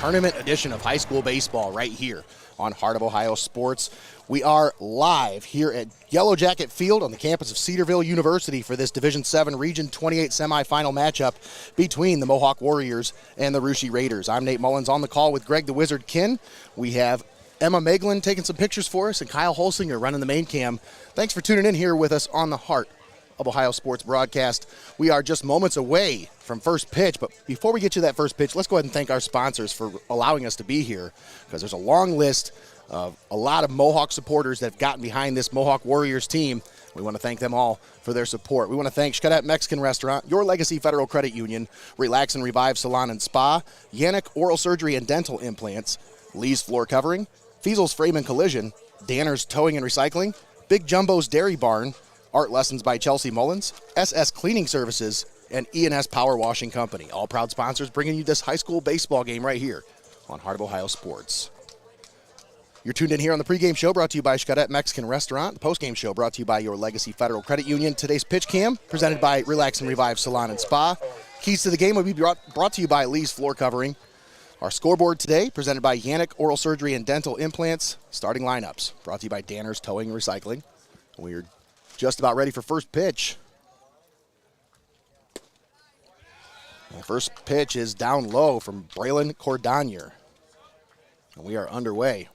tournament edition of high school baseball right here on Heart of Ohio Sports. We are live here at Yellow Jacket Field on the campus of Cedarville University for this Division VII Region 28 semifinal matchup between the Mohawk Warriors and the Russia Raiders. I'm Nate Mullins on the call with Greg the Wizard Kinn. We have Emma Meglin taking some pictures for us and Kyle Holsinger running the main cam. Thanks for tuning in here with us on the Heart of Ohio Sports broadcast. We are just moments away from first pitch, but before we get to that first pitch, let's go ahead and thank our sponsors for allowing us to be here, because there's a long list of a lot of Mohawk supporters that have gotten behind this Mohawk Warriors team. We want to thank them all for their support. We want to thank XCARET Mexican Restaurant, Your Legacy Federal Credit Union, Relax and Revive Salon and Spa, YANICH Oral Surgery and Dental Implants, Lee's Floor Covering, FEASEL'S Frame and Collision, Danner's Towing and Recycling, Big Jumbo's Dairy Barn, Art Lessons by Chelsea Mullins, SS Cleaning Services, and E&S Power Washing Company. All proud sponsors bringing you this high school baseball game right here on Heart of Ohio Sports. You're tuned in here on the pregame show brought to you by XCARET Mexican Restaurant. The postgame show brought to you by Your Legacy Federal Credit Union. Today's pitch cam presented by Relax and Revive Salon and Spa. Keys to the game will be brought to you by Lee's Floor Covering. Our scoreboard today presented by YANICH Oral Surgery and Dental Implants. Starting lineups brought to you by Danner's Towing and Recycling. We're just about ready for first pitch. The first pitch is down low from Braylon Cordonier. And we are underway.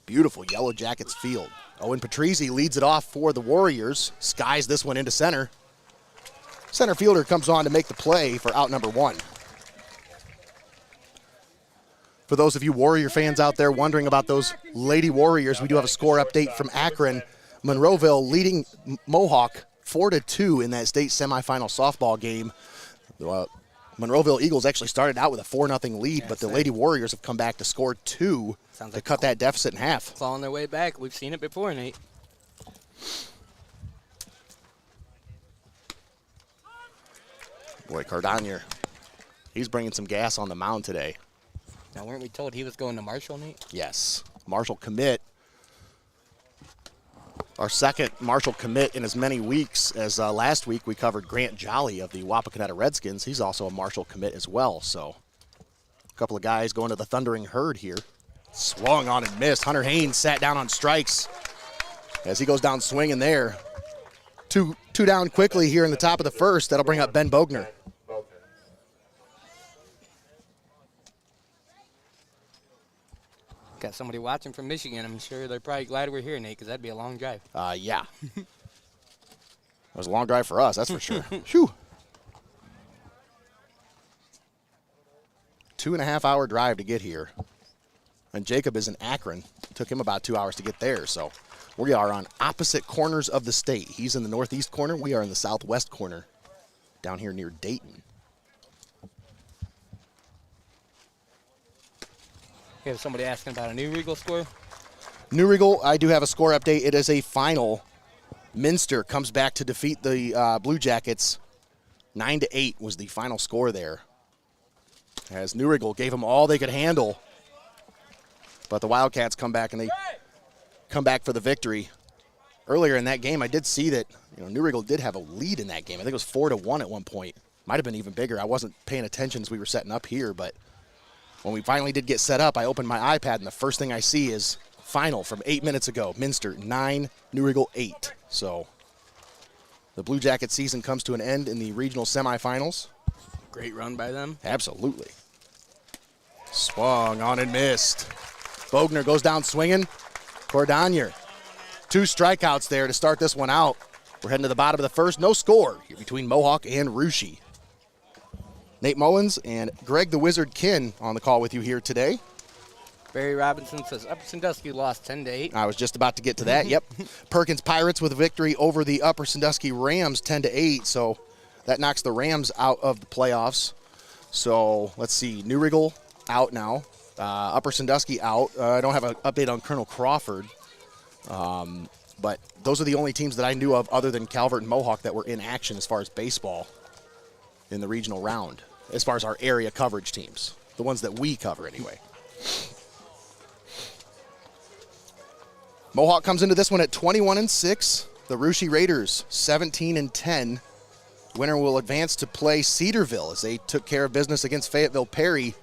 Beautiful Yellow Jackets field. Owen Patrizzi leads it off for the Warriors. Skies this one into center. Center fielder comes on to make the play for out number one. For those of you Warrior fans out there wondering about those Lady Warriors, we do have a score update from Akron. Monroeville leading Mohawk 4-2 in that state semifinal softball game. Monroeville Eagles actually started out with a 4-0 lead, but the Lady Warriors have come back to score two to cut that deficit in half. Clawing their way back. We've seen it before, Nate. Boy, Cardonier, he's bringing some gas on the mound today. Now, weren't we told he was going to Marshall, Nate? Yes. Marshall commit. Our second Marshall commit in as many weeks as last week we covered Grant Jolly of the Wapakoneta Redskins. He's also a Marshall commit as well. So a couple of guys going to the Thundering Herd here. Swung on and missed. Hunter Haynes sat down on strikes as he goes down swinging there. Two down quickly here in the top of the first. That'll bring up Ben Bogner. Got somebody watching from Michigan. I'm sure they're probably glad we're here, Nate, because that'd be a long drive. Yeah. It was a long drive for us, that's for sure. Phew. 2.5 hour drive to get here. And Jacob is in Akron. It took him about 2 hours to get there, so we are on opposite corners of the state. He's in the northeast corner. We are in the southwest corner down here near Dayton. We have somebody asking about a New Regal score. New Regal, I do have a score update. It is a final. Minster comes back to defeat the Blue Jackets. 9-8 was the final score there. As New Regal gave them all they could handle. But the Wildcats come back and they come back for the victory. Earlier in that game, I did see that New Regal did have a lead in that game. I think it was 4-1 at one point. Might have been even bigger. I wasn't paying attention as we were setting up here, but when we finally did get set up, I opened my iPad, and the first thing I see is final from 8 minutes ago. Minster 9, New Regal 8. So the Blue Jacket season comes to an end in the regional semifinals. Great run by them. Absolutely. Swung on and missed. Bogner goes down swinging. Cordonier. 2 strikeouts there to start this one out. We're heading to the bottom of the first. No score here between Mohawk and Russia. Nate Mullins and Greg the Wizard Kinn on the call with you here today. Barry Robinson says Upper Sandusky lost 10-8. I was just about to get to that. Yep. Perkins Pirates with a victory over the Upper Sandusky Rams 10-8. So that knocks the Rams out of the playoffs. So let's see. New Regal out now. Upper Sandusky out. I don't have an update on Colonel Crawford. But those are the only teams that I knew of other than Calvert and Mohawk that were in action as far as baseball in the regional round, as far as our area coverage teams, the ones that we cover anyway. Mohawk comes into this one at 21-6. The Russia Raiders 17-10. Winner will advance to play Cedarville as they took care of business against Fayetteville Perry.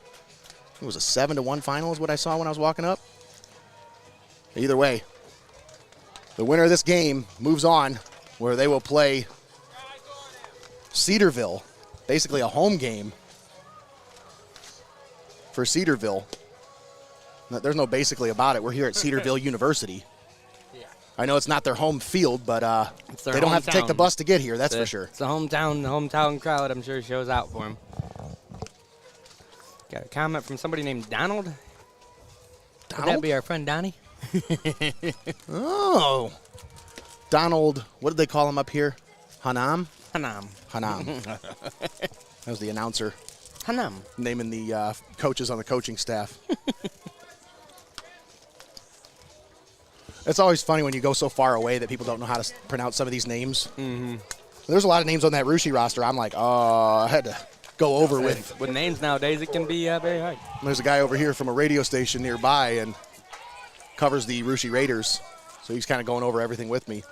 It was a 7-1 final is what I saw when I was walking up. Either way, the winner of this game moves on where they will play Cedarville, basically a home game for Cedarville. There's no basically about it. We're here at Cedarville University. Yeah. I know it's not their home field, but they don't have to take the bus to get here, that's for sure. It's the hometown crowd, I'm sure, shows out for them. Got a comment from somebody named Donald. Donald? Would that be our friend Donnie? Oh. Donald, what did they call him up here? Hanam? Hanam. Hanam. That was the announcer. Hanam. Naming the coaches on the coaching staff. It's always funny when you go so far away that people don't know how to pronounce some of these names. Mm-hmm. There's a lot of names on that Rushi roster. I'm like, oh, I had to go over with. With names nowadays, it can be very hard. There's a guy over here from a radio station nearby and covers the Rushi Raiders, so he's kind of going over everything with me.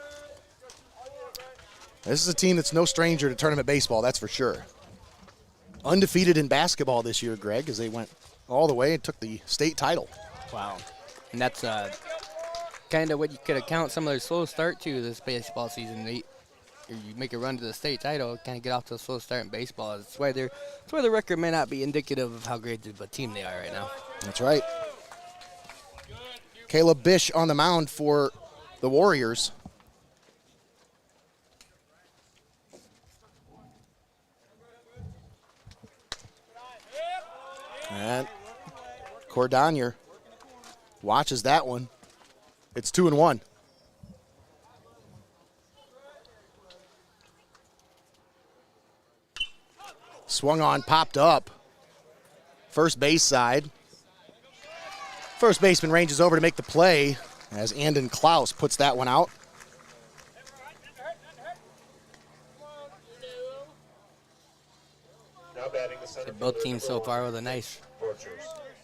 This is a team that's no stranger to tournament baseball, that's for sure. Undefeated in basketball this year, Greg, as they went all the way and took the state title. Wow. And that's kind of what you could account some of their slow start to this baseball season. You make a run to the state title, kind of get off to a slow start in baseball. That's why the record may not be indicative of how great of a team they are right now. That's right. Caleb Bish on the mound for the Warriors. And Cordonier watches that one. It's 2-1. Swung on, popped up. First base side. First baseman ranges over to make the play as Andon Klaus puts that one out. Both teams so far with a nice,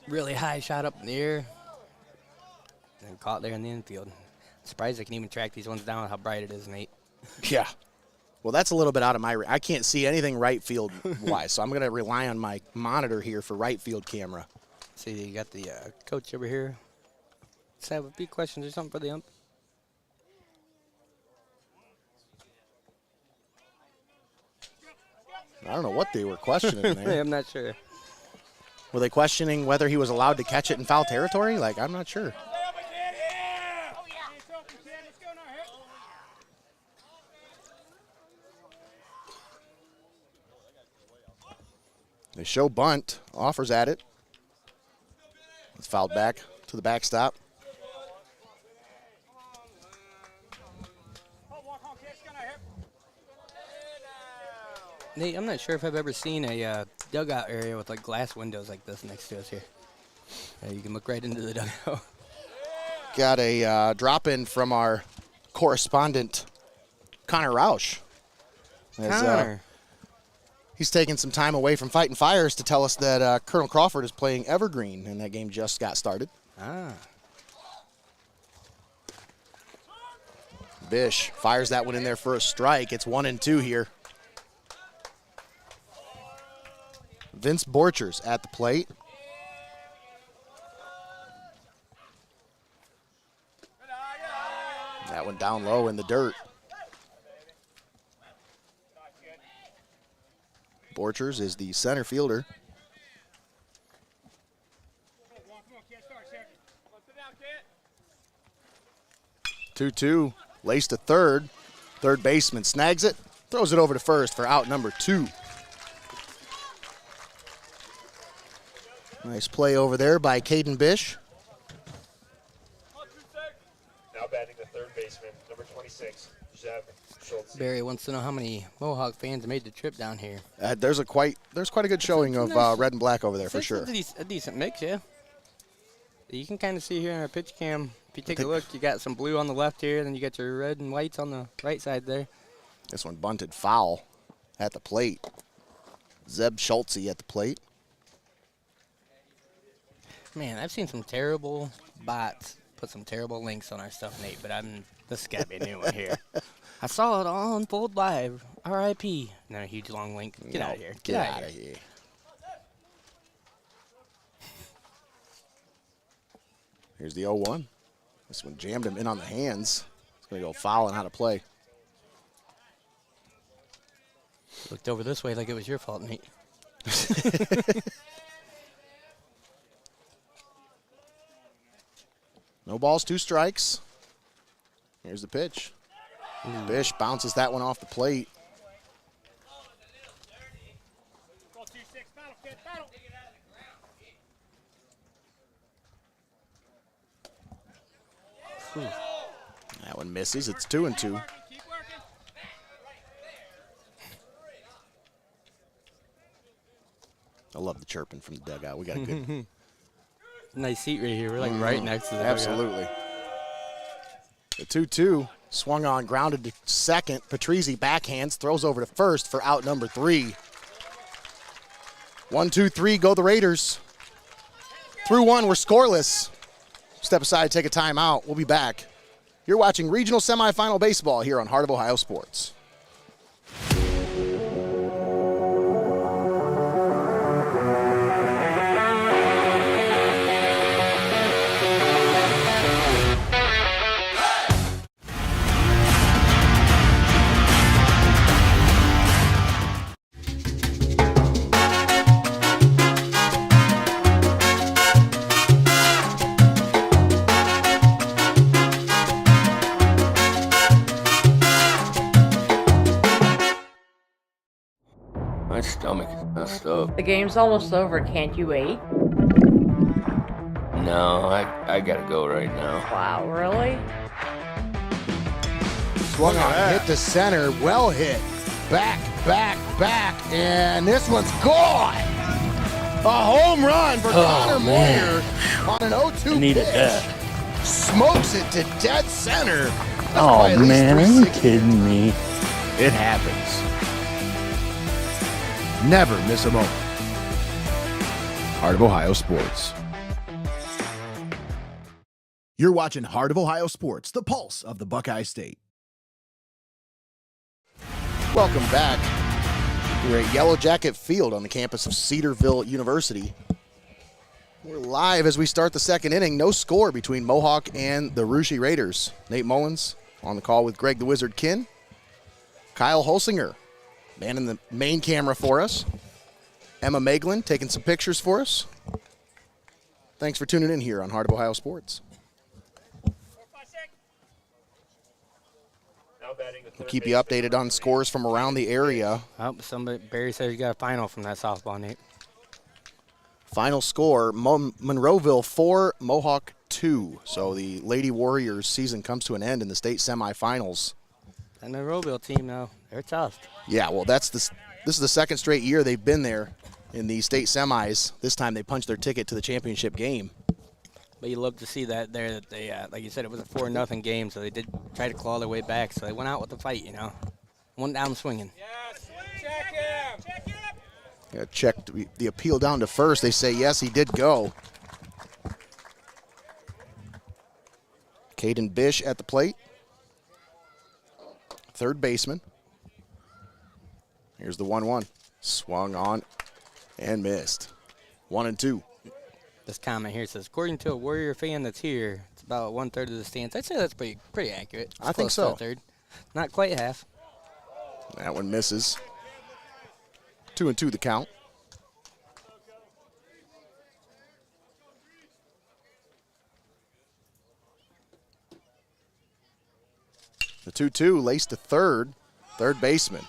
really high shot up in the air and caught there in the infield. Surprised I can even track these ones down with how bright it is, Nate. Yeah. Well, that's a little bit out of my I can't see anything right field wise, so I'm going to rely on my monitor here for right field camera. See, you got the coach over here. Let's have a few questions or something for the ump. I don't know what they were questioning there. I'm not sure. Were they questioning whether he was allowed to catch it in foul territory? Like, I'm not sure. They show bunt, offers at it. It's fouled back to the backstop. Nate, I'm not sure if I've ever seen a dugout area with like glass windows like this next to us here. You can look right into the dugout. Got a drop in from our correspondent, Connor Roush. Connor. He's taking some time away from Fighting Fires to tell us that Colonel Crawford is playing Evergreen, and that game just got started. Ah. Bish fires that one in there for a strike. It's 1-2 here. Vince Borchers at the plate. That one down low in the dirt. Borchers is the center fielder. 2-2, lace to third. Third baseman snags it, throws it over to first for out number 2. Nice play over there by Caden Bish. Now batting the third baseman, number 26, Zeb Schultz. Barry wants to know how many Mohawk fans made the trip down here. There's quite a good showing of red and black over there for sure. A decent mix, yeah. You can kind of see here in our pitch cam. If you take a look, you got some blue on the left here, then you got your red and whites on the right side there. This one bunted foul at the plate. Zeb Schultz at the plate. Man, I've seen some terrible bots put some terrible links on our stuff, Nate, but this has got to be a new one here. I saw it all unfold live R.I.P. No, huge long link. Get out of here. Get out of here. Here's the 0-1. This one jammed him in on the hands. It's going to go foul and out of play. Looked over this way like it was your fault, Nate. No balls, 2 strikes. Here's the pitch. Bish bounces that one off the plate. That one misses. It's 2-2. I love the chirping from the dugout. We got a good. Nice seat right here. We're like right next to the dugout. Absolutely. The 2-2 swung on, grounded to second. Patrizzi backhands, throws over to first for out number 3. 1-2-3, go the Raiders. Through 1, we're scoreless. Step aside, take a timeout. We'll be back. You're watching regional semifinal baseball here on Heart of Ohio Sports. My stomach is messed up. The game's almost over. Can't you wait? No, I gotta go right now. Wow, really? Swung on, hit to center, well hit. Back, and this one's gone. A home run for Connor Moyer on an 0-2 Needed pitch. that. Smokes it to dead center. That's Oh by at least man, are you 360. kidding me? It happens. Never miss a moment. Heart of Ohio Sports. You're watching Heart of Ohio Sports, the pulse of the Buckeye State. Welcome back. We're at Yellow Jacket Field on the campus of Cedarville University. We're live as we start the second inning. No score between Mohawk and the Russia Raiders. Nate Mullins on the call with Greg the Wizard Kinn. Kyle Holsinger manning the main camera for us. Emma Maeglin taking some pictures for us. Thanks for tuning in here on Heart of Ohio Sports. We'll keep you updated on scores from around the area. Oh, Barry says you got a final from that softball, Nate. Final score, Monroeville 4, Mohawk 2. So the Lady Warriors season comes to an end in the state semifinals. And the Monroeville team now, they're tough. Yeah, well, this is the second straight year they've been there in the state semis. This time they punched their ticket to the championship game. But you love to see that there, that they, like you said, it was a 4-0 game, so they did try to claw their way back. So they went out with the fight, you know. Went down swinging. Yes, check him. Check him. Yeah, checked the appeal down to first. They say, yes, he did go. Caden Bish at the plate. Third baseman. Here's the 1-1. Swung on and missed. 1-2. This comment here says, according to a Warrior fan that's here, it's about 1/3 of the stands. I'd say that's pretty accurate. It's I think close so. to a third. Not quite half. That one misses. 2-2 the count. The 2-2 laced to third. Third baseman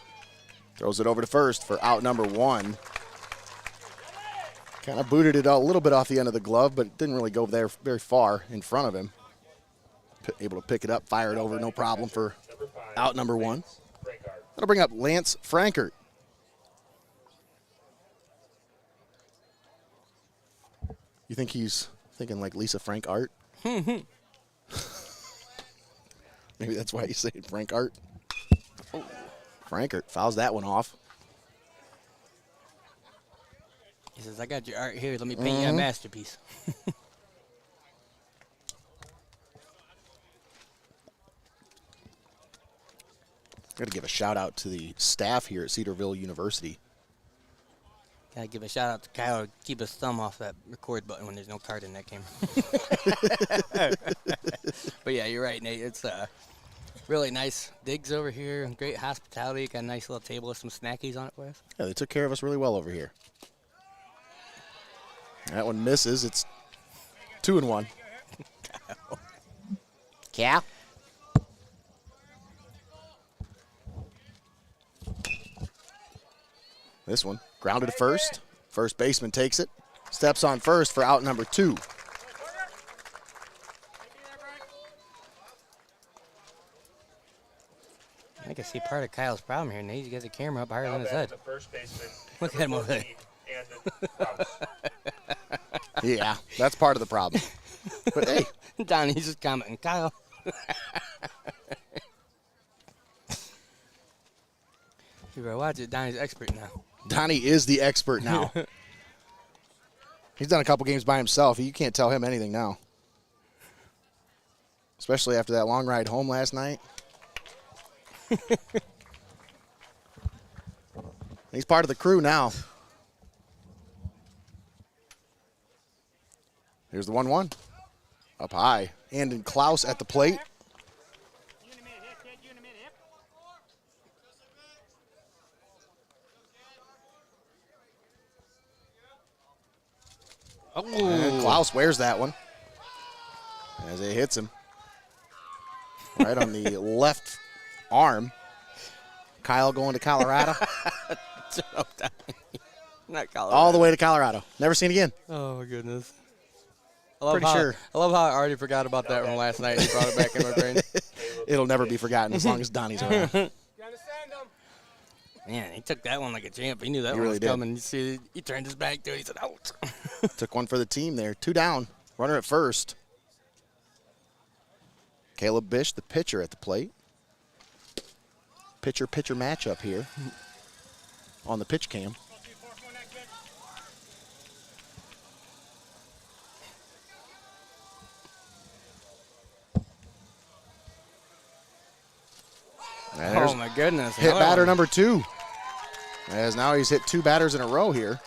throws it over to first for out number 1. Kind of booted it a little bit off the end of the glove, but it didn't really go there very far in front of him. Able to pick it up, fire it over, no problem for out number 1. That'll bring up Lance Frankert. You think he's thinking like Lisa Frank Art? Maybe that's why you say it, Frank Art. Oh. Frankert fouls that one off. He says, I got your art here. Let me paint you a masterpiece. Got to give a shout out to the staff here at Cedarville University. Gotta give a shout out to Kyle to keep his thumb off that record button when there's no card in that game. But yeah, you're right, Nate. It's really nice digs over here and great hospitality. Got a nice little table with some snackies on it for us. Yeah, they took care of us really well over here. That one misses. It's 2-1. Cal. This one grounded to first. First baseman takes it. Steps on first for out number 2. I can see part of Kyle's problem here, Nate. He got the camera up higher than his head. The first baseman. Look at him over there. And the house. Yeah, that's part of the problem. But hey, Donnie's just commenting, Kyle. You better watch it. Donnie's expert now. Donnie is the expert now. He's done a couple games by himself. You can't tell him anything now. Especially after that long ride home last night. He's part of the crew now. Here's the 1-1. Up high. Andon Klaus at the plate. Oh, And Klaus wears that one as it hits him right on the left arm. Kyle going to Colorado. not Colorado. All the way to Colorado. Never seen again. Oh my goodness. Pretty sure. I love how I already forgot about that from last night. He brought it back in my brain. It'll never be forgotten as long as Donnie's around. You understand them? Man, he took that one like a champ. He knew that He one really was did. coming. You see, he turned his back to it. He said, out. Took one for the team there. 2 down. Runner at first. Caleb Bish, the pitcher, at the plate. Pitcher-pitcher matchup here on the pitch cam. And there's Oh my goodness. hit another batter one. number 2. As now he's hit 2 batters in a row here.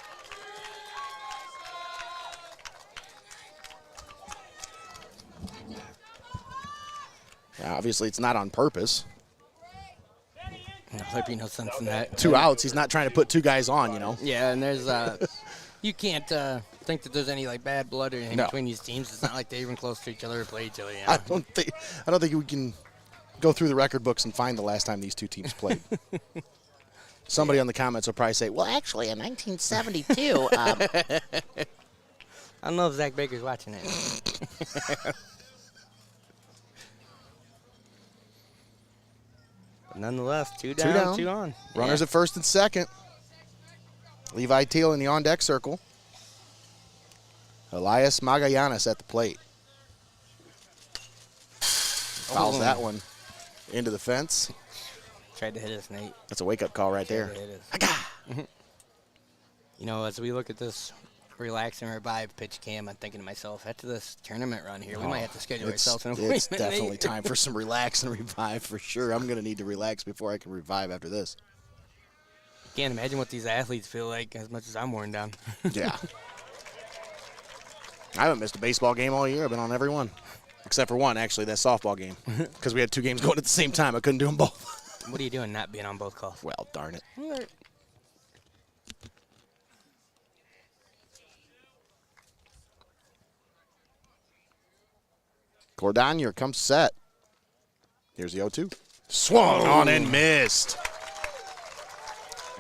Now, obviously, it's not on purpose. No, there'd be no sense in that. 2 outs. He's not trying to put 2 guys on, you know. Yeah, and there's you can't think that there's any like bad blood or anything No. between these teams. It's not like they're even close to each other or play each other. You know? I don't think we can go through the record books and find the last time these 2 teams played. Somebody on the comments will probably say, well, actually, in 1972. I don't know if Zach Baker's watching it. But nonetheless, 2 down, 2 down. 2 on. Runners at first and second. Levi Teal in the on-deck circle. Elias Magallanes at the plate. Fouls that one into the fence. Tried to hit us, Nate. That's a wake-up call right there. Tried to hit us. You know, as we look at this relax and revive pitch cam, I'm thinking to myself, after this tournament run here, we might have to schedule ourselves an appointment. It's definitely time for some relax and revive for sure. I'm going to need to relax before I can revive after this. Can't imagine what these athletes feel like as much as I'm worn down. Yeah. I haven't missed a baseball game all year. I've been on every one. Except for one, actually, that softball game. Because we had 2 games going at the same time. I couldn't do them both. What are you doing not being on both calls? Well, darn it. Cordonier comes set. Here's the 0-2. Swung on and missed.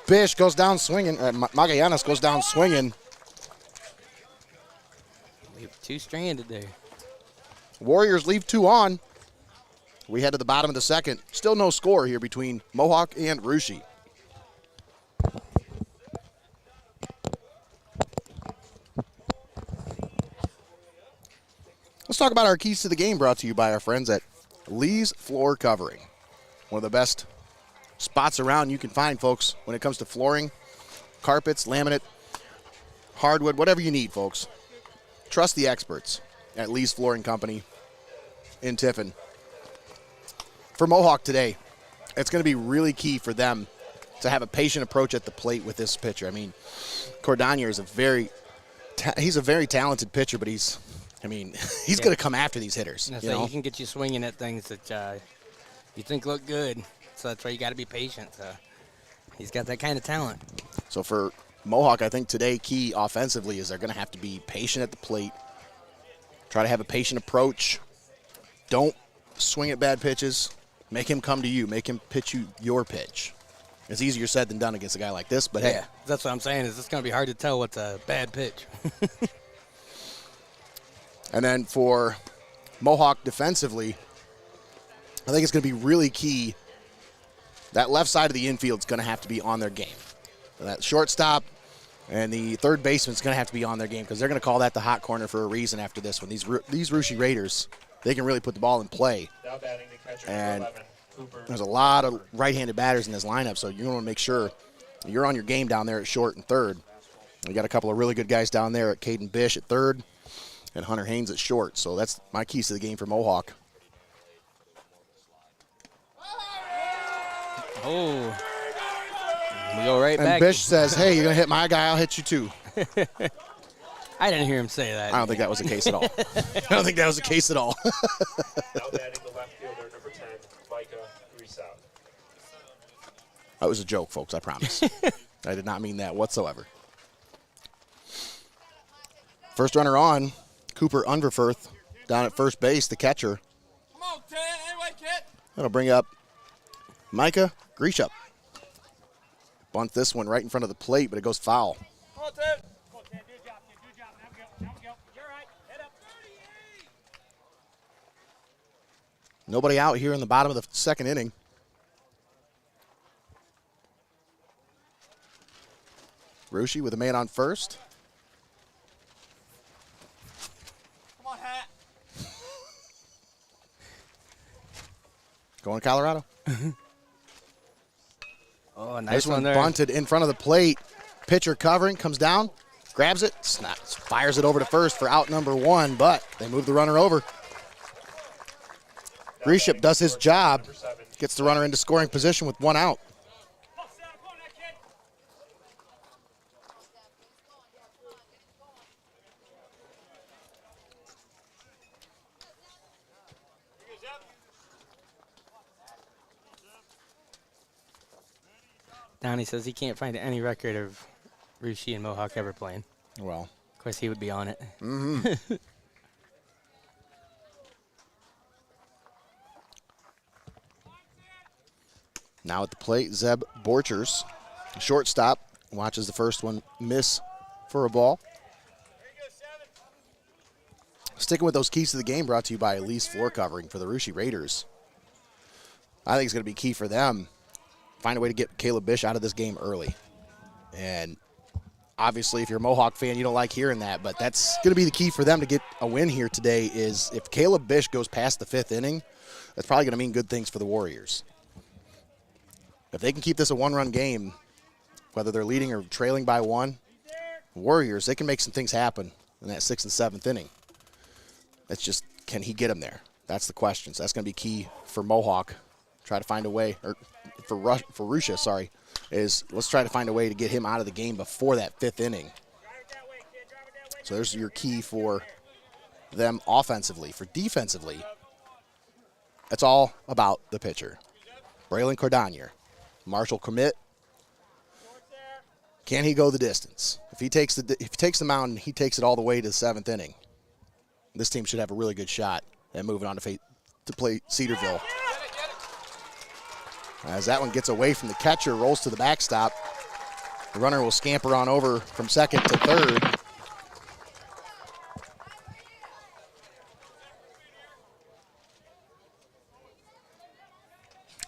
Bish goes down swinging. Magallanes goes down swinging. We have 2 stranded there. Warriors leave 2 on. We head to the bottom of the second. Still no score here between Mohawk and Russia. Let's talk about our keys to the game, brought to you by our friends at Lee's Floor Covering. One of the best spots around you can find, folks, when it comes to flooring, carpets, laminate, hardwood, whatever you need, folks. Trust the experts at Lee's Flooring Company in Tiffin. For Mohawk today, it's going to be really key for them to have a patient approach at the plate with this pitcher. I mean, Cordonier is he's a very talented pitcher, but he's going to come after these hitters. He can get you swinging at things that you think look good. So that's why you got to be patient. So he's got that kind of talent. So for Mohawk, I think today key offensively is they're going to have to be patient at the plate. Try to have a patient approach. Don't swing at bad pitches. Make him come to you. Make him pitch you your pitch. It's easier said than done against a guy like this, but hey. That's what I'm saying is it's going to be hard to tell what's a bad pitch. And then for Mohawk defensively, I think it's going to be really key. That left side of the infield is going to have to be on their game. That shortstop and the third baseman is going to have to be on their game because they're going to call that the hot corner for a reason after this one. These Russia Raiders, they can really put the ball in play. Now batting the catcher, And 11, Cooper. there's a lot of right-handed batters in this lineup, so you want to make sure you're on your game down there at short and third. We got a couple of really good guys down there at Caden Bish at third and Hunter Haynes at short. So that's my keys to the game for Mohawk. Oh. We go right And back. Bish says, hey, you're going to hit my guy, I'll hit you too. I didn't hear him say that. I don't think that was the case at all. I don't think that was the case at all. Now batting the left fielder, number 10, Micah Greasout. That was a joke, folks, I promise. I did not mean that whatsoever. First runner on, Cooper Underfirth down at first base, the catcher. Come on, 10. Anyway, kid. That'll bring up Micah Greasout. Bunt this one right in front of the plate, but it goes foul. Come on, 10. Come on, 10. Do a job, kid. Do a job. Now we go. Now we go. You're right. Head up. 38. Nobody out here in the bottom of the second inning. Rushi with a man on first. Come on, Hat. Going to Colorado. Oh, nice This one one there. bunted in front of the plate. Pitcher covering, comes down, grabs it, snaps, fires it over to first for out number one, but they move the runner over. Greship does his job, gets the runner into scoring position with one out. Come on, Sam. Come on, that kid. Here goes up. Donnie says he can't find any record of Rushi and Mohawk ever playing. Well, Of course, he would be on it. now at the plate, Zeb Borchers, shortstop, watches the first one miss for a ball. Here you go, 7. Sticking with those keys to the game, brought to you by Elise Floor Covering for the Russia Raiders. I think it's going to be key for them. Find a way to get Caleb Bish out of this game early. And obviously, if you're a Mohawk fan, you don't like hearing that, but that's going to be the key for them to get a win here today is if Caleb Bish goes past the fifth inning, that's probably going to mean good things for the Warriors. If they can keep this a one-run game, whether they're leading or trailing by one, Warriors, they can make some things happen in that 6th and 7th inning. It's just, can he get him there? That's the question. So that's going to be key for Mohawk. Try to find a way, or for Russia, sorry, is let's try to find a way to get him out of the game before that 5th inning. So there's your key for them offensively. For defensively, it's all about the pitcher. Braylon Cordonier. Marshall commit. Can he go the distance? If he takes the mound, he takes it all the way to the 7th inning. This team should have a really good shot at moving on to play Cedarville. As that one gets away from the catcher, rolls to the backstop. The runner will scamper on over from second to third.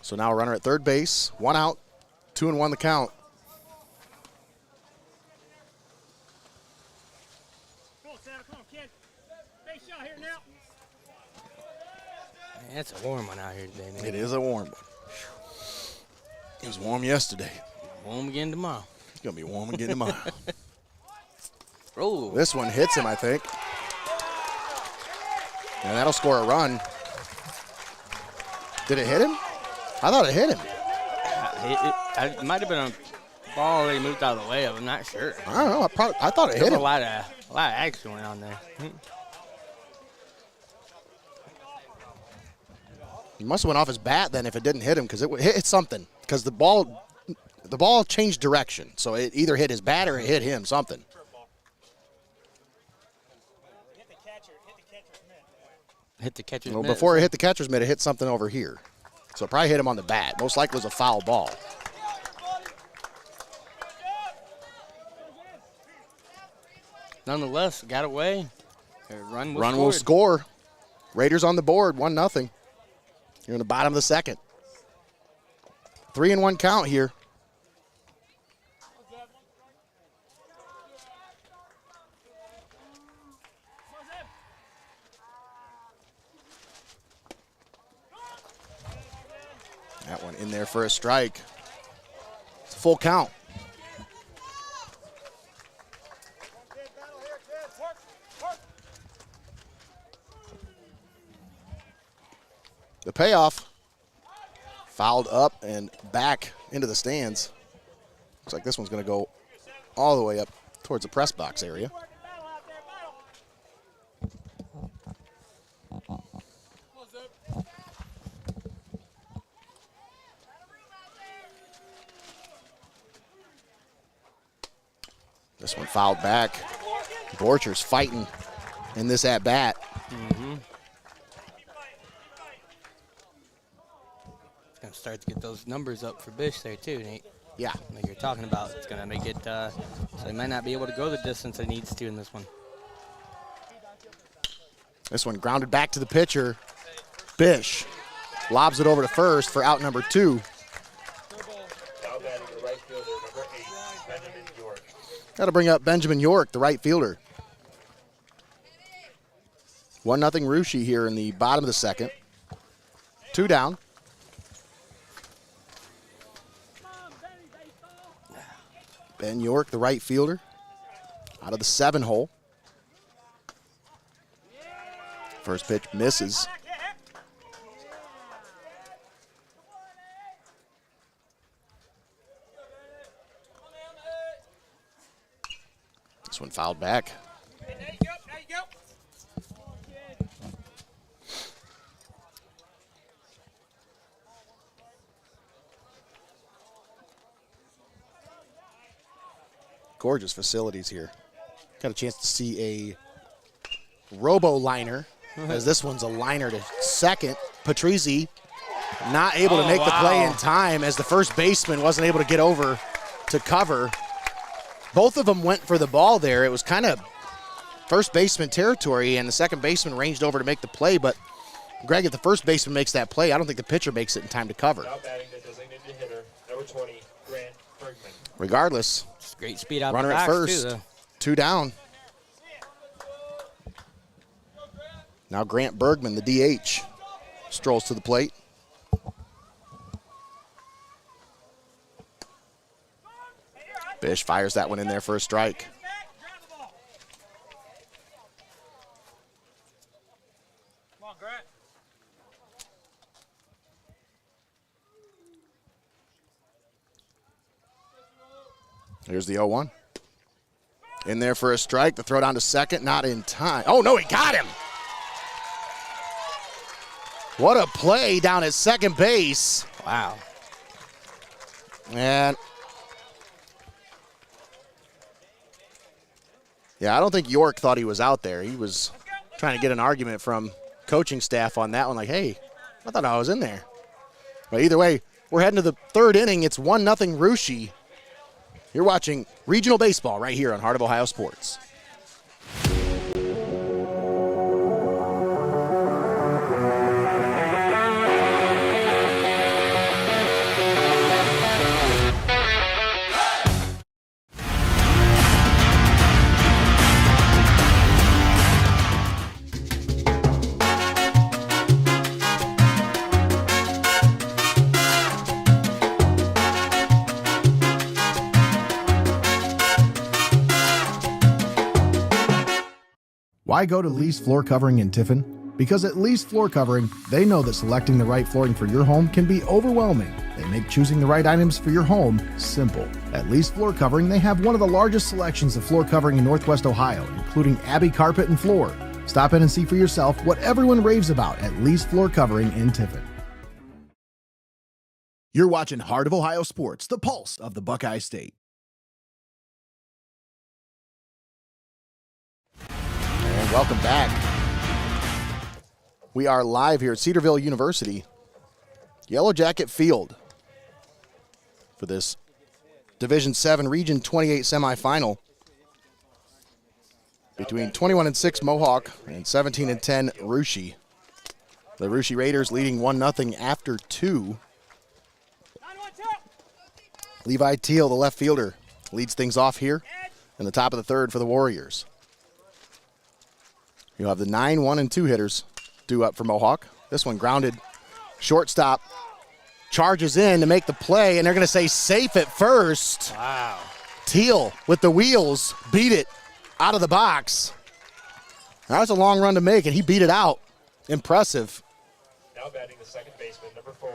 So now a runner at third base, one out, 2-1 the count. Come on, Sam. Come on, kid. Base shot here now. Man, it's a warm one out here today, man. It is a warm one. It was warm yesterday. Warm again tomorrow. It's going to be warm again tomorrow. Roll. This one hits him, I think. And that'll score a run. Did it hit him? I thought it hit him. It might have been a ball they moved out of the way of. I'm not sure. I don't know. I thought it hit There's him. a lot of action went on there. He must have went off his bat then if it didn't hit him, because it hit something. Because the ball changed direction, so it either hit his bat or it hit him, something. Hit the catcher. Hit the catcher's mitt. Hit the catcher's Well, mitt. before it hit the catcher's mitt, it hit something over here. So it probably hit him on the bat. Most likely it was a foul ball. Nonetheless, got away. Run Will score. Raiders on the board, 1-0. You're in the bottom of the second. 3-1 count here. That one in there for a strike. It's a full count. The payoff, fouled up and back into the stands. Looks like this one's going to go all the way up towards the press box area. This one fouled back. Borcher's fighting in this at-bat. Going to start to get those numbers up for Bish there too, Nate. Yeah. Like you're talking about, it's going to make it so he might not be able to go the distance it needs to in this one. This one grounded back to the pitcher. Bish lobs it over to first for out number 2. Now batting the right fielder, number 8, Benjamin York. Got to bring up Benjamin York, the right fielder. 1-0 Russia here in the bottom of the second. 2 down. Ben York, the right fielder, out of the 7 hole. First pitch misses. This one fouled back. There you go. There you go. Gorgeous facilities here. Got a chance to see a robo-liner, as this one's a liner to second. Patrizzi not able to make the play in time, as the first baseman wasn't able to get over to cover. Both of them went for the ball there. It was kind of first baseman territory, and the second baseman ranged over to make the play, but Greg, if the first baseman makes that play, I don't think the pitcher makes it in time to cover. Now batting the designated hitter, number 20, Grant Bergman. Regardless, It's great speed out runner the at box first, too, though. 2 down. Now Grant Bergman, the DH, strolls to the plate. Bish fires that one in there for a strike. Come on, Grant. Here's the 0-1. In there for a strike. The throw down to second, not in time. Oh, no, he got him. What a play down at second base. Wow. And yeah, I don't think York thought he was out there. He was trying to get an argument from coaching staff on that one, like, hey, I thought I was in there. But either way, we're heading to the 3rd inning. It's 1-0 Russia. You're watching regional baseball right here on Heart of Ohio Sports. Why go to Lee's Floor Covering in Tiffin? Because at Least Floor Covering, they know that selecting the right flooring for your home can be overwhelming. They make choosing the right items for your home simple. At Least Floor Covering, they have one of the largest selections of floor covering in Northwest Ohio, including Abbey Carpet and Floor. Stop in and see for yourself what everyone raves about at Least Floor Covering in Tiffin. You're watching Heart of Ohio Sports, the pulse of the Buckeye State. And welcome back. We are live here at Cedarville University, Yellow Jacket Field, for this Division 7 Region 28 semifinal between 21-6 Mohawk and 17-10 Russia. The Russia Raiders leading 1-0 after 2. Levi Teal, the left fielder, leads things off here in the top of the third for the Warriors. You'll have the 9, 1, and 2 hitters due up for Mohawk. This one grounded. Shortstop charges in to make the play, and they're going to say safe at first. Wow. Teal with the wheels beat it out of the box. That was a long run to make, and he beat it out. Impressive. Now batting the second baseman, number 4,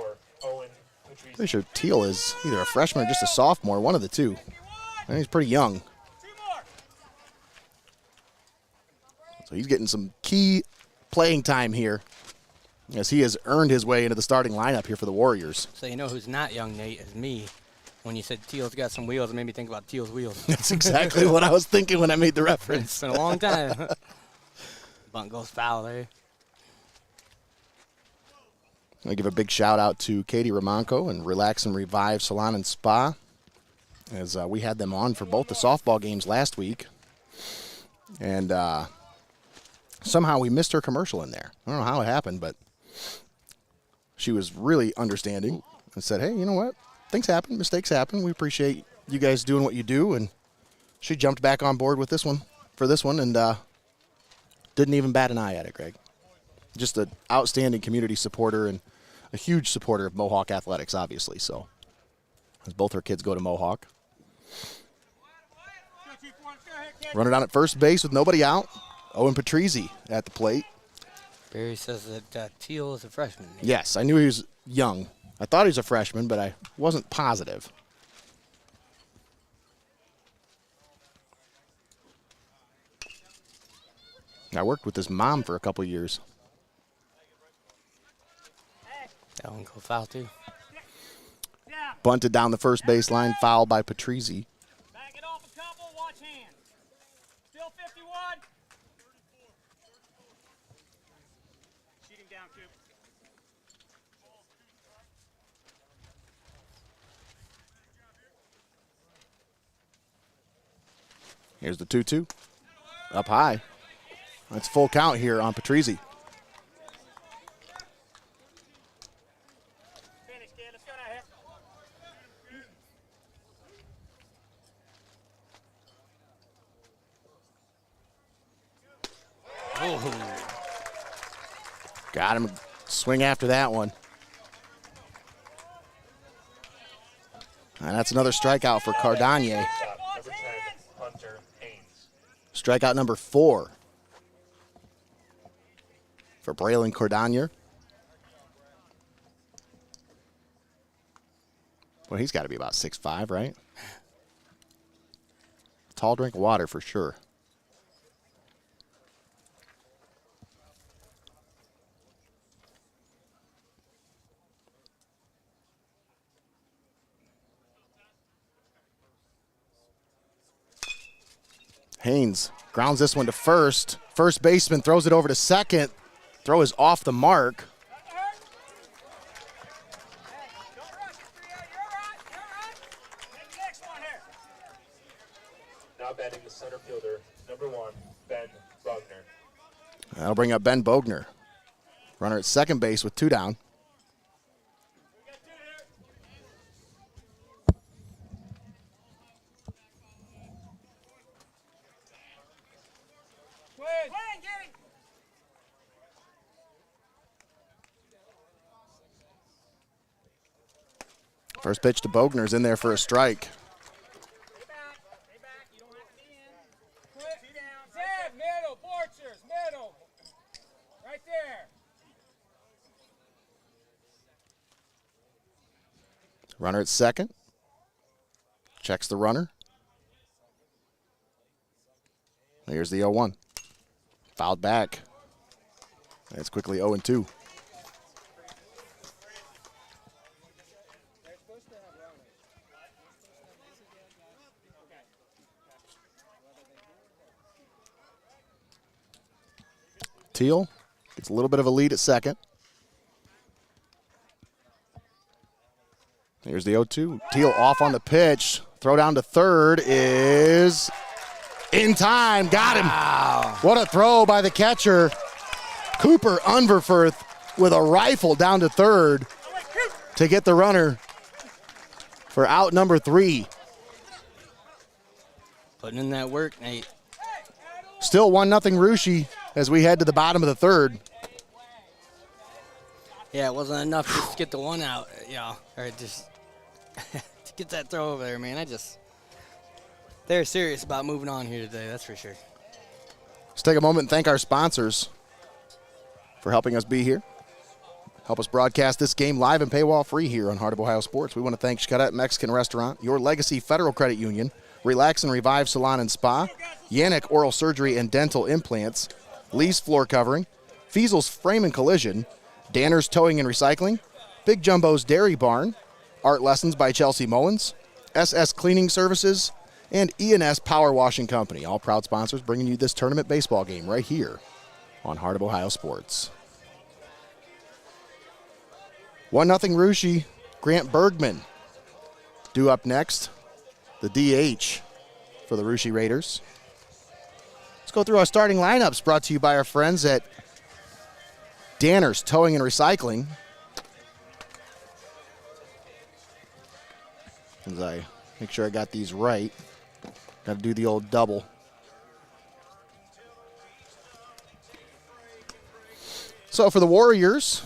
Owen Patrice. Pretty sure Teal is either a freshman or just a sophomore, one of the two. I think he's pretty young. So he's getting some key playing time here as he has earned his way into the starting lineup here for the Warriors. So you know who's not young, Nate, is me. When you said Teal's got some wheels, it made me think about Teal's wheels. That's exactly what I was thinking when I made the reference. It's been a long time. Bunt goes foul there. I give a big shout out to Katie Ramonko and Relax and Revive Salon and Spa, as we had them on for both the softball games last week. And somehow we missed her commercial in there. I don't know how it happened, but she was really understanding and said, hey, you know what? Things happen. Mistakes happen. We appreciate you guys doing what you do. And she jumped back on board with this one and didn't even bat an eye at it, Greg. Just an outstanding community supporter and a huge supporter of Mohawk athletics, obviously. So as both her kids go to Mohawk. Running down at first base with nobody out. Owen Patrizi at the plate. Barry says that Teal is a freshman. Yes, I knew he was young. I thought he was a freshman, but I wasn't positive. I worked with his mom for a couple years. That one goes foul, too. Bunted down the first baseline, foul by Patrizi. Back it off a couple, watch hands. Still 51. Shooting down, Coop. Here's the 2-2. Up high. That's full count here on Patrizi. Finish, kid. Let's go down here. Got him. Swing after that one. And that's another strikeout for Cardanier. Number 10, Hunter Haynes. Strikeout number 4 for Braylon Cordanier. Well, he's got to be about 6'5", right? Tall drink of water for sure. Haynes grounds this one to first. First baseman throws it over to second. Throw is off the mark. Now batting the center fielder, number 1, Ben Bogner. That'll bring up Ben Bogner. Runner at second base with 2 down. First pitch to Bogner's in there for a strike. Stay back. You don't have to be in. Quit. 2 down. Zeb, middle. Borchers, middle. Right there. Runner at second. Checks the runner. Here's the 0-1. Fouled back. It's quickly 0-2. Teal gets a little bit of a lead at second. Here's the 0-2. Teal off on the pitch. Throw down to third is in time. Got him. Wow. What a throw by the catcher. Cooper Unverfurth with a rifle down to third to get the runner for out number 3. Putting in that work, Nate. Still 1-0 Russia as we head to the bottom of the third. Yeah, it wasn't enough just to get the one out, or just to get that throw over there, man. They're serious about moving on here today, that's for sure. Let's take a moment and thank our sponsors for helping us be here. Help us broadcast this game live and paywall free here on Heart of Ohio Sports. We want to thank XCARET Mexican Restaurant, Your Legacy Federal Credit Union, Relax and Revive Salon and Spa, YANICH Oral Surgery and Dental Implants, Lee's Floor Covering, FEASEL'S Frame and Collision, Danner's Towing and Recycling, Big Jumbo's Dairy Barn, Art Lessons by Chelsea Mullins, SS Cleaning Services, and E&S Power Washing Company, all proud sponsors bringing you this tournament baseball game right here on Heart of Ohio Sports. 1-0 Russia. Grant Bergman due up next, the DH for the Russia Raiders. Let's go through our starting lineups brought to you by our friends at Danner's Towing and Recycling. As I make sure I got these right, got to do the old double. So for the Warriors,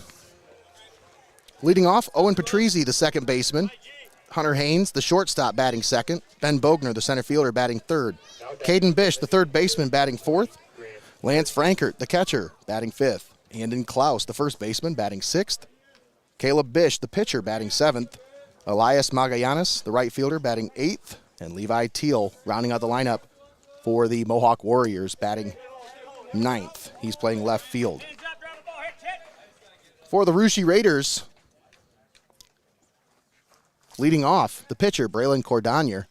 leading off, Owen Patrizzi, the second baseman. Hunter Haynes, the shortstop, batting second. Ben Bogner, the center fielder, batting third. Caden Bish, the third baseman, batting fourth. Lance Frankert, the catcher, batting fifth. Andon Klaus, the first baseman, batting sixth. Caleb Bish, the pitcher, batting seventh. Elias Magallanes, the right fielder, batting eighth. And Levi Teal, rounding out the lineup for the Mohawk Warriors, batting ninth. He's playing left field. For the Russia Raiders, leading off, the pitcher, Braylon Cordonier.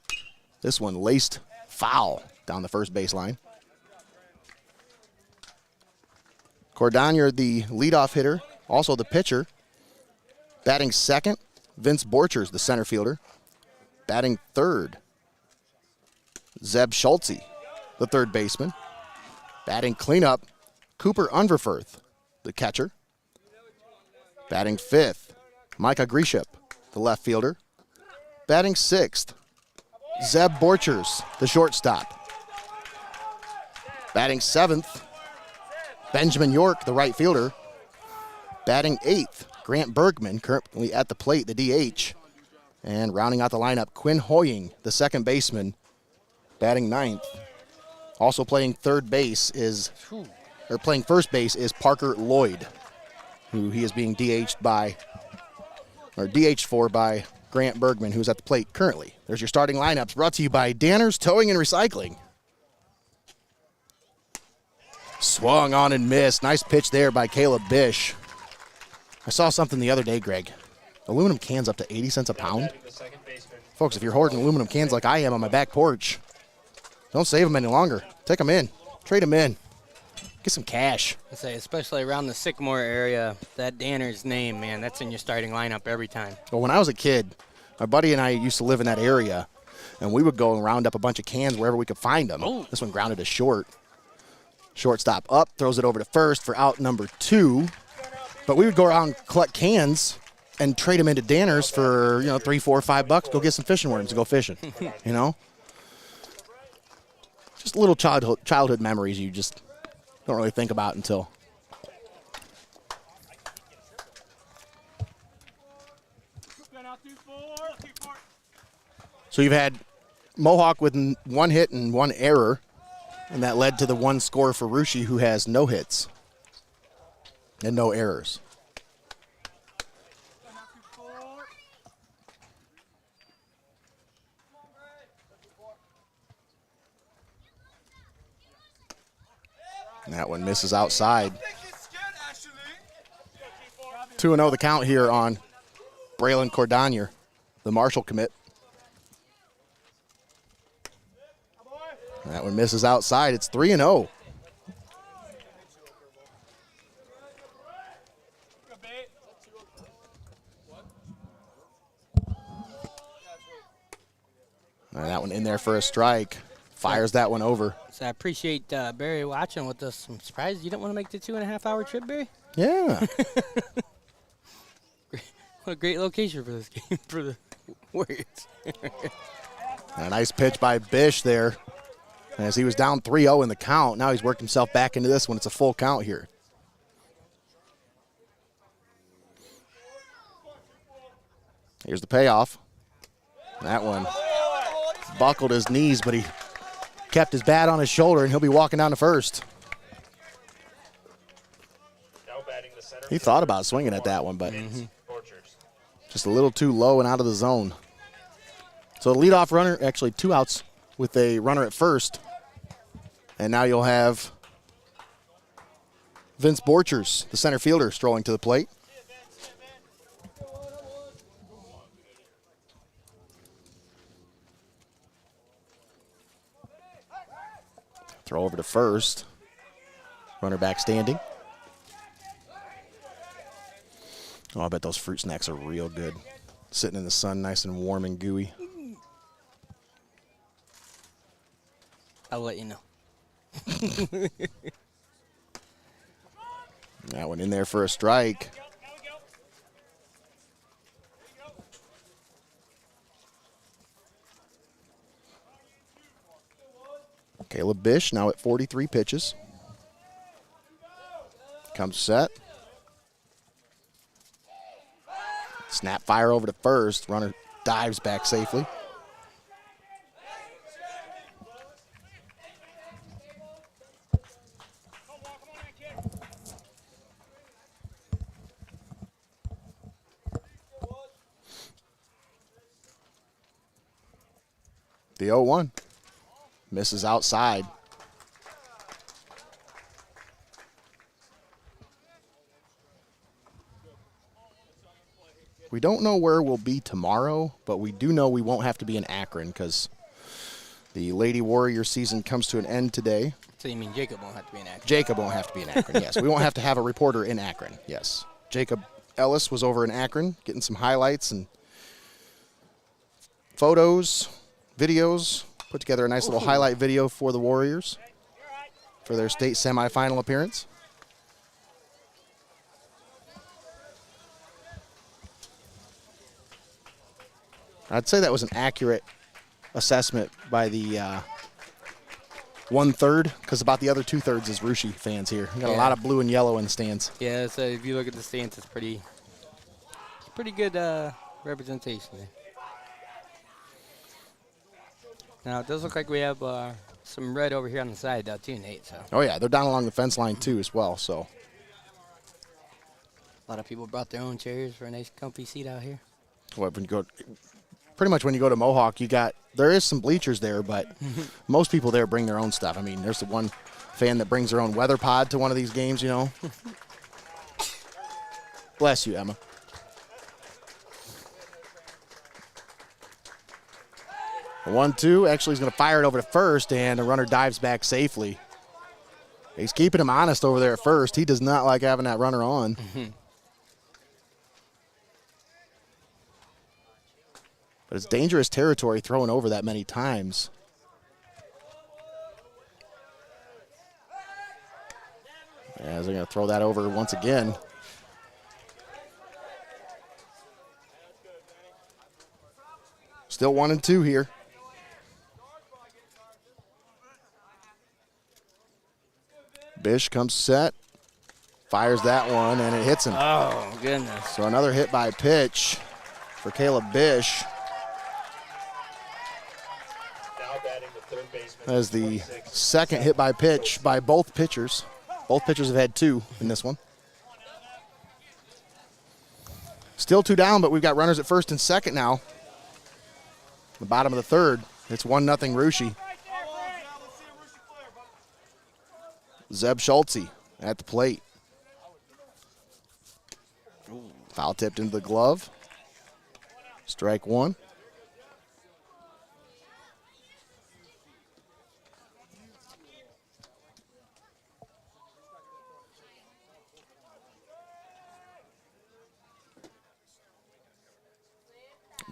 This one laced foul down the first baseline. Cordonier, the leadoff hitter, also the pitcher. Batting second, Vince Borchers, the center fielder. Batting third, Zeb Schultze, the third baseman. Batting cleanup, Cooper Unverfurth, the catcher. Batting fifth, Micah Grishep, the left fielder. Batting sixth, Zeb Borchers, the shortstop. Batting seventh, Benjamin York, the right fielder. Batting eighth, Grant Bergman, currently at the plate, the DH. And rounding out the lineup, Quinn Hoying, the second baseman, batting ninth. Also playing first base is Parker Lloyd, who he is being DH'd for by Grant Bergman, who's at the plate currently. There's your starting lineups brought to you by Danner's Towing and Recycling. Swung on and missed. Nice pitch there by Caleb Bish. I saw something the other day, Greg. Aluminum cans up to 80 cents a pound. Folks, if you're hoarding aluminum cans like I am on my back porch, don't save them any longer. Take them in. Trade them in. Get some cash. I say, especially around the Sycamore area, that Danner's name, man, that's in your starting lineup every time. Well, when I was a kid, my buddy and I used to live in that area, and we would go and round up a bunch of cans wherever we could find them. Oh. This one grounded to short. Shortstop up, throws it over to first for out number 2. But we would go around and collect cans and trade them into Danner's for, $3, $4, $5. Go get some fishing worms and go fishing, Just little childhood memories you just don't really think about until. So you've had Mohawk with 1 hit and 1 error, and that led to the 1 score for Russia, who has no hits and no errors. That one misses outside. 2-0 the count here on Braylon Cordonier, the Marshall commit. That one misses outside. It's 3-0. And that one in there for a strike. Fires that one over. So I appreciate Barry watching with us. I'm surprised you didn't want to make the 2.5-hour trip, Barry. Yeah. What a great location for this game for the Warriors. And a nice pitch by Bish there. As he was down 3-0 in the count, now he's worked himself back into this one. It's a full count here. Here's the payoff. That one buckled his knees, but he kept his bat on his shoulder, and he'll be walking down to first. Now batting the center He thought about swinging at that one, but just a little too low and out of the zone. So the leadoff runner, actually 2 outs with a runner at first. And now you'll have Vince Borchers, the center fielder, strolling to the plate. Throw over to first. Runner back standing. Oh, I bet those fruit snacks are real good. Sitting in the sun, nice and warm and gooey. I'll let you know. That one in there for a strike. Caleb Bish now at 43 pitches. Comes set. Snap fire over to first. Runner dives back safely. The 0-1 misses outside. We don't know where we'll be tomorrow, but we do know we won't have to be in Akron because the Lady Warrior season comes to an end today. So you mean Jacob won't have to be in Akron? Jacob won't have to be in Akron, yes. We won't have to have a reporter in Akron, yes. Jacob Ellis was over in Akron getting some highlights and photos, videos, put together a nice little highlight video for the Warriors for their state semifinal appearance. I'd say that was an accurate assessment by the 1/3, because about the other 2/3 is Rushi fans here. We got a lot of blue and yellow in the stands. Yeah, so if you look at the stands, it's pretty good representation there. Now, it does look like we have some red over here on the side, though, too, Nate. So Oh, yeah, they're down along the fence line, too, as well. So a lot of people brought their own chairs for a nice, comfy seat out here. when you go, pretty much when you go to Mohawk, there is some bleachers there, but most people there bring their own stuff. I mean, there's the one fan that brings their own weather pod to one of these games, you know. Bless you, Emma. The 1-2, actually he's going to fire it over to first, and the runner dives back safely. He's keeping him honest over there at first. He does not like having that runner on. But it's dangerous territory throwing over that many times. As they're going to throw that over once again. Still 1-2 here. Bish comes set, fires that one, and it hits him. Oh, goodness. So another hit by pitch for Caleb Bish. Now batting the third baseman. That is the second hit by pitch by both pitchers. Both pitchers have had 2 in this one. Still 2 down, but we've got runners at first and second now. The bottom of the third. It's 1-0 Rushi. Zeb Schultze at the plate. Foul tipped into the glove. Strike one.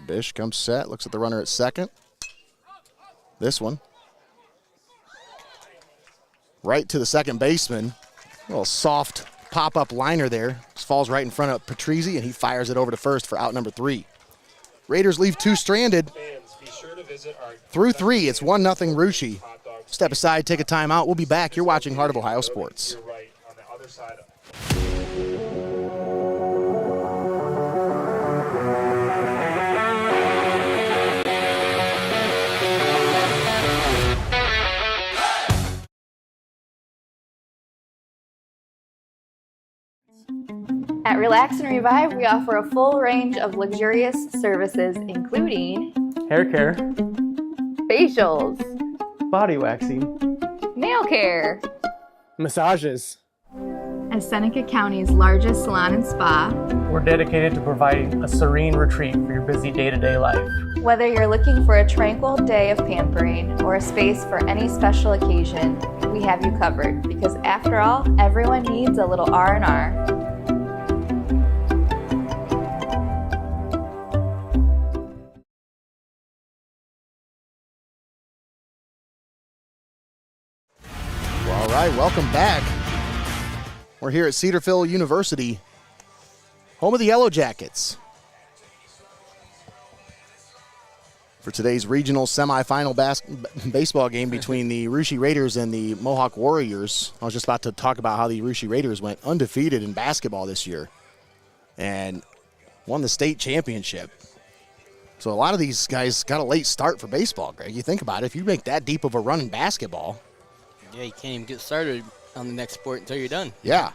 Bish comes set, looks at the runner at second. This one. Right to the second baseman. A little soft pop-up liner there. Just falls right in front of Patrizzi, and he fires it over to first for out number 3. Raiders leave 2 stranded. Fans, be sure to visit our Through 3, it's 1-0 Russia. Step aside, take a timeout. We'll be back. You're watching Heart of Ohio Sports. You're right on the other side. At Relax and Revive, we offer a full range of luxurious services, including hair care, facials, body waxing, nail care, massages. As Seneca County's largest salon and spa, We're dedicated to providing a serene retreat for your busy day-to-day life. whether you're looking for a tranquil day of pampering or a space for any special occasion, we have you covered, because after all, everyone needs a little R&R. All right, welcome back. We're here at Cedarville University, home of the Yellow Jackets. For today's regional semifinal baseball game between the Russia Raiders and the Mohawk Warriors. I was just about to talk about how the Russia Raiders went undefeated in basketball this year and won the state championship. So a lot of these guys got a late start for baseball, Greg. You think about it, if you make that deep of a run in basketball. Yeah, you can't even get started on the next sport until you're done. Yeah.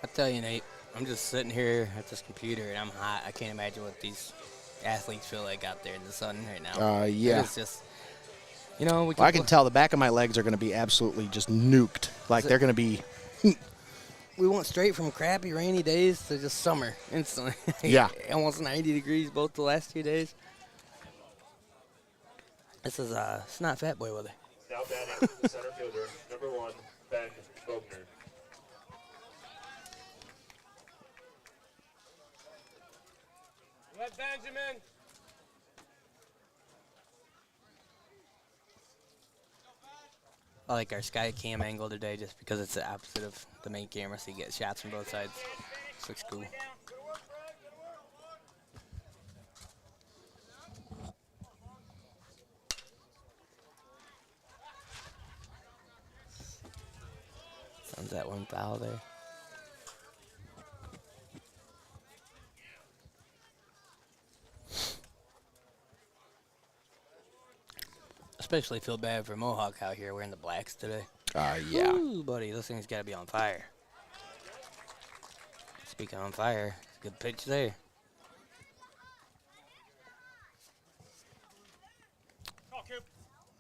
I tell you, Nate, I'm just sitting here at this computer and I'm hot. I can't imagine what these athletes feel like out there in the sun right now. Yeah. It's just, you know, Well, I can tell the back of my legs are going to be absolutely just nuked. Like they're going to be. We went straight from crappy rainy days to just summer instantly. Yeah. Almost 90 degrees both the last 2 days. This is it's not fat boy weather. Now batting the center fielder, number 1, Ben Bogner. Let Benjamin. I like our sky cam angle today just because it's the opposite of the main camera, so you get shots from both sides. This looks cool. Sounds that one foul there. Especially feel bad for Mohawk out here wearing the blacks today. Yeah. Ooh, buddy, this thing's got to be on fire. Speaking on fire, good pitch there.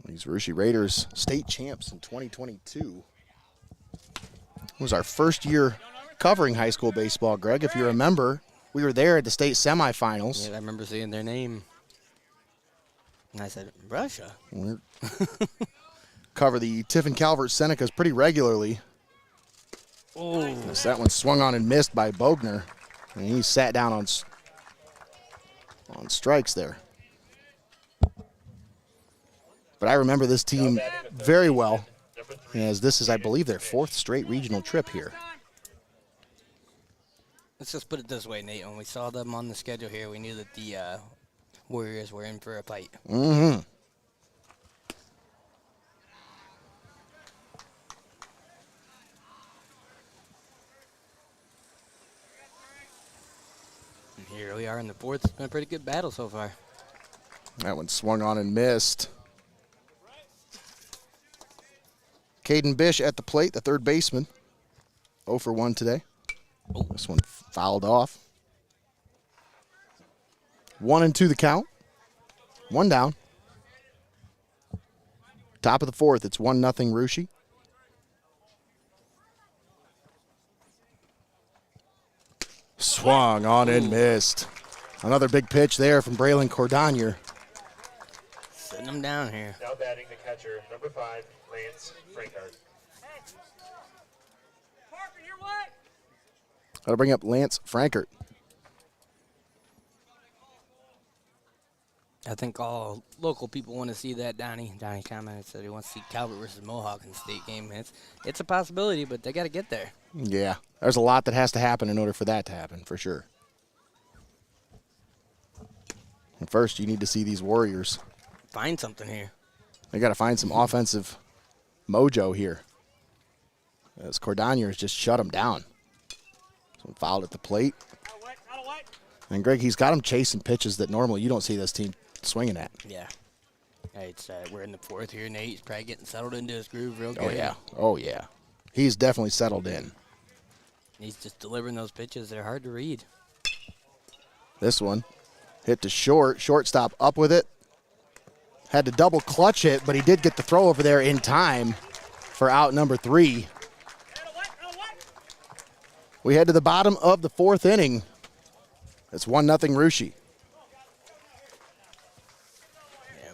These Russia Raiders, state champs in 2022. It was our first year covering high school baseball, Greg. If you remember, we were there at the state semifinals. Yeah, I remember seeing their name. And I said, Russia? Cover the Tiffin Calvert Senecas pretty regularly. Oh. Yes, that one swung on and missed by Bogner. And he sat down on strikes there. But I remember this team very well, as this is, I believe, their 4th straight regional trip here. Let's just put it this way, Nate. When we saw them on the schedule here, we knew that the Warriors were in for a fight. Mm-hmm. And here we are in the 4th. It's been a pretty good battle so far. That one swung on and missed. Caden Bish at the plate, the third baseman. 0 for 1 today. Oh. This one fouled off. 1-2 the count. One down. Top of the fourth, it's 1-0 Russia. Swung on and missed. Another big pitch there from Braylon Cordonier. Sitting him down here. Now batting the catcher, number 5, Lance Frankart. Parker, you're what? That'll bring up Lance Frankert. I think all local people want to see that. Donnie commented, said he wants to see Calvert versus Mohawk in the state game. It's a possibility, but they got to get there. Yeah, there's a lot that has to happen in order for that to happen, for sure. And first, you need to see these Warriors. Find something here. They got to find some offensive mojo here. As Cordonier has just shut him down. So fouled at the plate. And Greg, he's got him chasing pitches that normally you don't see this team swinging at. Yeah. It's we're in the fourth here. Nate's probably getting settled into his groove real good. Oh, yeah. Oh, yeah. He's definitely settled in. He's just delivering those pitches. They're hard to read. This one hit to short. Shortstop up with it. Had to double clutch it, but he did get the throw over there in time for out number 3. We head to the bottom of the fourth inning. It's 1-0 Russia. Yeah,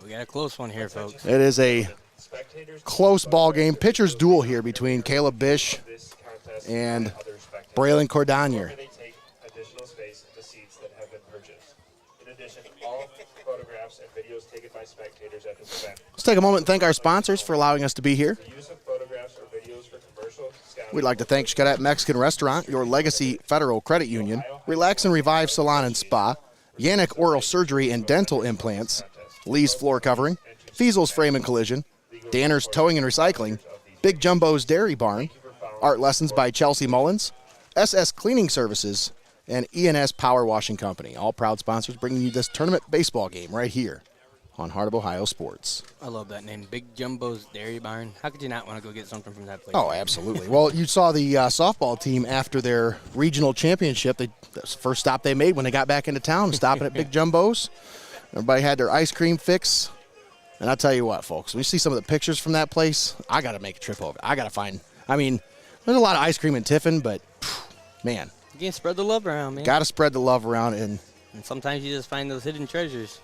we got a close one here, folks. It is a close ball game. Pitcher's duel here between Caleb Bish and Braylon Cordonier. They take additional space in the seats that have been purchased. In addition, all photographs and videos taken by spectators at this event. Let's take a moment and thank our sponsors for allowing us to be here. The use of photographs or videos for commercial scouting. We'd like to thank XCARET Mexican Restaurant, your Legacy Federal Credit Union, Relax and Revive Salon and Spa, YANICH Oral Surgery and Dental Implants, Lee's Floor Covering, FEASEL'S Frame and Collision, Danner's Towing and Recycling, Big Jumbo's Dairy Barn, Art Lessons by Chelsea Mullins, SS Cleaning Services, and ENS Power Washing Company. All proud sponsors bringing you this tournament baseball game right here on Heart of Ohio Sports. I love that name, Big Jumbo's Dairy Barn. How could you not want to go get something from that place? Oh, absolutely. Well, you saw the softball team after their regional championship. That's the first stop they made when they got back into town, stopping at Big Jumbo's. Everybody had their ice cream fix. And I'll tell you what, folks, when you see some of the pictures from that place, I got to make a trip over. I got to find, there's a lot of ice cream in Tiffin, but, man. You can't spread the love around, man. Got to spread the love around. And sometimes you just find those hidden treasures.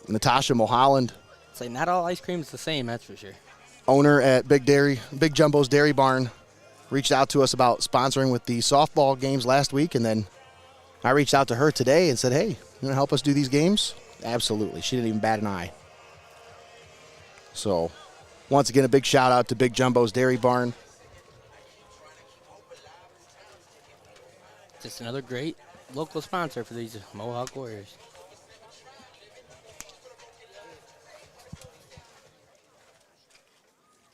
Natasha Mulholland. It's like not all ice cream is the same, that's for sure. Owner at Big Jumbo's Dairy Barn, reached out to us about sponsoring with the softball games last week, and then I reached out to her today and said, hey, you want to help us do these games? Absolutely. She didn't even bat an eye. So, once again, a big shout out to Big Jumbo's Dairy Barn. Just another great local sponsor for these Mohawk Warriors.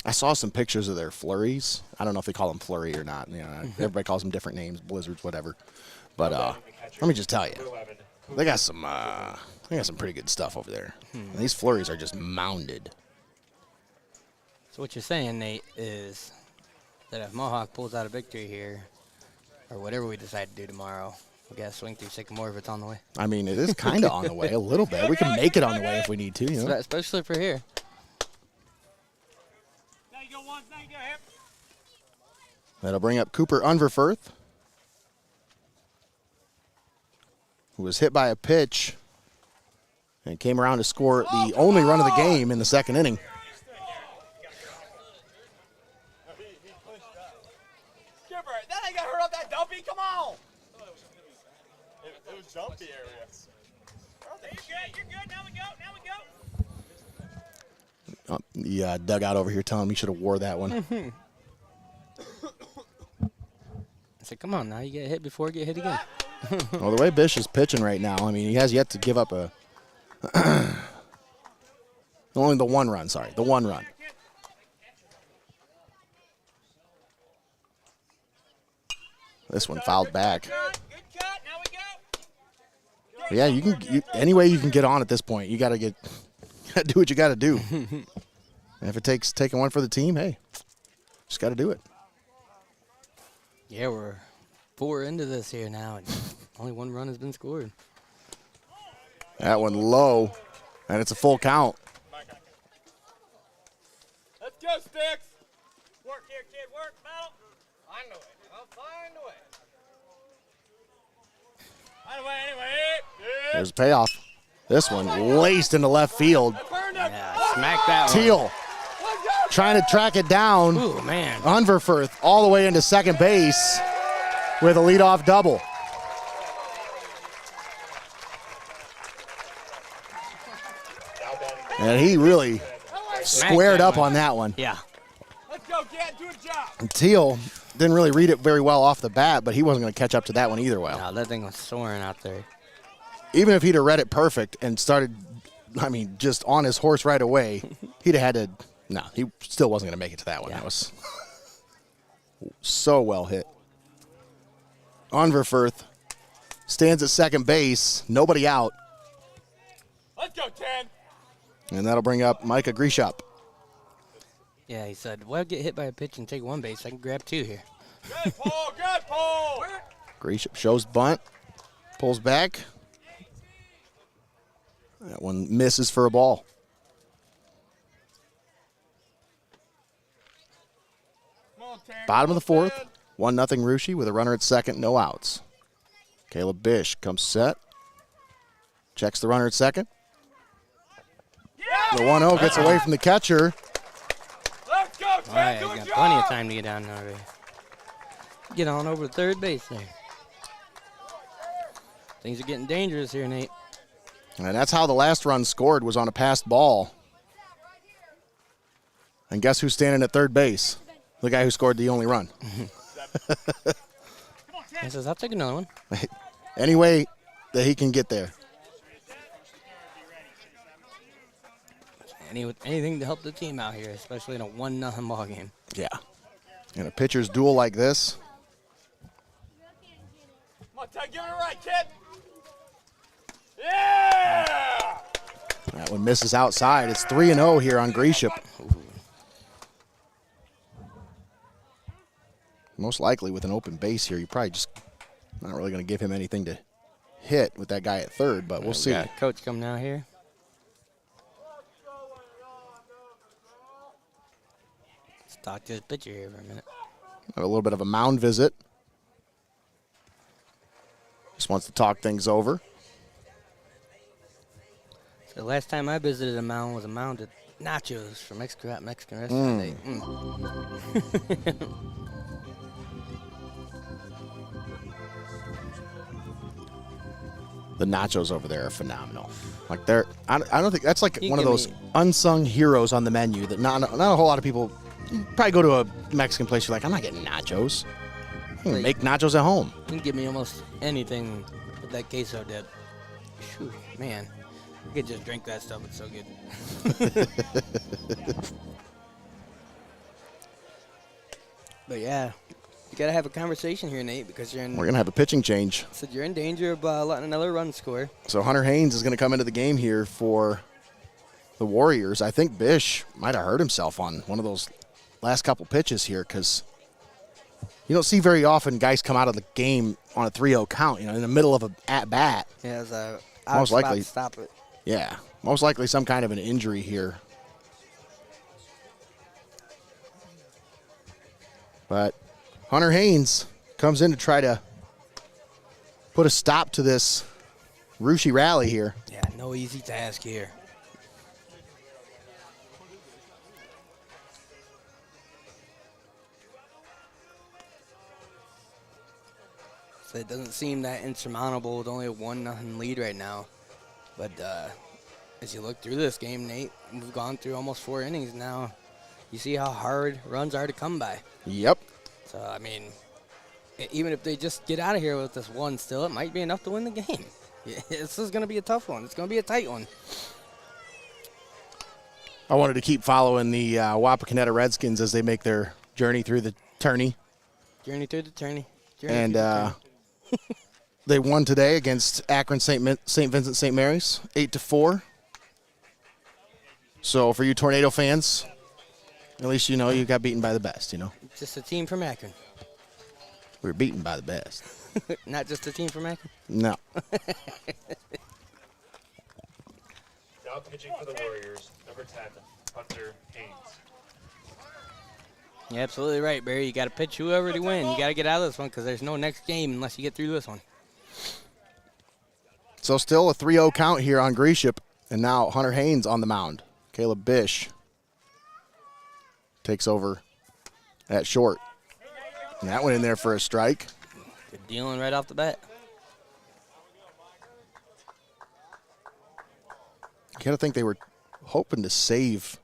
I saw some pictures of their flurries. I don't know if they call them flurry or not. Everybody calls them different names, blizzards, whatever. But let me just tell you, they got some pretty good stuff over there. And these flurries are just mounded. So what you're saying, Nate, is that if Mohawk pulls out a victory here, or whatever we decide to do tomorrow, we got to swing through Sycamore if it's on the way. It is kind of on the way, a little bit. We can make it on the way if we need to. Especially for here. Now you go one, now you go hip. That'll bring up Cooper Unverfirth, who was hit by a pitch and came around to score the only run of the game in the second inning. That ain't gonna hurt up that dumpy, come on! It was dumpy area. You're good, now we go. The dugout over here telling me he should have wore that one. I said, come on now, you get hit before you get hit again. Well, the way Bish is pitching right now, he has yet to give up only the one run, the one run. This one fouled back. Good cut, now we go. But yeah, any way you can get on at this point. You got to do what you got to do. And if it takes taking one for the team, hey, just got to do it. Yeah, we're 4 into this here now, and only one run has been scored. That one low, and it's a full count. Let's go, Sticks. Work here, kid. Work, Mel. Find a way. I'll find a way. Find a way anyway. Yeah. There's a payoff. This one laced into left field. Yeah, smack that one. Teal trying to track it down. Ooh, man. Unverfurth all the way into second base with a leadoff double. And he really squared up on that one. Yeah. Let's go, kid. Do a job. And Teal didn't really read it very well off the bat, but he wasn't going to catch up to that one either well. No, that thing was soaring out there. Even if he'd have read it perfect and started, I mean, just on his horse right away, he'd have had to, no, he still wasn't going to make it to that one. Yeah. That was so well hit. Unverfurth stands at second base, nobody out, Let's go, 10. and that'll bring up Micah Grishop. Yeah, he said, well, get hit by a pitch and take one base. I can grab two here. Good, Paul. Good, Paul. Grishop shows bunt, pulls back. That one misses for a ball. Come on, Terrence. Bottom of the Come on, fourth, Ted. 1-0 Rushi with a runner at second, no outs. Caleb Bish comes set, checks the runner at second. The 1-0 gets away from the catcher. Let's go, All Ted. right, Do a got job. plenty of time to get down there. Get on over to third base there. Things are getting dangerous here, Nate. And that's how the last run scored, was on a passed ball. And guess who's standing at third base? The guy who scored the only run. He says, I'll take another one. Any way that he can get there. Anything to help the team out here, especially in a 1-0 ball game. Yeah. In a pitcher's duel like this, Come on, Ted. Give it a right, kid. Yeah. that one misses outside. It's 3-0 here on Grishop. Most likely with an open base here, you're probably just not really going to give him anything to hit with that guy at third, but we'll see. Got coach coming out here. Let's talk to this pitcher here for a minute. Have a little bit of a mound visit. Just wants to talk things over. The last time I visited a mound was a mound of nachos from XCARET Mexican restaurant. The nachos over there are phenomenal. Like I don't think that's like You one of give those me- unsung heroes on the menu that not a whole lot of people. You probably go to a Mexican place, you're like, I'm not getting nachos. I can make nachos at home. You can give me almost anything with that queso dip. Phew, man. I could just drink that stuff. It's so good. But yeah, you gotta have a conversation here, Nate, because you're in. We're gonna have a pitching change. Said you're in danger of letting another run score. So Hunter Haynes is gonna come into the game here for the Warriors. I think Bish might have hurt himself on one of those last couple pitches here, because you don't see very often guys come out of the game on a 3-0 count. You know, in the middle of a at bat. Yeah, it was a Most likely. to stop it. Yeah, most likely some kind of an injury here. But Hunter Haynes comes in to try to put a stop to this Rushi rally here. Yeah, no easy task here. So it doesn't seem that insurmountable with only a 1-0 lead right now. But as you look through this game, Nate, we've gone through almost 4 innings now. You see how hard runs are to come by. Yep. So, I mean, even if they just get out of here with this one still, it might be enough to win the game. Yeah, this is going to be a tough one. It's going to be a tight one. I wanted to keep following the Wapakoneta Redskins as they make their journey through the tourney. Journey through the tourney. And they won today against Akron St. Vincent St. Mary's, 8-4. So for you Tornado fans, at least you know you got beaten by the best, you know. Just a team from Akron. We were beaten by the best. Not just a team from Akron. No. Now pitching for the Warriors, number 10, Hunter Haynes. You're absolutely right, Barry. You got to pitch whoever to win. You got to get out of this one because there's no next game unless you get through this one. So still a 3-0 count here on Gresham, and now Hunter Haynes on the mound. Caleb Bish takes over at short. And that went in there for a strike. Good dealing right off the bat. You got to think they were hoping to save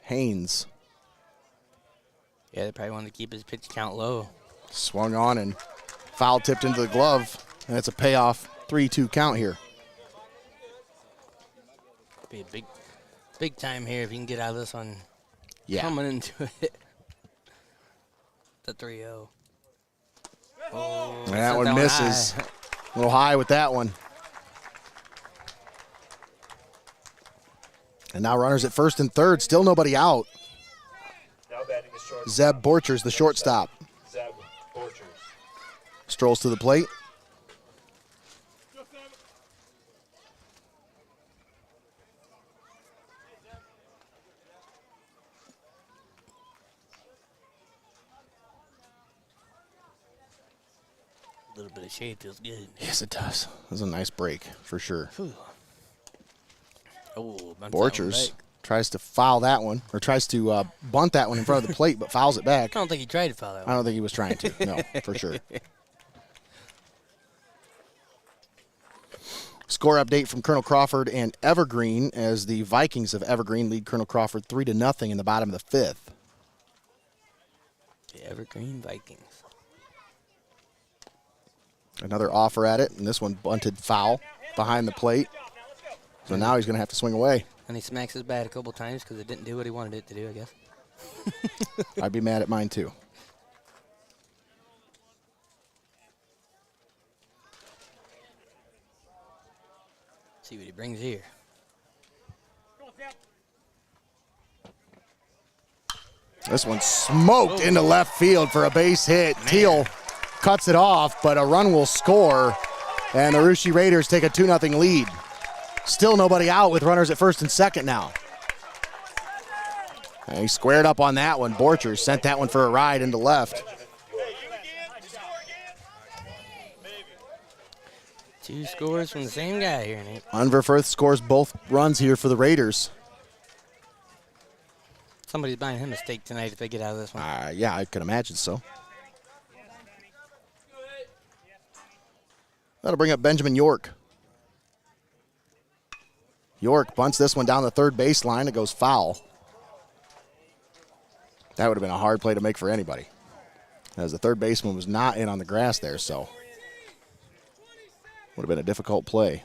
Haynes. Yeah, they probably wanted to keep his pitch count low. Swung on and foul tipped into the glove. And it's a payoff 3-2 count here. Be a big time here if you can get out of this one. Yeah. Coming into it. The 3-0. Oh, That one misses. high. A little high with that one. And now runners at first and third. Still nobody out. Now batting the shortstop. Zeb Borchers, the shortstop. Zeb Borchers. Strolls to the plate. A little bit of shade feels good. Yes, it does. That was a nice break for sure. Whew. Oh, bunts that one Borchers back. tries to foul that one, or tries to bunt that one in front of the plate, but fouls it back. I don't think he tried to foul that I one. don't think he was trying to. No, for sure. Score update from Colonel Crawford and Evergreen as the Vikings of Evergreen lead Colonel Crawford 3-0 in the bottom of the fifth. The Evergreen Vikings. Another offer at it, and this one bunted foul behind the plate. So now he's going to have to swing away. And he smacks his bat a couple times because it didn't do what he wanted it to do, I guess. I'd be mad at mine too. See what he brings here. This one smoked into left field for a base hit. Teal cuts it off, but a run will score, and the Russia Raiders take a 2-0 lead. Still nobody out with runners at first and second now. And he squared up on that one. Borchers sent that one for a ride into left. Two scores from the same guy here, Nate. Unverfirth scores both runs here for the Raiders. Somebody's buying him a steak tonight if they get out of this one. Yeah, I could imagine so. That'll bring up Benjamin York. York bunts this one down the third baseline. It goes foul. That would have been a hard play to make for anybody, as the third baseman was not in on the grass there, so would have been a difficult play.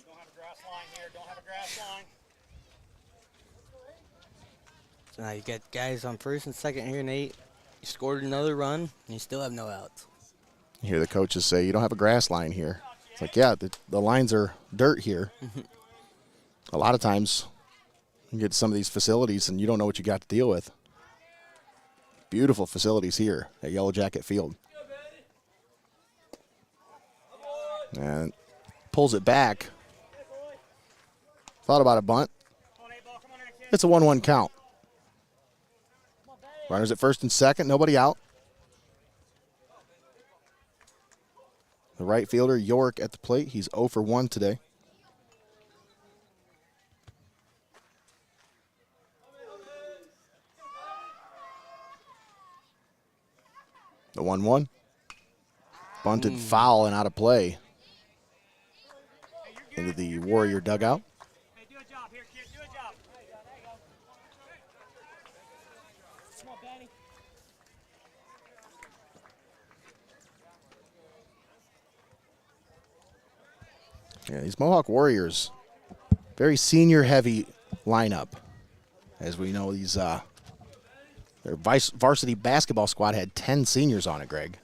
Don't have a grass line here. Don't have a grass line. So now you got guys on first and second here, Nate. You scored another run, and you still have no outs. You hear the coaches say, you don't have a grass line here. It's like, yeah, the lines are dirt here. A lot of times you get to some of these facilities and you don't know what you got to deal with. Beautiful facilities here at Yellow Jacket Field. And pulls it back. Thought about a bunt. It's a 1-1 count. Runners at first and second, nobody out. The right fielder, York, at the plate. He's 0 for 1 today. The 1-1. Bunted foul and out of play. Into the Warrior dugout. Hey, do a job here, kid. Do a job. Come on, Benny. Yeah, these Mohawk Warriors, very senior-heavy lineup. As we know, these their varsity basketball squad had 10 seniors on it, Greg.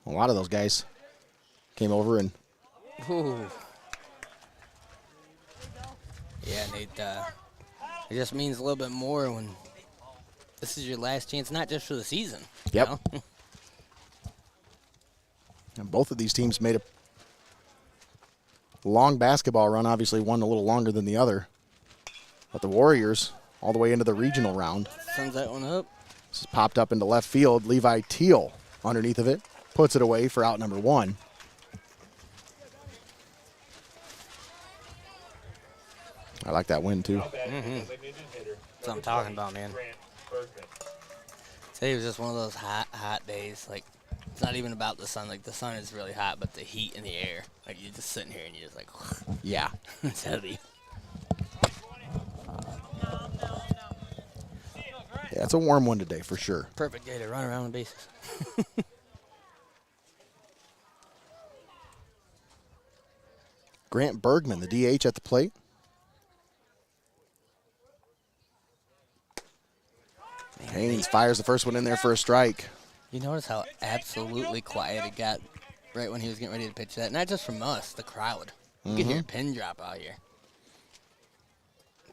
A lot of those guys came over and... Ooh. Yeah, Nate, it just means a little bit more when this is your last chance, not just for the season. Yep. You know? And both of these teams made long basketball run. Obviously one a little longer than the other. But the Warriors all the way into the regional round. Sends that one up. This is popped up into left field. Levi Teal underneath of it. Puts it away for out number 1. I like that win, too. That's what I'm talking about, man. Today was just one of those hot days. Like, it's not even about the sun. Like, the sun is really hot, but the heat in the air. Like, you're just sitting here and you're just like, yeah. It's heavy. Yeah, it's a warm one today for sure. Perfect day to run around the bases. Grant Bergman, the DH at the plate. Haynes fires the first one in there for a strike. You notice how absolutely quiet it got right when he was getting ready to pitch that? Not just from us, the crowd. You could hear a pin drop out here.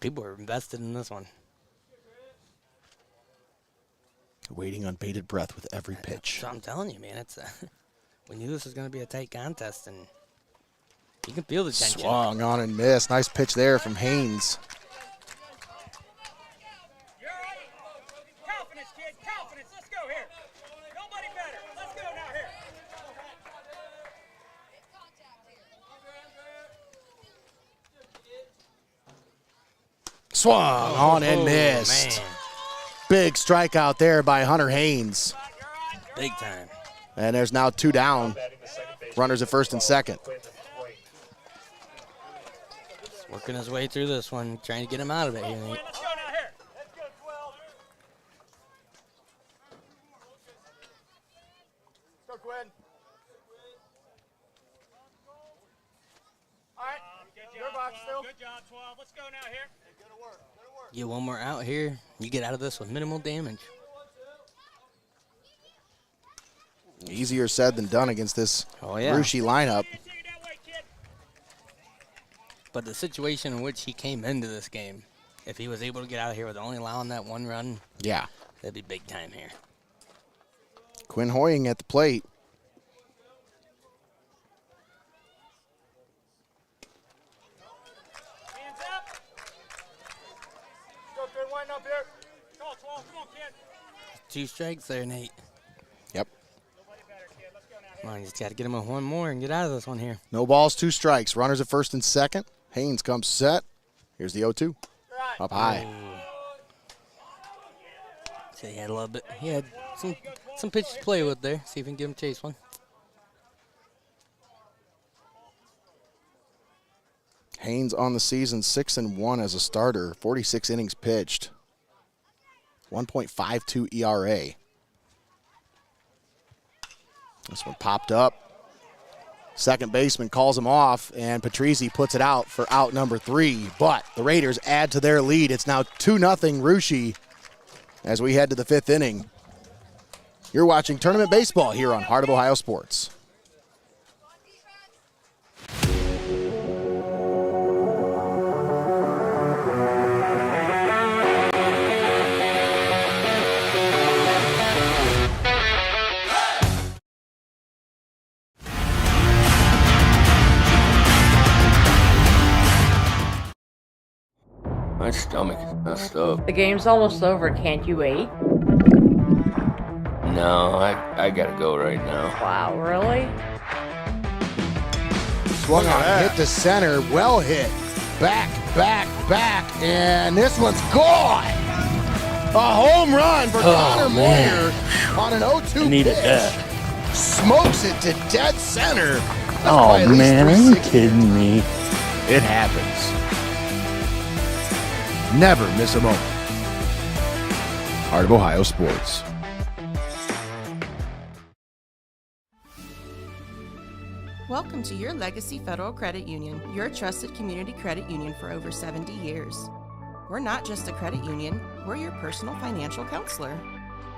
People were invested in this one. Waiting on bated breath with every pitch. So I'm telling you, man, it's we knew this was going to be a tight contest, and you can feel the tension. Swung on and missed. Nice pitch there from Haynes. Confidence, kid, confidence. Let's go here. Nobody better. Let's go now here. Swung on and missed. Man. Big strikeout there by Hunter Haynes. Big time. And there's now 2 down. Runners at first and second. Just working his way through this one, trying to get him out of it here, Nate. Let's go now here. Let's go, 12. Let's go, Quinn. All right. Good box still. Good job, 12. Let's go now here. Get one more out here, you get out of this with minimal damage. Easier said than done against this Rushy lineup. But the situation in which he came into this game, if he was able to get out of here with only allowing that 1 run, Yeah. that'd be big time here. Quinn Hoying at the plate. Hands up. Go, good. Wind up here. Call 12. Come on, kid. 2 strikes there, Nate. Yep. Nobody better, kid. Let's go now. Come on, you just got to get him with 1 more and get out of this one here. No balls, 2 strikes. Runners at first and second. Haynes comes set. Here's the 0-2. Right. Up high. So he had a little bit. He had some pitches to play with there. See if we can give him chase one. Haynes on the season 6-1 as a starter. 46 innings pitched. 1.52 ERA. This one popped up. Second baseman calls him off, and Patrizzi puts it out for out number 3. But the Raiders add to their lead. It's now 2-0 Rushy as we head to the 5th inning. You're watching Tournament Baseball here on Heart of Ohio Sports. My stomach is messed up. The game's almost over. Can't you wait? No, I gotta go right now. Wow, really? Swung on, hit to center, well hit. Back, and this one's gone. A home run for Connor Moyer on an 0-2 Needed pitch. that. Smokes it to dead center. That's by Oh at least man, are you 360. kidding me? It happens. Never miss a moment. Heart of Ohio Sports. Welcome to your Legacy Federal Credit Union, your trusted community credit union for over 70 years. We're not just a credit union, we're your personal financial counselor.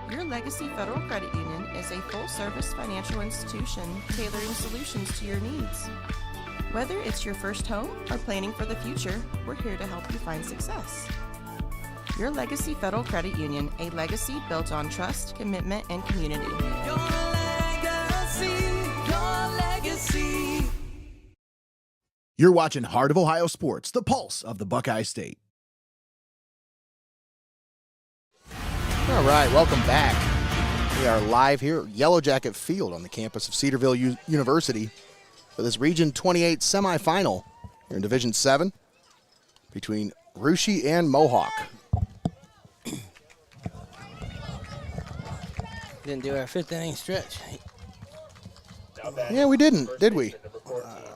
Your Legacy Federal Credit Union is a full-service financial institution tailoring solutions to your needs. Whether it's your first home or planning for the future, we're here to help you find success. Your Legacy Federal Credit Union, a legacy built on trust, commitment, and community. You're watching Heart of Ohio Sports, the pulse of the Buckeye State. All right, welcome back. We are live here at Yellow Jacket Field on the campus of Cedarville University for this Region 28 semifinal here in Division 7 between Russia and Mohawk. Didn't do our 5th inning stretch. Yeah, we didn't, did we?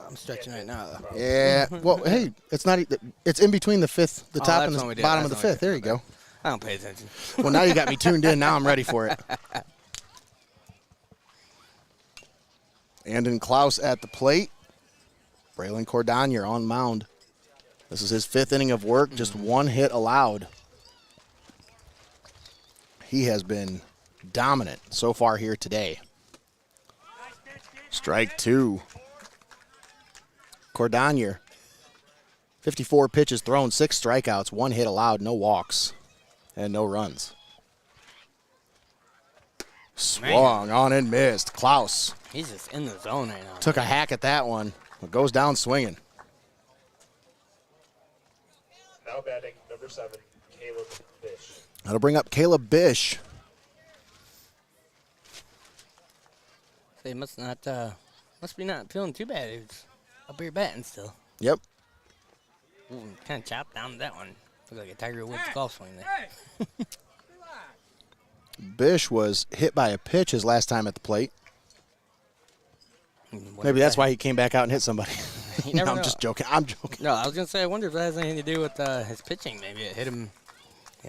I'm stretching right now, though. Yeah. Well, hey, it's not. It's in between the fifth, the top and that's when we the did. bottom of the That's when we fifth. There you did. go. I don't pay attention. Well, now you got me tuned in. Now I'm ready for it. Andon Klaus at the plate. Braylon Cordonier on mound. This is his 5th inning of work. Just 1 hit allowed. He has been dominant so far here today. Strike 2. Cordonier. 54 pitches thrown, 6 strikeouts, 1 hit allowed, no walks, and no runs. Swung on and missed. Klaus He's just in the zone right now. took a hack at that one. It goes down swinging. Now batting number 7, Caleb Bish. That'll bring up Caleb Bish. They must be not feeling too bad. He's up here batting still. Yep. Kind of chopped down that one. Looked like a Tiger Woods golf swing there. Bish was hit by a pitch his last time at the plate. Maybe that's why he came back out and hit somebody. You No, never I'm know. just joking. I'm joking. No, I was gonna say I wonder if that has anything to do with his pitching. Maybe it hit him.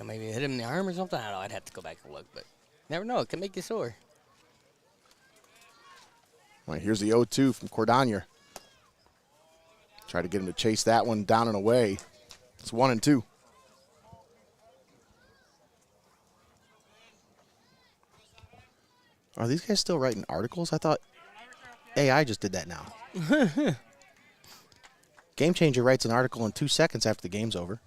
Maybe it hit him in the arm or something. I don't know. I'd have to go back and look, but never know. It can make you sore. All right, here's the 0-2 from Cordonier. Try to get him to chase that one down and away. It's 1-2. Are these guys still writing articles? I thought AI just did that now. Game Changer writes an article in 2 seconds after the game's over.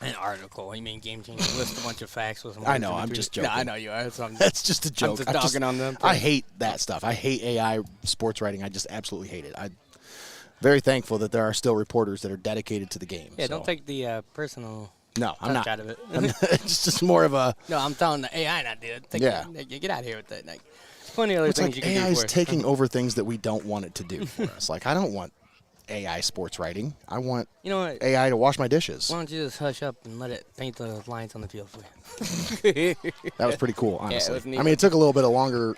An article. You mean Game Changer list a bunch of facts with some I know, words in I'm between. just joking. No, I know you are. So That's just a joke. I'm just dogging on them. I hate that stuff. I hate AI sports writing. I just absolutely hate it. I'm very thankful that there are still reporters that are dedicated to the game. Yeah, so. don't take the personal No, I'm touch not. out of it. It's just more of a. No, I'm telling the AI not to do it. Yeah. Get out of here with that. Like, there's plenty of other It's things like you can AI do is for it. taking over things that we don't want it to do for us. Like, I don't want AI sports writing. I want You know what? AI to wash my dishes. Why don't you just hush up and let it paint the lines on the field for you? That was pretty cool, Yeah, it honestly. was neat. I mean, it took a little bit longer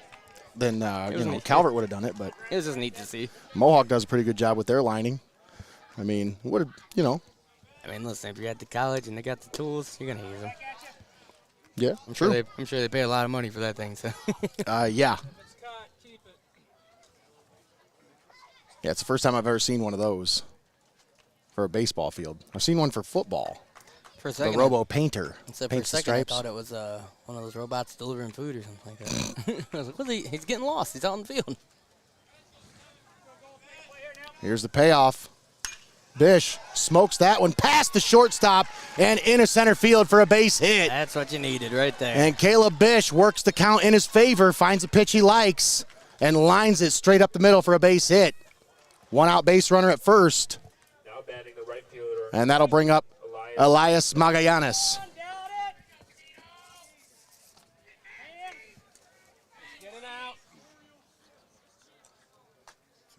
than was neat. Calvert would have done it, but It was just neat to see. Mohawk does a pretty good job with their lining. I mean, what I mean, listen, if you're at the college and they got the tools, you're gonna use them. Yeah, I'm true. sure they pay a lot of money for that thing. So. Yeah. Yeah, it's the first time I've ever seen one of those for a baseball field. I've seen one for football. For a The second, Robo Painter except for a paints the second, I stripes. thought it was one of those robots delivering food or something like that. I was like, what's he's getting lost. He's out in the field. Here's the payoff. Bish smokes that one past the shortstop and into center field for a base hit. That's what you needed right there. And Caleb Bish works the count in his favor, finds a pitch he likes, and lines it straight up the middle for a base hit. 1 out base runner at first. Now batting the right fielder, And that'll bring up Elias Magallanes.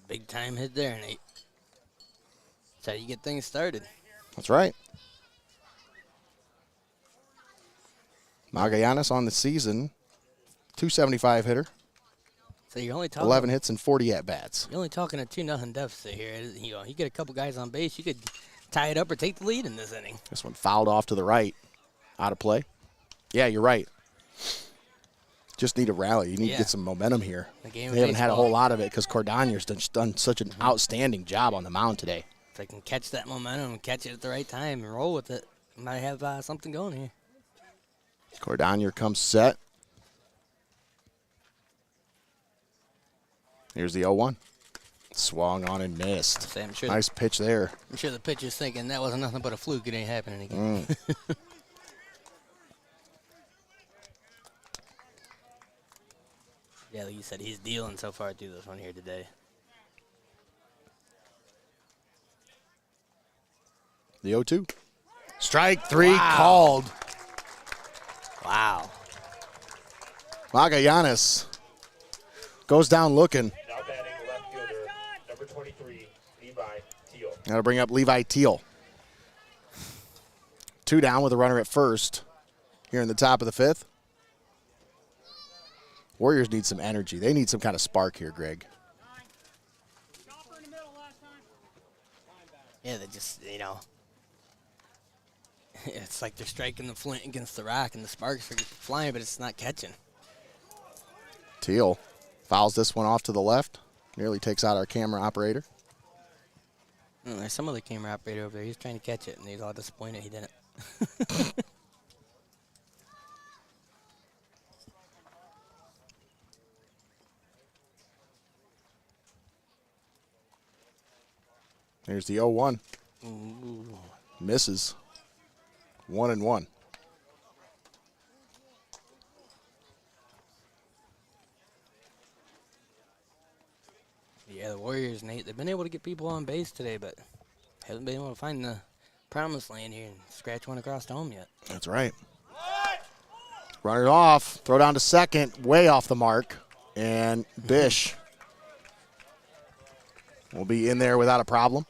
Big time hit there, Nate. That's how you get things started. That's right. Magallanes on the season, 275 hitter, So you're only talking 11 hits and 40 at-bats. You're only talking a 2-0 deficit here. You get a couple guys on base, you could tie it up or take the lead in this inning. This one fouled off to the right, out of play. Yeah, you're right. Just need a rally. You need to get some momentum here. The game of They haven't had a baseball. whole lot of it because Cordonier's done such an outstanding job on the mound today. If they can catch that momentum and catch it at the right time and roll with it, we might have something going here. Cordonier comes set. Here's the 0-1. Swung on and missed. I'm sure Nice pitch there. I'm sure the pitcher's thinking that wasn't nothing but a fluke. It ain't happening again. Yeah, like you said, he's dealing so far through this one here today. The 0-2. Strike 3 called. Wow. Magallanes goes down looking. Now batting left fielder, number 23, Levi Teal. Got to bring up Levi Teal. 2 down with a runner at first here in the top of the 5th. Warriors need some energy. They need some kind of spark here, Greg. Yeah, they just, it's like they're striking the flint against the rock and the sparks are flying, but it's not catching. Teal fouls this one off to the left. Nearly takes out our camera operator. There's some other camera operator over there. He's trying to catch it, and he's all disappointed he didn't. There's the 0-1. Ooh. Misses. 1-1. Yeah, the Warriors, Nate, they've been able to get people on base today, but haven't been able to find the promised land here and scratch one across the home yet. That's right. Runner off. Throw down to second. Way off the mark. And Bish will be in there without a problem.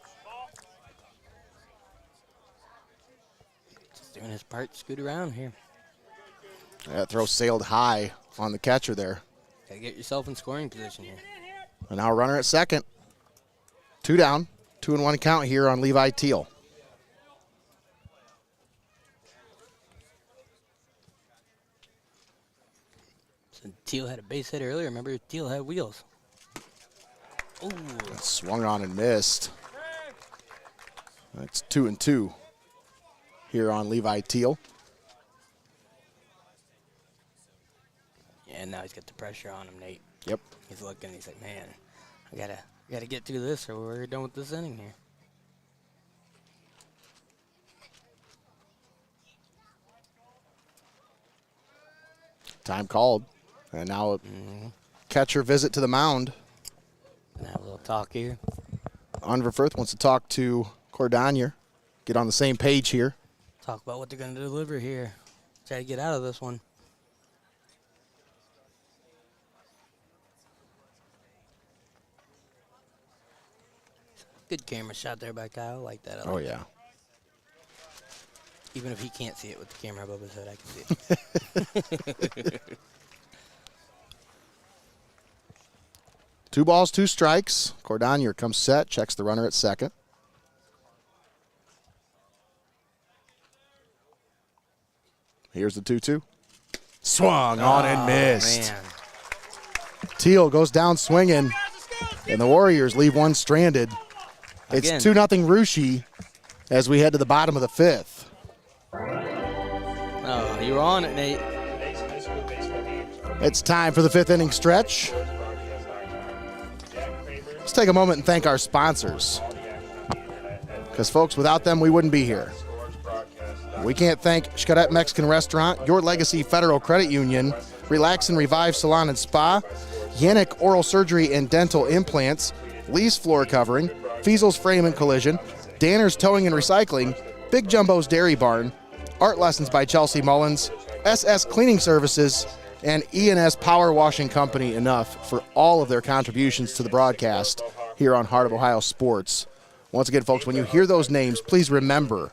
Just doing his part, scoot around here. That throw sailed high on the catcher there. Gotta get yourself in scoring position here. And now a runner at second. 2 down. 2-1 count here on Levi Teal. So Teal had a base hit earlier. Remember, Teal had wheels. Ooh. Swung on and missed. That's 2-2 here on Levi Teal. Yeah, and now he's got the pressure on him, Nate. Yep. He's looking. He's like, man, I gotta get through this, or we're done with this inning here. Time called. And now a catcher visit to the mound. Gonna have a little talk here. Oliver Firth wants to talk to Cordonier. Get on the same page here. Talk about what they're gonna deliver here. Try to get out of this one. Good camera shot there by Kyle. I like that. Oh, yeah. Even if he can't see it with the camera above his head, I can see it. 2 balls, 2 strikes. Cordonier comes set, checks the runner at second. Here's the 2-2. Swung on and missed. Man. Teal goes down swinging, and the Warriors leave one stranded. Again. It's 2-0 Rushi as we head to the bottom of the 5th. Oh, you were on it, Nate. It's time for the 5th inning stretch. Let's take a moment and thank our sponsors. Because, folks, without them, we wouldn't be here. We can't thank XCARET Mexican Restaurant, Your Legacy Federal Credit Union, Relax and Revive Salon and Spa, YANICH Oral Surgery and Dental Implants, Lee's Floor Covering, FEASEL'S Frame and Collision, Danner's Towing and Recycling, Big Jumbo's Dairy Barn, Art Lessons by Chelsea Mullins, SS Cleaning Services, and E&S Power Washing Company enough for all of their contributions to the broadcast here on Heart of Ohio Sports. Once again, folks, when you hear those names, please remember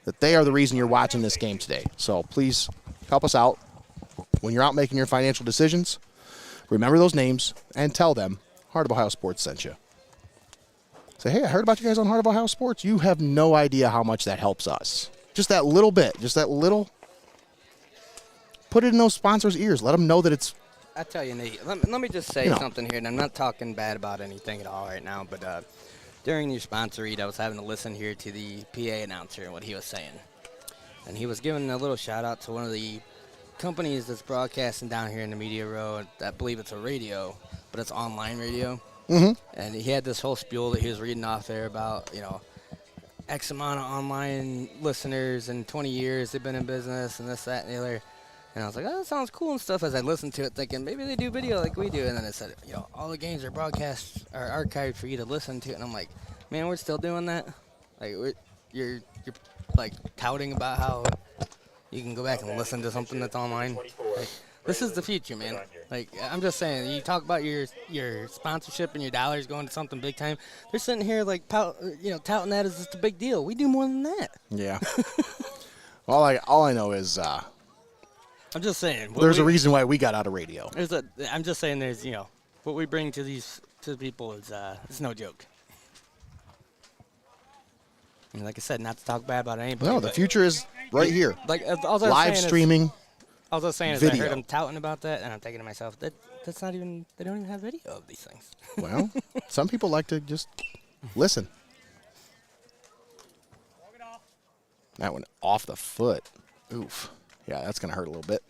that they are the reason you're watching this game today. So please help us out. When you're out making your financial decisions, remember those names and tell them Heart of Ohio Sports sent you. Say, hey, I heard about you guys on Heart of Ohio Sports. You have no idea how much that helps us. Just that little bit, just that little. Put it in those sponsors' ears. Let them know that it's. I tell you, Nate, let me just say something here, and I'm not talking bad about anything at all right now, but during your sponsor read, I was having to listen here to the PA announcer and what he was saying. And he was giving a little shout-out to one of the companies that's broadcasting down here in the media row. I believe it's a radio, but it's online radio. Mm-hmm. And he had this whole spiel that he was reading off there about, X amount of online listeners and 20 years they've been in business and this, that, and the other. And I was like, oh, that sounds cool and stuff as I listened to it, thinking maybe they do video like we do. And then it said, all the games are broadcast are archived for you to listen to. And I'm like, man, we're still doing that? Like, you're like touting about how you can go back and listen to something that's online. Like, this is the future, man. Like, I'm just saying, you talk about your sponsorship and your dollars going to something big time. They're sitting here like, touting that as just a big deal. We do more than that. Yeah. all I know is I'm just saying. There's a reason why we got out of radio. I'm just saying there's, what we bring to the people is it's no joke. And like I said, not to talk bad about anybody. No, the future is right here. Like all I live streaming. All I was saying is I heard them touting about that, and I'm thinking to myself, that's not even, they don't even have video of these things. Well, some people like to just listen. That one off the foot. Oof. Yeah, that's going to hurt a little bit.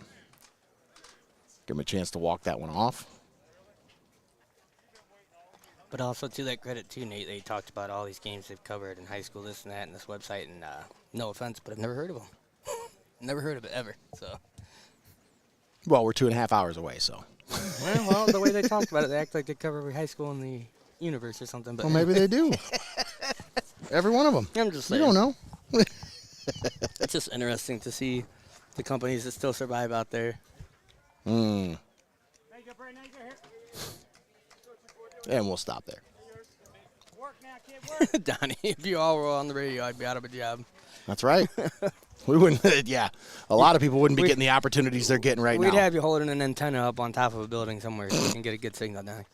Give him a chance to walk that one off. But also to that credit, too, Nate, they talked about all these games they've covered in high school, this and that, and this website, and no offense, but I've never heard of them. Never heard of it ever, so. Well, we're 2.5 hours away, so. Well, the way they talked about it, they act like they cover every high school in the universe or something. But well, maybe they do. Every one of them. I'm just saying. You don't know. It's just interesting to see the companies that still survive out there. And we'll stop there. Donnie, if you all were on the radio, I'd be out of a job. That's right. We wouldn't. Yeah, a lot of people wouldn't be getting the opportunities they're getting right now. We'd have you holding an antenna up on top of a building somewhere so you can get a good signal down.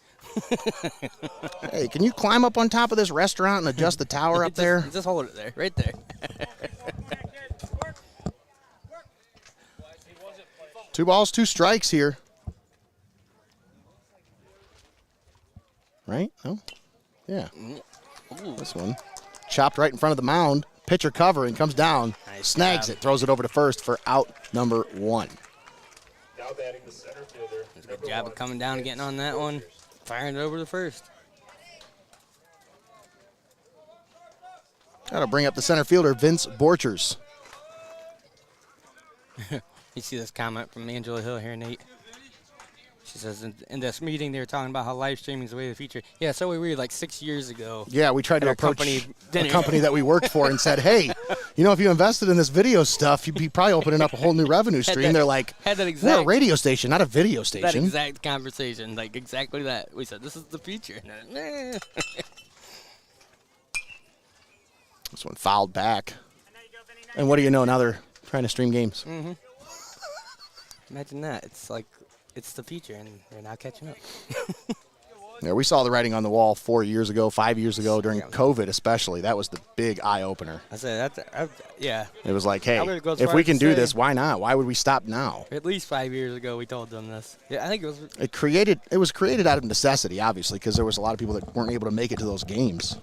Hey, can you climb up on top of this restaurant and adjust the tower up there? Just hold it there, right there. Two balls, two strikes here. Right? No? Yeah. Ooh. This one. Chopped right in front of the mound. Pitcher covering, comes down, nice snags job. it, throws it over to first for out number 1. Now batting the center fielder. Good job of coming down and getting on that one. Firing it over to first. Got to bring up the center fielder, Vince Borchers. You see this comment from Angela Hill here, Nate. She says, in this meeting, they were talking about how live streaming is the way of the future. Yeah, so we were like 6 years ago. Yeah, we tried to approach a company that we worked for and said, hey, if you invested in this video stuff, you'd be probably opening up a whole new revenue stream. They're like, we're a radio station, not a video station. That exact conversation, like exactly that. We said, this is the future. This one fouled back. And what do you know? Now they're trying to stream games. Mm-hmm. Imagine that. It's like, it's the future, and they're not catching up. Yeah, we saw the writing on the wall 4 years ago, 5 years ago, during COVID especially. That was the big eye-opener. I said, yeah. It was like, hey, if we can do this, why not? Why would we stop now? At least 5 years ago, we told them this. Yeah, I think it was. It was created out of necessity, obviously, because there was a lot of people that weren't able to make it to those games.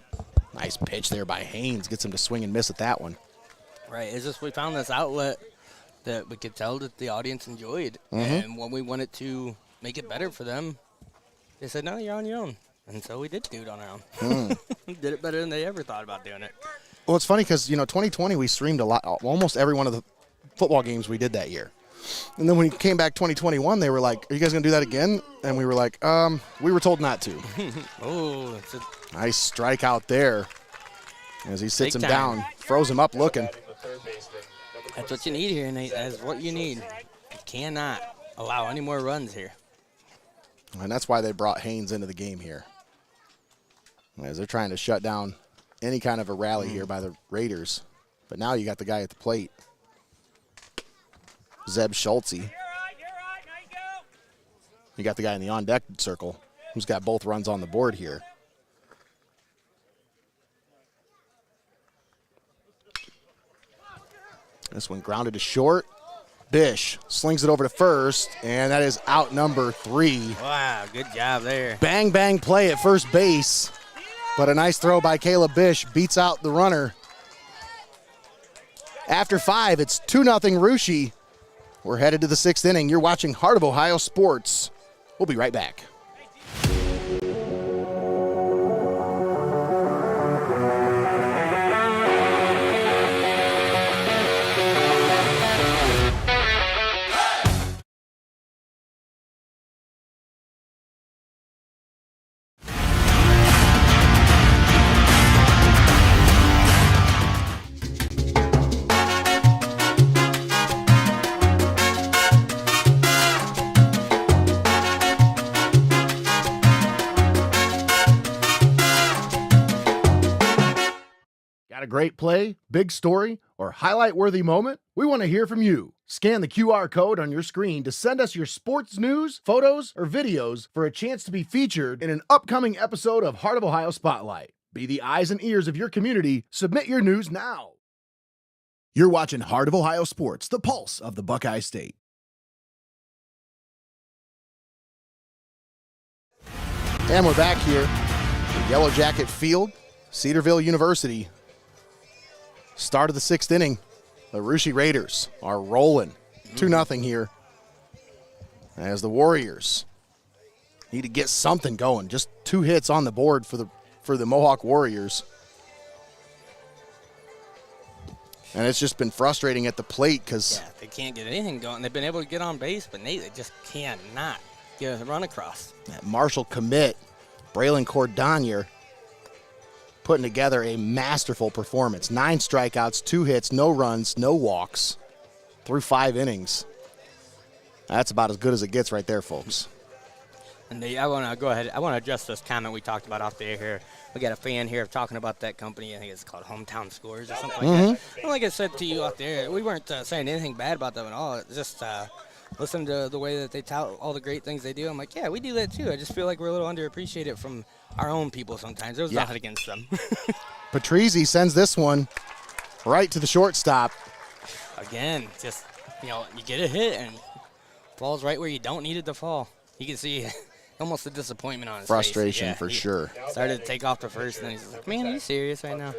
Nice pitch there by Haynes. Gets him to swing and miss at that one. Right. It's just we found this outlet that we could tell that the audience enjoyed. Mm-hmm. And when we wanted to make it better for them, they said, no, you're on your own. And so we did do it on our own. Did it better than they ever thought about doing it. Well, it's funny because, 2020 we streamed a lot, almost every one of the football games we did that year. And then when we came back 2021, they were like, are you guys going to do that again? And we were like, we were told not to. Oh, nice strikeout there as he sits him down, throws him up looking. That's what you need here, Nate. That's what you need. You cannot allow any more runs here. And that's why they brought Haynes into the game here, as they're trying to shut down any kind of a rally here by the Raiders. But now you got the guy at the plate, Zeb Schultze. You got the guy in the on-deck circle who's got both runs on the board here. This one grounded to short. Bish slings it over to first, and that is out number 3. Wow, good job there. Bang, bang play at first base, but a nice throw by Caleb Bish beats out the runner. After 5, it's 2-0 Russia. We're headed to the 6th inning. You're watching Heart of Ohio Sports. We'll be right back. great play, big story, or highlight-worthy moment? We want to hear from you. Scan the QR code on your screen to send us your sports news, photos, or videos for a chance to be featured in an upcoming episode of Heart of Ohio Spotlight. Be the eyes and ears of your community. Submit your news now. You're watching Heart of Ohio Sports, the pulse of the Buckeye State. And we're back here at Yellow Jacket Field, Cedarville University. Start of the 6th inning. The Russia Raiders are rolling 2-0 here as the Warriors need to get something going. Just 2 hits on the board for the Mohawk Warriors. And it's just been frustrating at the plate because they can't get anything going. They've been able to get on base, but they just cannot get a run across. that Marshall commit, Braylon Cordonier, putting together a masterful performance. 9 strikeouts, 2 hits, no runs, no walks, through 5 innings. That's about as good as it gets right there, folks. And I want to go ahead. I want to address this comment we talked about off the air here. We got a fan here talking about that company. I think it's called Hometown Scores or something like that. And like I said to you off the air, we weren't saying anything bad about them at all. It's just listen to the way that they tout all the great things they do. I'm like, yeah, we do that too. I just feel like we're a little underappreciated from our own people sometimes. It was nothing against them. Patrizzi sends this one right to the shortstop. Again, just, you get a hit and falls right where you don't need it to fall. You can see almost the disappointment on his Frustration face. for sure. Started to take off the first, and then he's like, man, are you serious right now?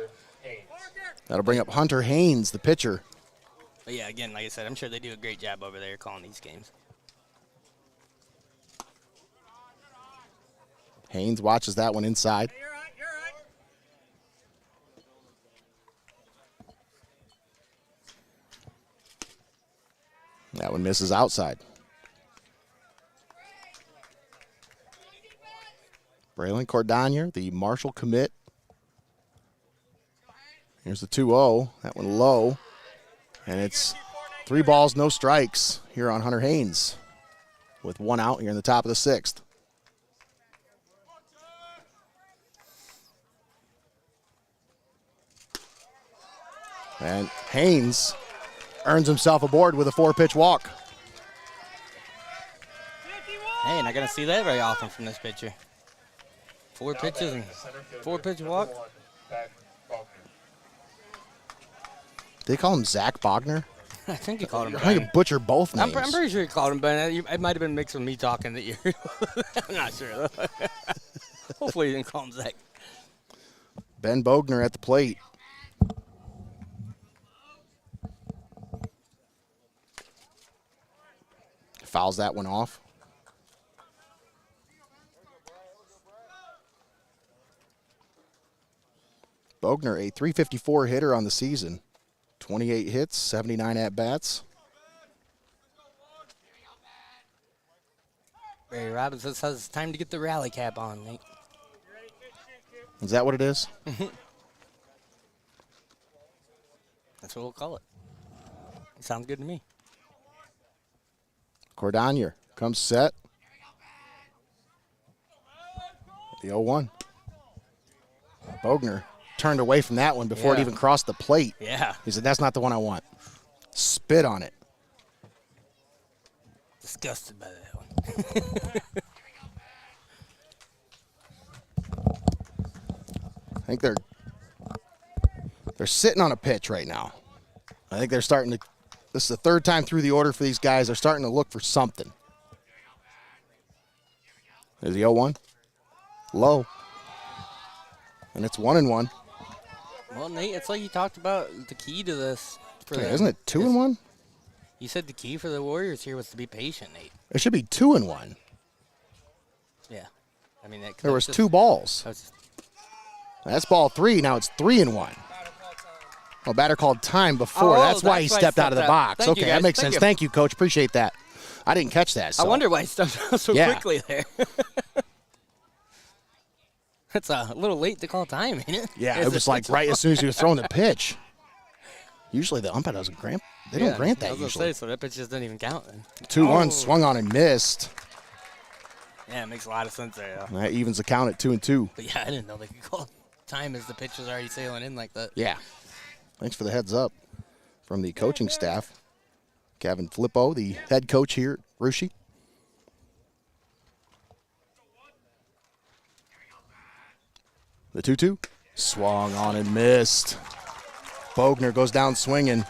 That'll bring up Hunter Haynes, the pitcher. But yeah, again, like I said, I'm sure they do a great job over there calling these games. Haynes watches that one inside. That one misses outside. Braylon Cordonier, the Marshall commit. Here's the 2-0. That one low. And it's 3 balls, no strikes here on Hunter Haynes with 1 out here in the top of the 6th. And Haynes earns himself a board with a 4-pitch walk. Hey, not going to see that very often from this pitcher. 4 pitches and 4-pitch walk. Did they call him Zach Bogner? I think he called him I think butcher both names. I'm pretty sure he called him Ben. It might have been mixed with me talking that year. I'm not sure, though. Hopefully he didn't call him Zach. Ben Bogner at the plate. Fouls that one off. Bogner, a .354 hitter on the season. 28 hits, 79 at-bats. Barry Robinson says it's time to get the rally cap on, Nate. Is that what it is? That's what we'll call it. It sounds good to me. Cordonier comes set. The 0-1. Bogner turned away from that one before it even crossed the plate. Yeah. He said, that's not the one I want. Spit on it. Disgusted by that one. I think they're sitting on a pitch right now. I think they're starting to, this is the 3rd time through the order for these guys. They're starting to look for something. There's the 0-1. Low. And it's 1-1. Well, Nate, it's like you talked about the key to this. Isn't it 2-1? You said the key for the Warriors here was to be patient, Nate. It should be 2-1. Yeah. I mean, there was 2 balls. That's ball 3. Now it's 3-1. Oh, batter called time before. That's why he stepped out of the box. Okay, that makes sense. Thank you, Coach. Appreciate that. I didn't catch that. So. I wonder why he stepped out so quickly there. It's a little late to call time, ain't it? Yeah, it was like right as soon as he was throwing the pitch. Usually the umpire doesn't grant. They don't grant that usually. Say, so that pitch just didn't even count. 2-1 swung on and missed. Yeah, it makes a lot of sense there. Though. That evens the count at 2-2. But yeah, I didn't know they could call time as the pitch was already sailing in like that. Yeah. Thanks for the heads up from the coaching staff. Kevin Flippo, the head coach here at Russia. The 2-2. Swung on and missed. Bogner goes down swinging.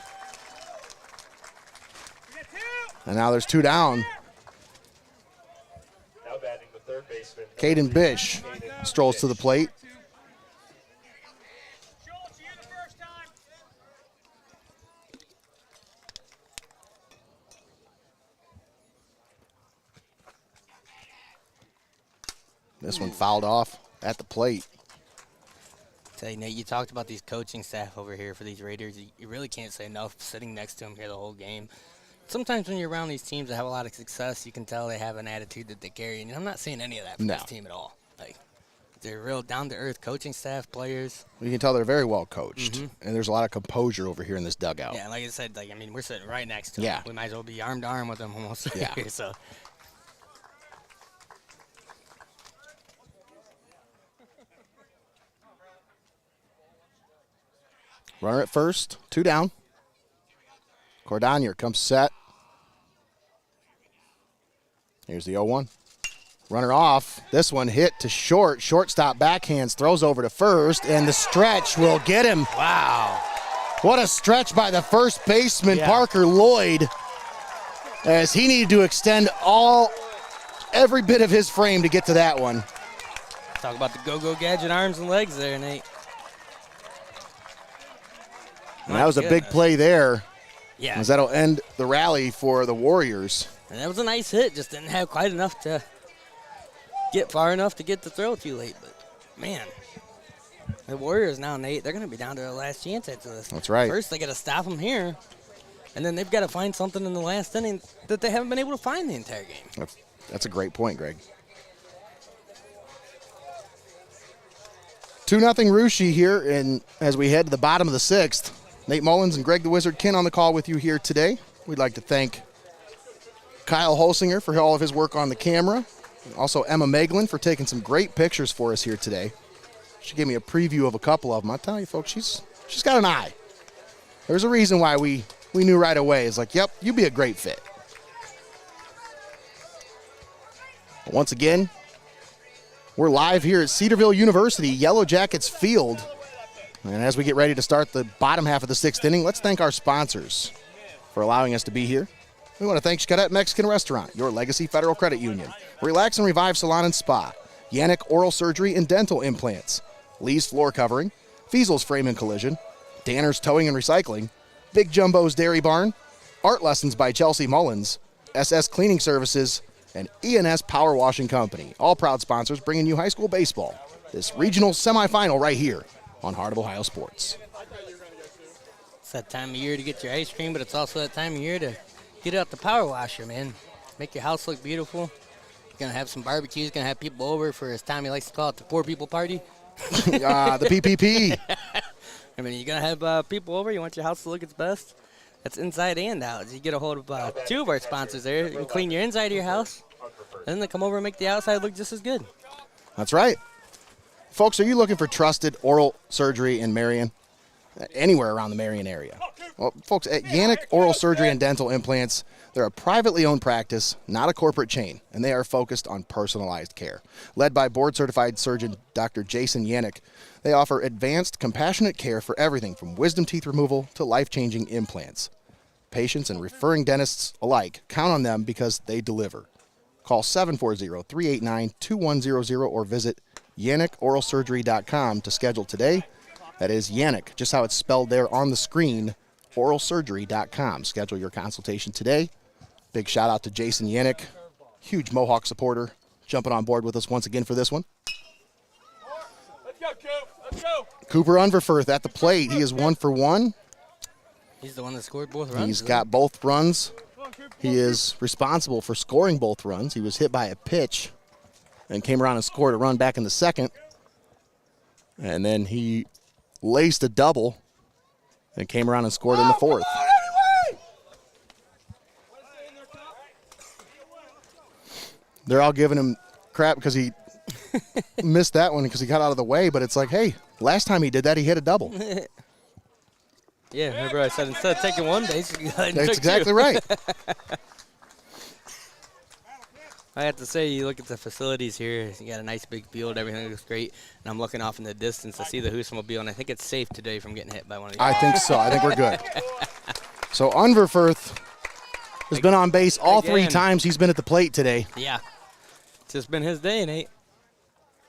And now there's 2 down. Now batting the third baseman. Caden Bish strolls to the plate. This one fouled off at the plate. Tell you, Nate, you talked about these coaching staff over here for these Raiders. You really can't say enough sitting next to them here the whole game. Sometimes when you're around these teams that have a lot of success, you can tell they have an attitude that they carry. And I'm not seeing any of that from this team at all. Like, they're real down-to-earth coaching staff, players. You can tell they're very well coached. And there's a lot of composure over here in this dugout. Yeah, like I said, we're sitting right next to them. We might as well be arm to arm with them almost. Yeah. So. Runner at first, 2 down. Cordonier comes set. Here's the 0-1. Runner off. This one hit to short. Shortstop backhands, throws over to first, and the stretch will get him. Wow. What a stretch by the first baseman, Parker Lloyd, as he needed to extend every bit of his frame to get to that one. Talk about the go-go gadget arms and legs there, Nate. And that was a big play there. Yeah. As that'll end the rally for the Warriors. And that was a nice hit. Just didn't have quite enough to get far enough to get the throw too late. But, man, the Warriors now, Nate, they're going to be down to their last chance after this. That's right. First, they got to stop them here. And then they've got to find something in the last inning that they haven't been able to find the entire game. That's a great point, Greg. 2-0 Russia here, and as we head to the bottom of the 6th. Nate Mullins and Greg the Wizard Kinn on the call with you here today. We'd like to thank Kyle Holsinger for all of his work on the camera. Also Emma Meglin for taking some great pictures for us here today. She gave me a preview of a couple of them. I tell you, folks, she's got an eye. There's a reason why we knew right away. It's like, yep, you'd be a great fit. But once again, we're live here at Cedarville University, Yellow Jackets Field. And as we get ready to start the bottom half of the 6th inning, let's thank our sponsors for allowing us to be here. We want to thank XCARET Mexican Restaurant, Your Legacy Federal Credit Union, Relax and Revive Salon and Spa, YANICH Oral Surgery and Dental Implants, Lee's Floor Covering, FEASEL'S Frame and Collision, Danner's Towing and Recycling, Big Jumbo's Dairy Barn, Art Lessons by Chelsea Mullins, SS Cleaning Services, and ENS Power Washing Company. All proud sponsors bringing you high school baseball. This regional semifinal right here on Heart of Ohio Sports. It's that time of year to get your ice cream, but it's also that time of year to get out the power washer, man. Make your house look beautiful. You're going to have some barbecues, going to have people over for, as Tommy likes to call it, the poor people party. The PPP. I mean, you're going to have people over. You want your house to look its best. That's inside and out. You get a hold of 2 of our sponsors there. You can clean your inside of your house, and then they come over and make the outside look just as good. That's right. Folks, are you looking for trusted oral surgery in Marion? Anywhere around the Marion area? Well, folks, at YANICH Oral Surgery and Dental Implants, they're a privately owned practice, not a corporate chain, and they are focused on personalized care. Led by board-certified surgeon Dr. Jason YANICH, they offer advanced, compassionate care for everything from wisdom teeth removal to life-changing implants. Patients and referring dentists alike count on them because they deliver. Call 740-389-2100 or visit YANICHoralsurgery.com to schedule today. That is YANICH, just how it's spelled there on the screen, oralsurgery.com. Schedule your consultation today. Big shout out to Jason YANICH, huge Mohawk supporter, jumping on board with us once again for this one. Let's go, Coop. Let's go. Cooper Unverfurth at the plate. He is 1 for 1. He's the one that scored both runs. He's got both runs. He is responsible for scoring both runs. He was hit by a pitch and came around and scored a run back in the 2nd. And then he laced a double and came around and scored in the 4th. They're all giving him crap because he missed that one because he got out of the way, but it's like, hey, last time he did that, he hit a double. Yeah, remember I said instead of taking one base, you go ahead and That's took exactly two. right. I have to say, you look at the facilities here, you got a nice big field, everything looks great, and I'm looking off in the distance to see the Hoosamobile, and I think it's safe today from getting hit by one of these. I think so. I think we're good. So Unverfurth has been on base all 3 times he's been at the plate today. Yeah. It's just been his day, Nate.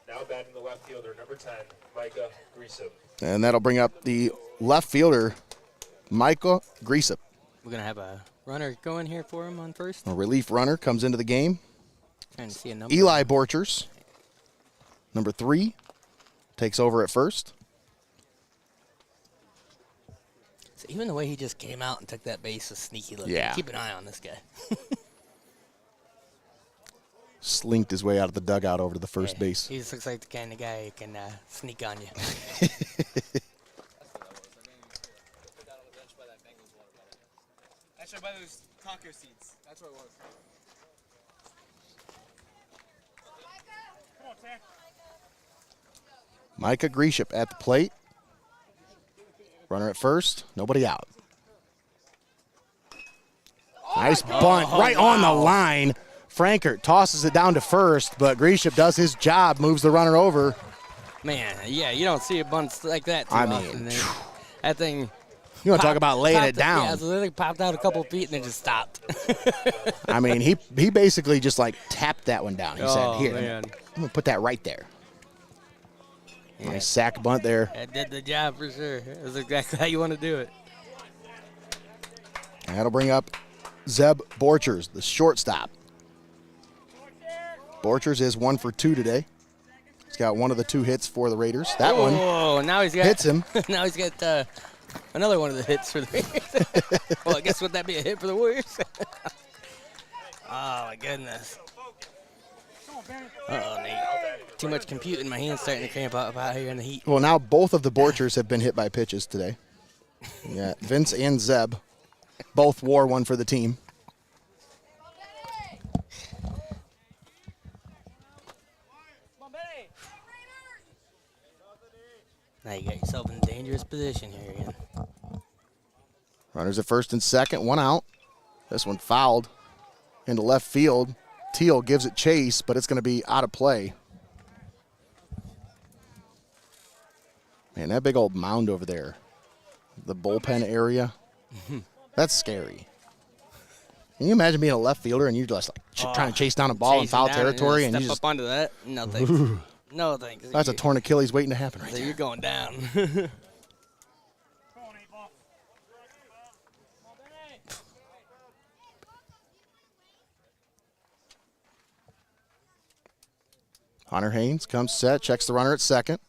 Now batting the left fielder, number 10, Micah Greasem. And that'll bring up the left fielder, Micah Greasem. We're going to have a runner going here for him on first. A relief runner comes into the game. Trying to see a number. Eli Borchers, number 3, takes over at first. So even the way he just came out and took that base is sneaky looking. Yeah. Keep an eye on this guy. Slinked his way out of the dugout over to the first base. He just looks like the kind of guy who can sneak on you. Actually, by those taco seats. That's what it was. Come on, Sam. Micah Greasem at the plate. Runner at first, nobody out. Nice bunt right on the line. Frankert tosses it down to first, but Greasem does his job, moves the runner over. Man, yeah, you don't see a bunt like that too often. That thing. You want to talk about laying it down. Yeah, so then it popped out a couple feet and then just stopped. I mean, he basically just like tapped that one down. He said, here, man. I'm going to put that right there. Yeah. Nice sack bunt there. That did the job for sure. That's exactly how you want to do it. And that'll bring up Zeb Borchers, the shortstop. Borchers is 1 for 2 today. He's got one of the 2 hits for the Raiders. That one now he's got, hits him. Now he's got another one of the hits for the Raiders. Well, I guess would that be a hit for the Warriors? Oh, my goodness. Uh-oh, Nate. Too much computing. My hand's starting to cramp up out here in the heat. Well, now both of the Borchers have been hit by pitches today. Yeah, Vince and Zeb both wore one for the team. Now you got yourself in a dangerous position here again. Runners at first and second, 1 out. This one fouled into left field. Teal gives it chase, but it's going to be out of play. Man, that big old mound over there, the bullpen area, that's scary. Can you imagine being a left fielder and you're just like trying to chase down a ball in foul territory and you step just up onto that? No thanks. No thanks. That's a torn Achilles waiting to happen right So there. you're going down. Hunter Haynes comes set, checks the runner at second.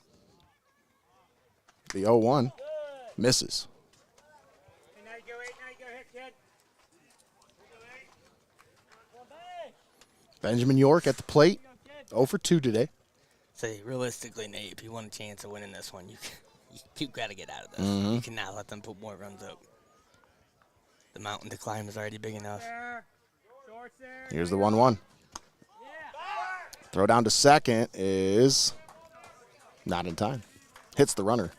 The 0-1 misses. Now you go, 8. Now you go, hit, kid. Benjamin York at the plate, 0 for 2 today. Say, realistically, Nate, if you want a chance of winning this one, you've got to get out of this. You cannot let them put more runs up. The mountain to climb is already big enough. Here's the 1-1. Throw down to second is not in time. Hits the runner.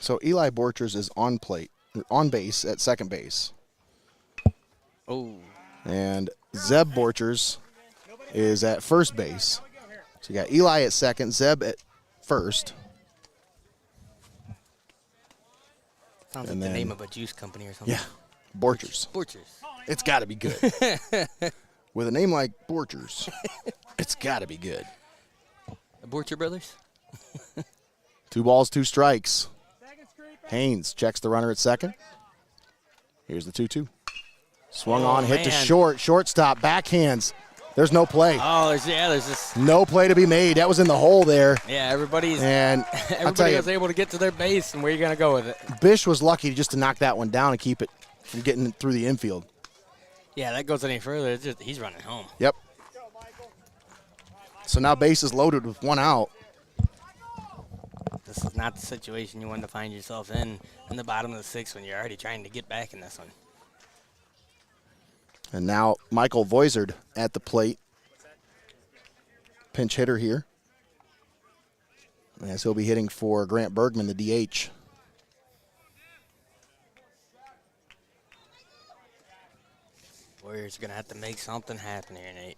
So Eli Borchers is on base at second base. Oh. And Zeb Borchers is at first base. So you got Eli at second, Zeb at first. Sounds And like the then- name of a juice company or something. Yeah, Borchers. Borchers. It's got to be good. With a name like Borchers, it's got to be good. The Borcher brothers? 2 balls, 2 strikes. Haynes checks the runner at second. Here's the 2-2. Swung on, hit to man. shortstop, backhands. There's no play. Oh, there's just. No play to be made. That was in the hole there. Yeah, everybody I'll tell you, was able to get to their base, and where are you going to go with it? Bish was lucky just to knock that one down and keep it from getting through the infield. Yeah, that goes any further. It's just, he's running home. Yep. So now base is loaded with 1 out. This is not the situation you want to find yourself in the bottom of the sixth when you're already trying to get back in this one. And now Michael Voisard at the plate. Pinch hitter here. As he'll be hitting for Grant Bergman, the DH. Warriors are going to have to make something happen here, Nate.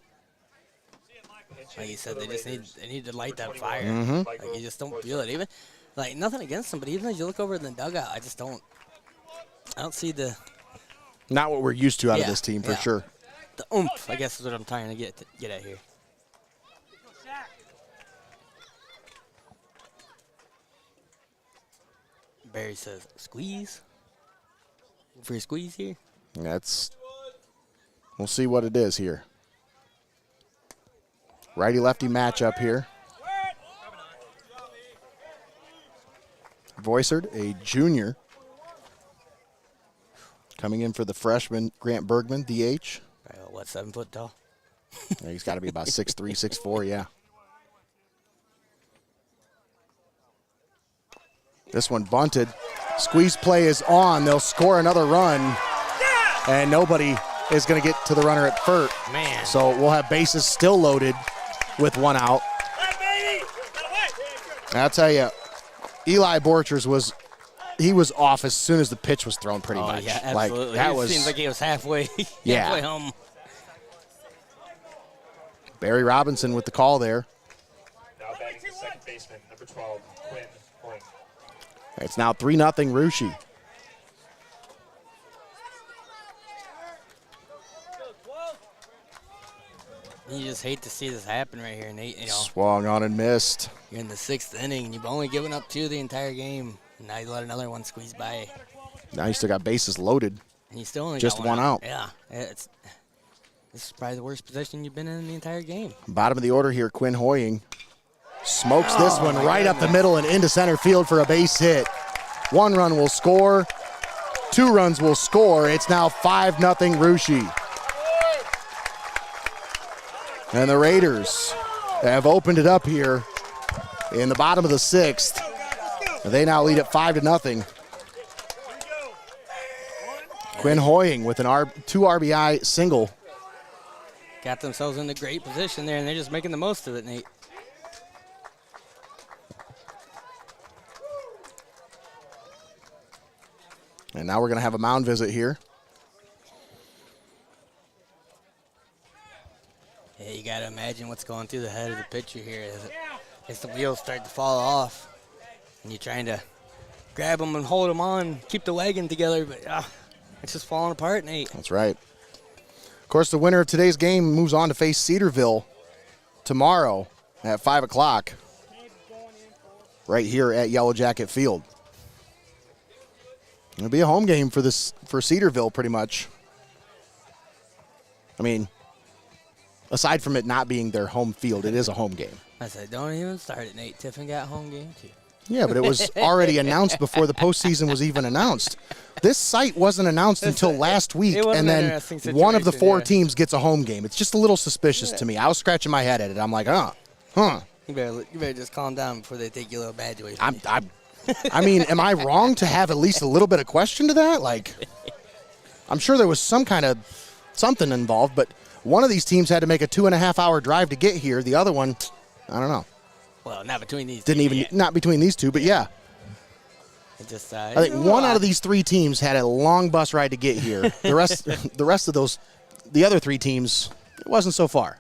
Like you said, they need to light that fire. Mm-hmm. Like you just don't feel it. Even like nothing against them, but even as you look over in the dugout, I don't see the Not what we're used to out of this team for sure. The oomph, I guess, is what I'm trying to get at here. Barry says, squeeze. For a squeeze here? We'll see what it is here. Righty-lefty matchup here. Voisard, a junior, coming in for the freshman Grant Bergman, DH. What, 7 foot tall? Yeah, he's got to be about 6'3", 6'4", yeah. This one bunted. Squeeze play is on. They'll score another run. And nobody is going to get to the runner at first. Man. So we'll have bases still loaded with one out. I'll tell you, Eli Borchers was off as soon as the pitch was thrown pretty much. Yeah, absolutely. Like, seems like he was halfway home. Barry Robinson with the call there. Now batting the second baseman, number 12, Quinn Point. It's now 3-0 Rushi. You just hate to see this happen right here, Nate. You know, Swung on and missed. you're in the 6th inning, and you've only given up 2 the entire game. And now you let another one squeeze by. Now you still got bases loaded. And you still only Just got one out. Yeah, this is probably the worst position you've been in the entire game. Bottom of the order here, Quinn Hoying. Smokes this one right up the middle and into center field for a base hit. 1 run will score. 2 runs will score. It's now 5-0 Rushi. And the Raiders have opened it up here in the bottom of the 6th. They now lead at 5-0. Quinn Hoying with an 2 RBI single. Got themselves in a great position there, and they're just making the most of it, Nate. And now we're going to have a mound visit here. Yeah, you got to imagine what's going through the head of the pitcher here as the wheels start to fall off. And you're trying to grab them and hold them on, keep the wagon together, but it's just falling apart, Nate. That's right. Of course, the winner of today's game moves on to face Cedarville tomorrow at 5 o'clock right here at Yellow Jacket Field. It'll be a home game for Cedarville pretty much. I mean, aside from it not being their home field, it is a home game. I said, don't even start it, Nate. Tiffin got home game too. Yeah, but it was already announced before the postseason was even announced. This site wasn't announced until last week, and then one of the 4 teams gets a home game. It's just a little suspicious to me. I was scratching my head at it. I'm like, huh. You better just calm down before they take your little badge away from you. I mean, am I wrong to have at least a little bit of question to that? Like, I'm sure there was some kind of something involved, but one of these teams had to make a 2.5-hour drive to get here. The other one, I don't know. Well, not between these Not between these two, but yeah. I think one out of these 3 teams had a long bus ride to get here. The rest of those, the other 3 teams, it wasn't so far.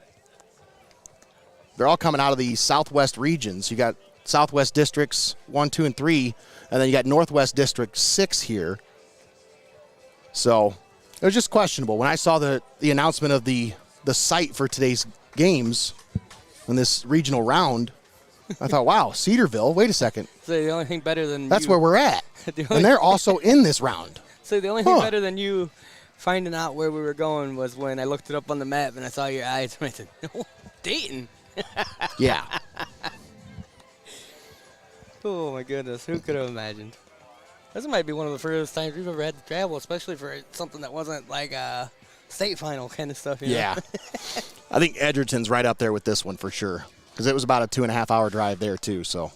They're all coming out of the Southwest regions. You got Southwest Districts 1, 2, and 3, and then you got Northwest District 6 here. So it was just questionable. When I saw the announcement of the site for today's games in this regional round, I thought, wow, Cedarville, wait a second. So the only thing better than That's where we're at. And they're also in this round. So the only thing better than you finding out where we were going was when I looked it up on the map and I saw your eyes and I said, no, Dayton. Yeah. Oh, my goodness. Who could have imagined? This might be one of the first times we've ever had to travel, especially for something that wasn't like a state final kind of stuff. You know? Yeah. I think Edgerton's right up there with this one for sure, because it was about a 2.5-hour drive there too. So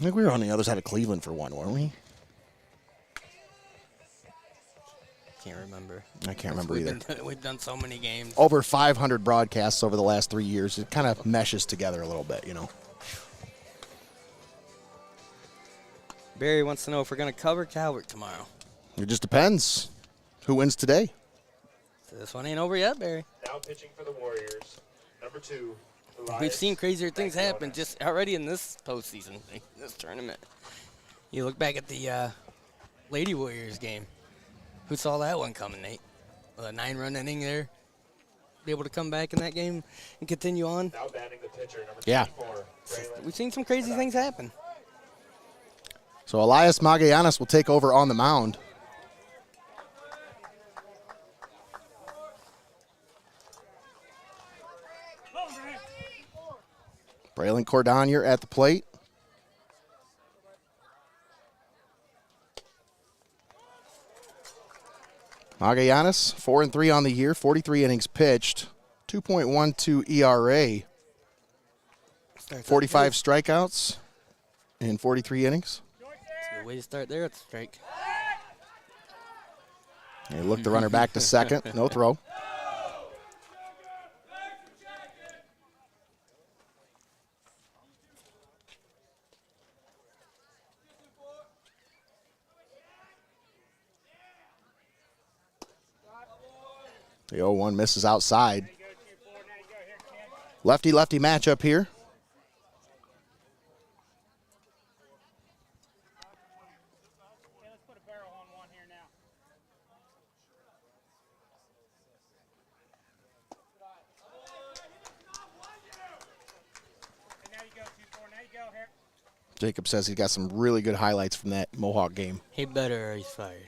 I think we were on the other side of Cleveland for one, weren't we? Can't remember. I can't remember either. We've done so many games. Over 500 broadcasts over the last 3 years. It kind of meshes together a little bit, you know. Barry wants to know if we're going to cover Calvert tomorrow. It just depends. Who wins today? So this one ain't over yet, Barry. Now pitching for the Warriors, number 2. We've seen crazier things happen just already in this postseason, this tournament. You look back at the Lady Warriors game. Who saw that one coming, Nate? With a 9-run inning there. Be able to come back in that game and continue on. Now batting the pitcher, number 24. We've seen some crazy things happen. So Elias Magallanes will take over on the mound. Braylon Cordonier at the plate. Magallanes, 4-3 on the year, 43 innings pitched, 2.12 ERA, 45 strikeouts in 43 innings. That's a good way to start there at the strike. They look the runner back to second, no throw. The 0-1 misses outside. Lefty-lefty matchup here. Let's put a barrel on one here now. And now you go 2-4. Now you go here. Jacob says he got some really good highlights from that Mohawk game. He better or he's fired.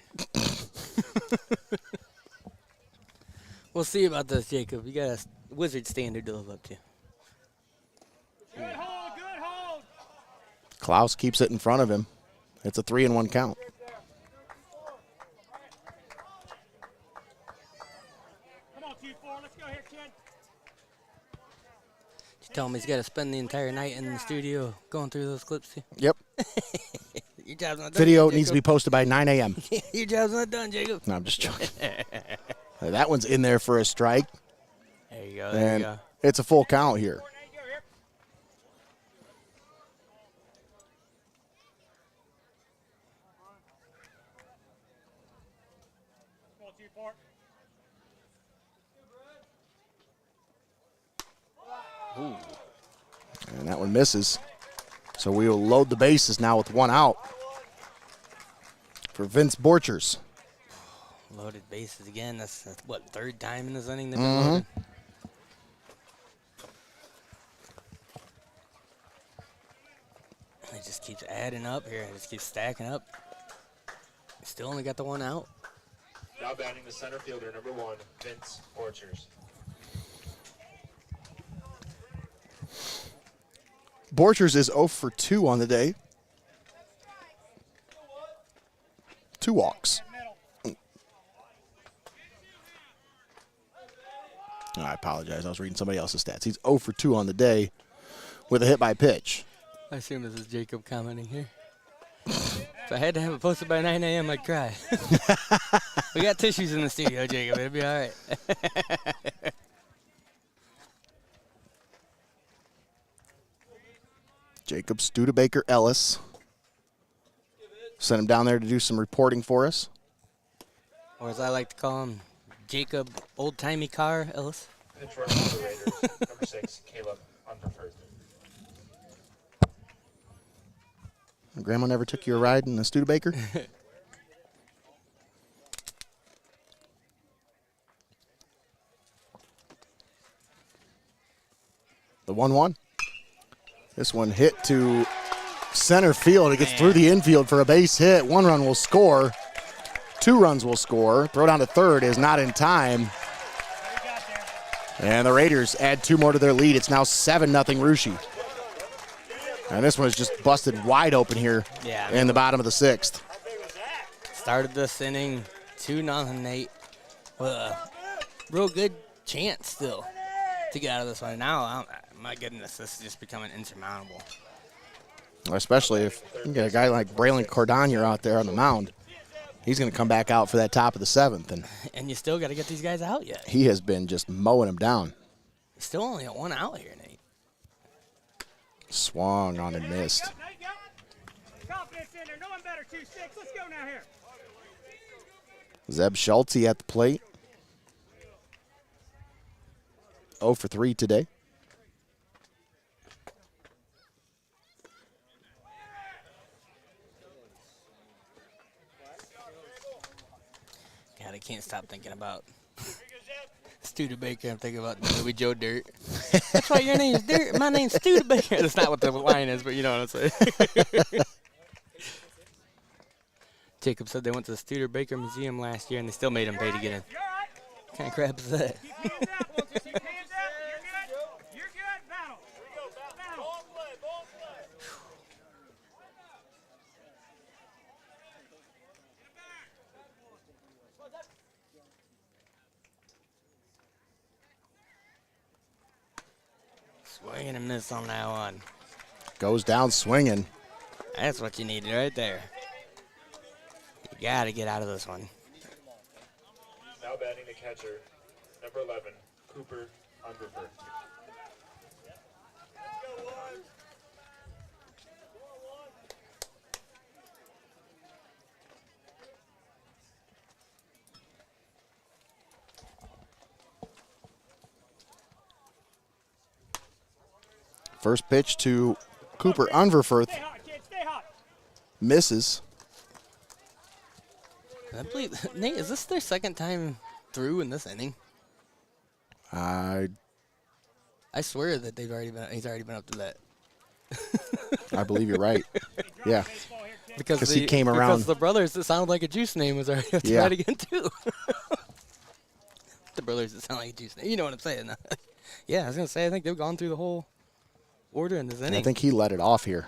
We'll see about this, Jacob. You got a Wizard standard to live up to. Good hold, good hold. Klaus keeps it in front of him. It's a 3-1 count. Come on, 2-4. Let's go here, kid. Did you tell him he's got to spend the entire night in the studio going through those clips? Yep. Your job's not done. Video yet, needs to be posted by 9 a.m. Your job's not done, Jacob. No, I'm just joking. That one's in there for a strike. There you go. There you go. It's a full count here. Ooh. And that one misses. So we will load the bases now with one out for Vince Borchers. Loaded bases again. That's what, third time in this inning they've been loaded? It just keeps adding up here. It just keeps stacking up. Still only got the one out. Now batting the center fielder, number 1, Vince Borchers. Borchers is 0 for 2 on the day. 2 walks. I apologize. I was reading somebody else's stats. He's 0 for 2 on the day with a hit by pitch. I assume this is Jacob commenting here. If I had to have it posted by 9 a.m., I'd cry. We got tissues in the studio, Jacob. It'll be all right. Jacob Studebaker Ellis. Sent him down there to do some reporting for us. Or as I like to call him, Jacob Old-Timey Car Ellis. Pitch runner for the Raiders, number 6, Caleb Underford. Grandma never took you a ride in a Studebaker? The 1-1. This one hit to center field. It gets through the infield for a base hit. 1 run will score. 2 runs will score. Throw down to third is not in time. And the Raiders add 2 more to their lead. It's now 7-0 Russia. And this one is just busted wide open here in the bottom of the 6th. Started this inning 2-0 Nate with a real good chance still to get out of this one. Now, my goodness, this is just becoming insurmountable. Especially if you get a guy like Braylon Cordonier out there on the mound. He's going to come back out for that top of the 7th. And you still got to get these guys out yet. He has been just mowing them down. He's still only at 1 out here, Nate. Swung on and missed. Now you go. Confidence in there. No one better. 2-6. Let's go now here. Zeb Schulte at the plate. 0 for 3 today. God, I can't stop thinking about Studebaker. I'm thinking about the movie Joe Dirt. That's why your name's Dirt. My name's Studebaker. That's not what the line is, but you know what I'm saying. Jacob said they went to the Studebaker Museum last year, and they still made him pay to get in. What kind of crap is that? Keep hands out. We'll just keep hands out. You're good. You're good. Battle. Battle. Swing and a miss on that one. Goes down swinging. That's what you needed right there. You got to get out of this one. Now batting the catcher, number 11, Cooper Underford. First pitch to Cooper Unverfurth. Stay hot, kid. Stay hot. Misses. I believe, Nate, is this their second time through in this inning? I swear that he's already been up to that. believe you're right. Yeah. Because he came around. Because the brothers that sounded like a juice name was already up to that again too. The brothers that sound like a juice name. You know what I'm saying? Yeah, I was gonna say I think they've gone through the whole order in this inning. I think he let it off here.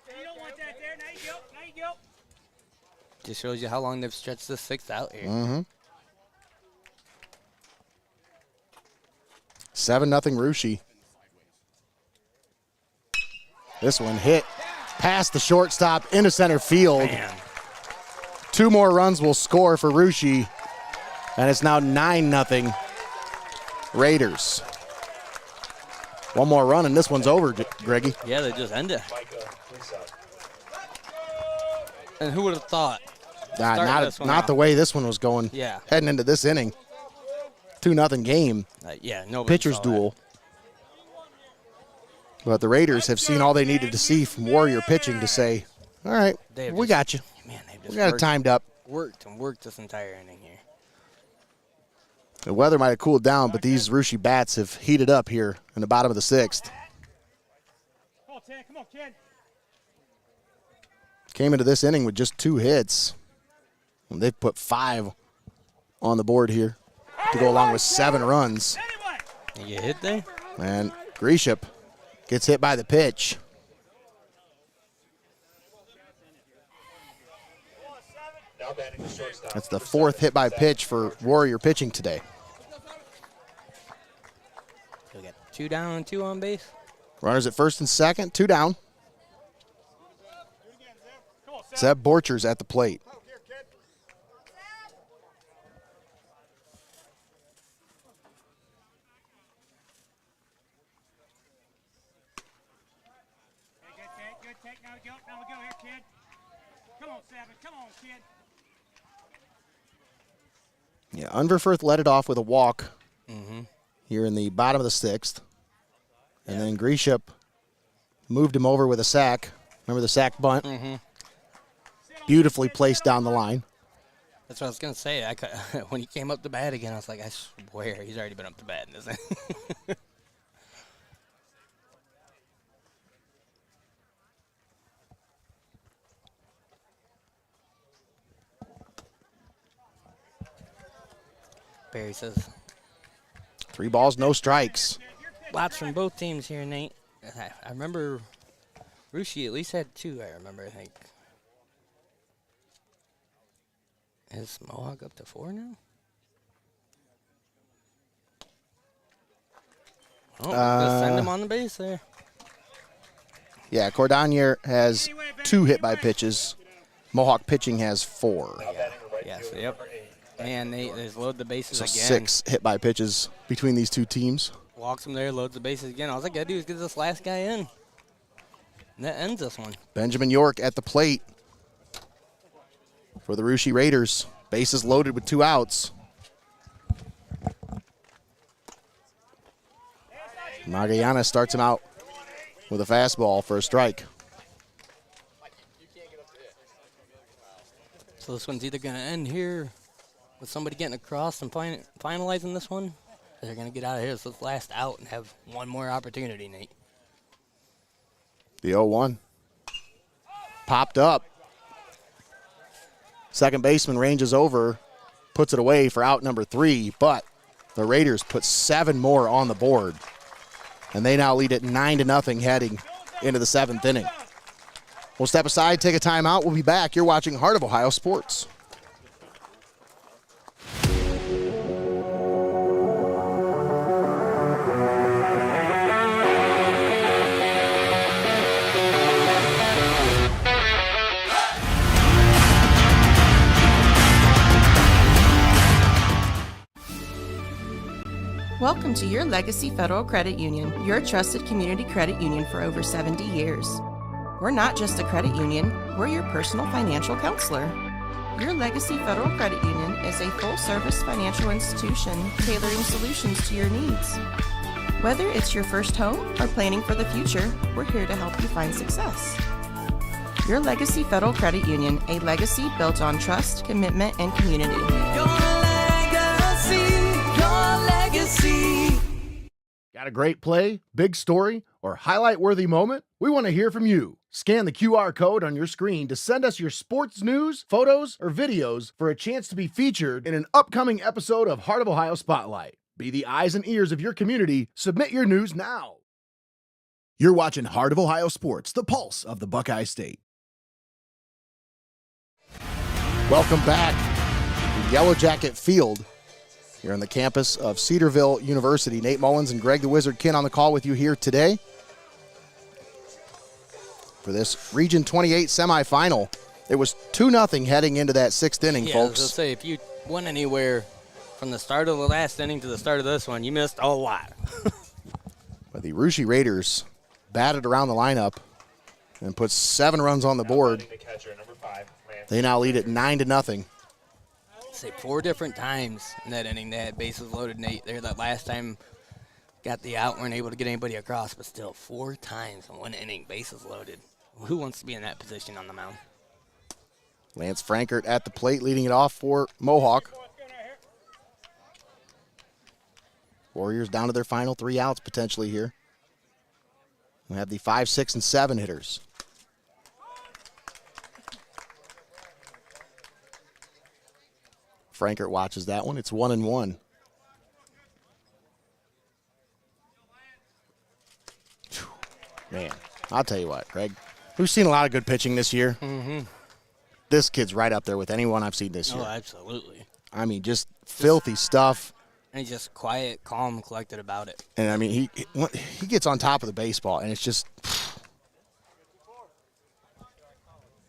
You don't want that there. Now you go. Now you go. Just shows you how long they've stretched this 6th out here. Mm-hmm. 7-0 Rushi. This one hit past the shortstop into center field. Man. 2 more runs will score for Rushi, and it's now 9-0 Raiders. 1 more run, and this one's over, Greggy. Yeah, they just end it. And who would have thought? Not the way this one was going. Yeah. Heading into this inning. 2-0 game. Yeah, nobody Pitcher's saw duel. But the Raiders have seen all they needed to see from Warrior pitching to say, all right, we got you. Man, We got it timed up. Worked this entire inning here. The weather might have cooled down, but these Rushi bats have heated up here in the bottom of the 6th. Come on, Ted. Come on, kid. Came into this inning with just 2 hits. And they've put 5 on the board here to go along with 7 runs. You get hit there? And Grisham gets hit by the pitch. Now batting the shortstop. That's the 4th hit by pitch for Warrior pitching today. We got 2 down and 2 on base. Runners at first and second, 2 down. Zeb Borchers at the plate. Good take. Now we go here, kid. Come on, 7. Come on, kid. Yeah, Unverfurth led it off with a walk here in the bottom of the 6th. And then Grisham moved him over with a sack. Remember the sack bunt? Beautifully placed down the line. That's what I was going to say. When he came up to bat again, I was like, I swear he's already been up to bat in this thing. Barry says 3 balls, no strikes. lots from both teams here, Nate. I remember Rushi at least had 2, I think. Is Mohawk up to 4 now? Oh, just send him on the base there. Yeah, Cordonier has 2 hit by pitches. Mohawk pitching has 4. Yes, yep. Man, they load the bases So again. 6 hit by pitches between these two teams. Walks him there, loads the bases again. All I got to do is get this last guy in. And that ends this one. Benjamin York at the plate for the Russia Raiders. Bases loaded with 2 outs. Magallanes starts him out with a fastball for a strike. So this one's either going to end here with somebody getting across and finalizing this one, or they're going to get out of here. So it's last out and have one more opportunity, Nate. The 0-1. Popped up. Second baseman ranges over, puts it away for out number 3, but the Raiders put 7 more on the board, and they now lead it 9-0 heading into the 7th inning. We'll step aside, take a timeout. We'll be back. You're watching Heart of Ohio Sports. Welcome to your Legacy Federal Credit Union, your trusted community credit union for over 70 years. We're not just a credit union, we're your personal financial counselor. Your Legacy Federal Credit Union is a full-service financial institution tailoring solutions to your needs. Whether it's your first home or planning for the future, we're here to help you find success. Your Legacy Federal Credit Union, a legacy built on trust, commitment, and community. Your legacy. Got a great play, big story, or highlight-worthy moment? We want to hear from you. Scan the QR code on your screen to send us your sports news, photos, or videos for a chance to be featured in an upcoming episode of Heart of Ohio Spotlight. Be the eyes and ears of your community. Submit your news now. You're watching Heart of Ohio Sports, the pulse of the Buckeye State. Welcome back to Yellow Jacket Field. You're on the campus of Cedarville University. Nate Mullins and Greg the Wizard Kinn on the call with you here today for this Region 28 semifinal. It was 2-0 heading into that 6th inning, Yeah, folks. I was gonna say, if you went anywhere from the start of the last inning to the start of this one, you missed a lot. But the Russia Raiders batted around the lineup and put 7 runs on the board. They now lead it 9-0. Say 4 different times in that inning they had bases loaded, Nate. There that last time got the out, weren't able to get anybody across, but still 4 times in one inning, bases loaded. Who wants to be in that position on the mound? Lance Frankert at the plate, leading it off for Mohawk. Warriors down to their final 3 outs potentially here. We have the 5, 6, and 7 hitters. Frankert watches that one. It's 1-1. Man, I'll tell you what, Greg. We've seen a lot of good pitching this year. Mm-hmm. This kid's right up there with anyone I've seen this year. Oh, absolutely. I mean, just filthy stuff. And he's just quiet, calm, collected about it. And, I mean, he gets on top of the baseball, and it's just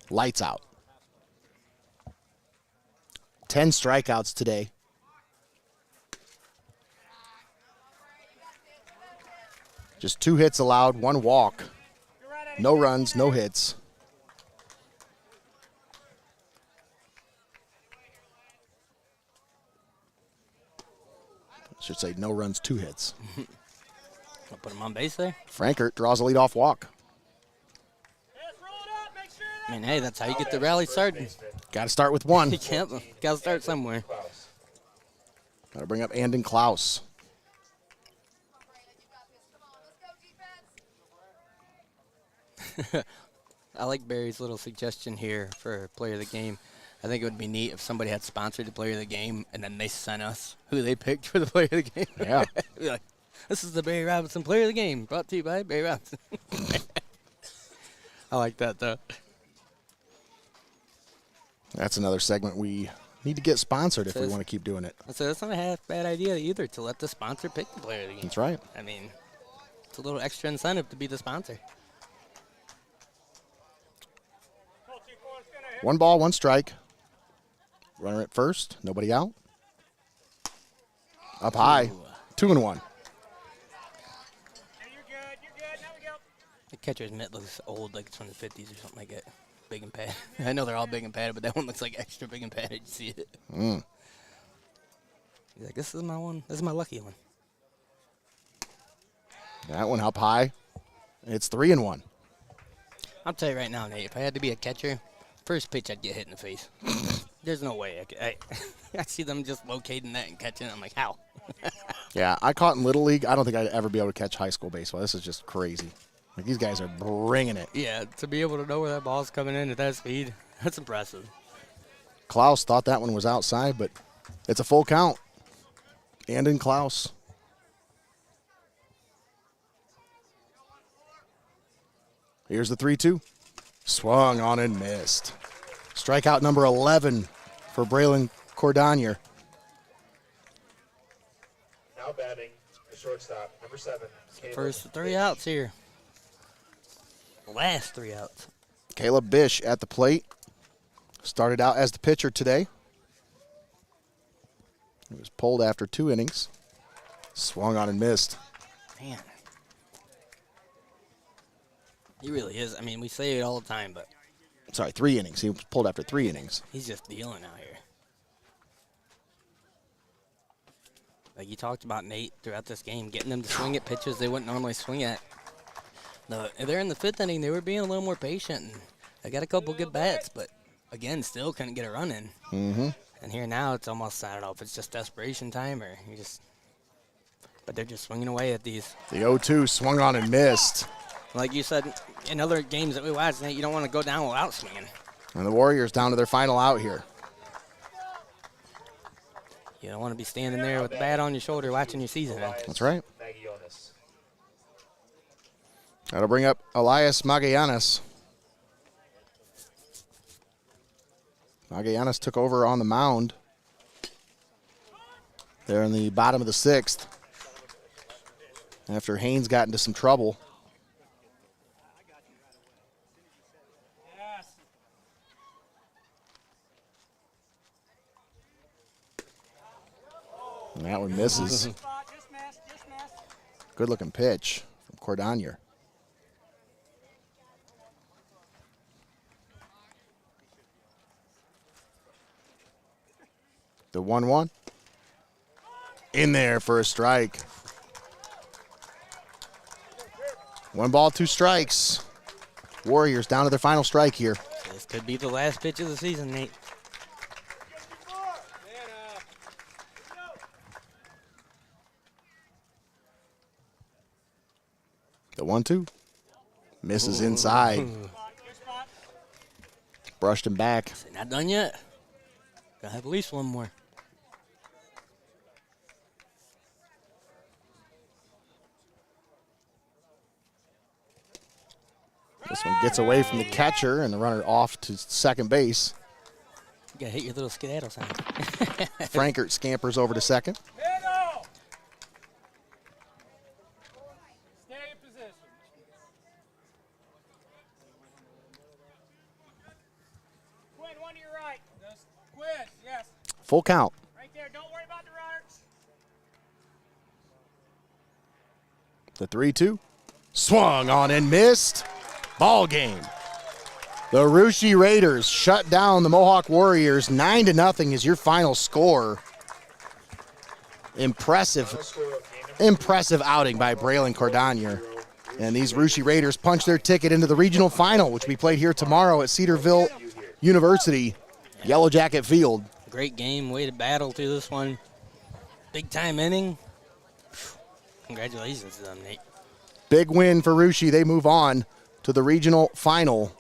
lights out. 10 strikeouts today. Just 2 hits allowed, 1 walk. No runs, no hits. I should say no runs, 2 hits. I'll put him on base there. Frankert draws a leadoff walk. I mean, hey, that's how you get the rally started. Got to start with 1. You can't. Got to start somewhere. Got to bring up Andon Klaus. I like Barry's little suggestion here for player of the game. I think it would be neat if somebody had sponsored the player of the game and then they sent us who they picked for the player of the game. Yeah. Be like, this is the Barry Robinson player of the game, brought to you by Barry Robinson. I like that, though. That's another segment we need to get sponsored if we want to keep doing it. So that's not a half bad idea either, to let the sponsor pick the player of the game. That's right. I mean, it's a little extra incentive to be the sponsor. 1 ball, 1 strike. Runner at first, nobody out. Up high, 2-1. The catcher's mitt looks old, like it's from the 50s or something like that. Big and padded. I know they're all big and padded, but that one looks like extra big and padded. You see it? Mm. He's like, this is my one. This is my lucky one. That one up high. It's 3-1. I'll tell you right now, Nate, if I had to be a catcher, first pitch I'd get hit in the face. There's no way. I see them just locating that and catching it. I'm like, how? Yeah, I caught in Little League. I don't think I'd ever be able to catch high school baseball. This is just crazy. Like, these guys are bringing it. Yeah, to be able to know where that ball's coming in at that speed, that's impressive. Klaus thought that one was outside, but it's a full count. And in Klaus. Here's the 3-2. Swung on and missed. Strikeout number 11 for Braylon Cordonier. Now batting, the shortstop, number 7. First 3 outs here. Last 3 outs. Caleb Bish at the plate. Started out as the pitcher today. He was pulled after 2 innings. Swung on and missed. Man. He really is. I mean, we say it all the time, but. Sorry, 3 innings. He was pulled after 3 innings. He's just dealing out here. Like you talked about, Nate, throughout this game, getting them to swing at pitches they wouldn't normally swing at. They're in the 5th inning. They were being a little more patient. And they got a couple good bats, but, again, still couldn't get a run in. Mm-hmm. And here now it's almost, I don't know if it's just desperation time or you just – but they're just swinging away at these. The 0-2 swung on and missed. Like you said, in other games that we watched, Nate, you don't want to go down without swinging. And the Warriors down to their final out here. You don't want to be standing there with the bat on your shoulder watching your season. That's right. That'll bring up Elias Magallanes. Magallanes took over on the mound there in the bottom of the 6th after Haynes got into some trouble. And that one misses. Good looking pitch from Cordonier. The 1-1. In there for a strike. 1 ball, 2 strikes. Warriors down to their final strike here. This could be the last pitch of the season, Nate. The 1-2. Misses inside. Brushed him back. Not done yet. Gotta have at least 1 more. This one gets away from the catcher and the runner off to second base. You gotta hit your little skedaddle sign. Frankert scampers over to second. Stay in position. Quinn, one to your right. Quinn, yes. Full count. Right there. Don't worry about the runners. The 3-2. Swung on and missed. Ball game. The Russia Raiders shut down the Mohawk Warriors. 9-0 is your final score. Impressive outing by Braylon Cordonier. And these Russia Raiders punch their ticket into the regional final, which we played here tomorrow at Cedarville University, Yellow Jacket Field. Great game. Way to battle through this one. Big time inning. Congratulations to them, Nate. Big win for Russia. They move on to the regional final.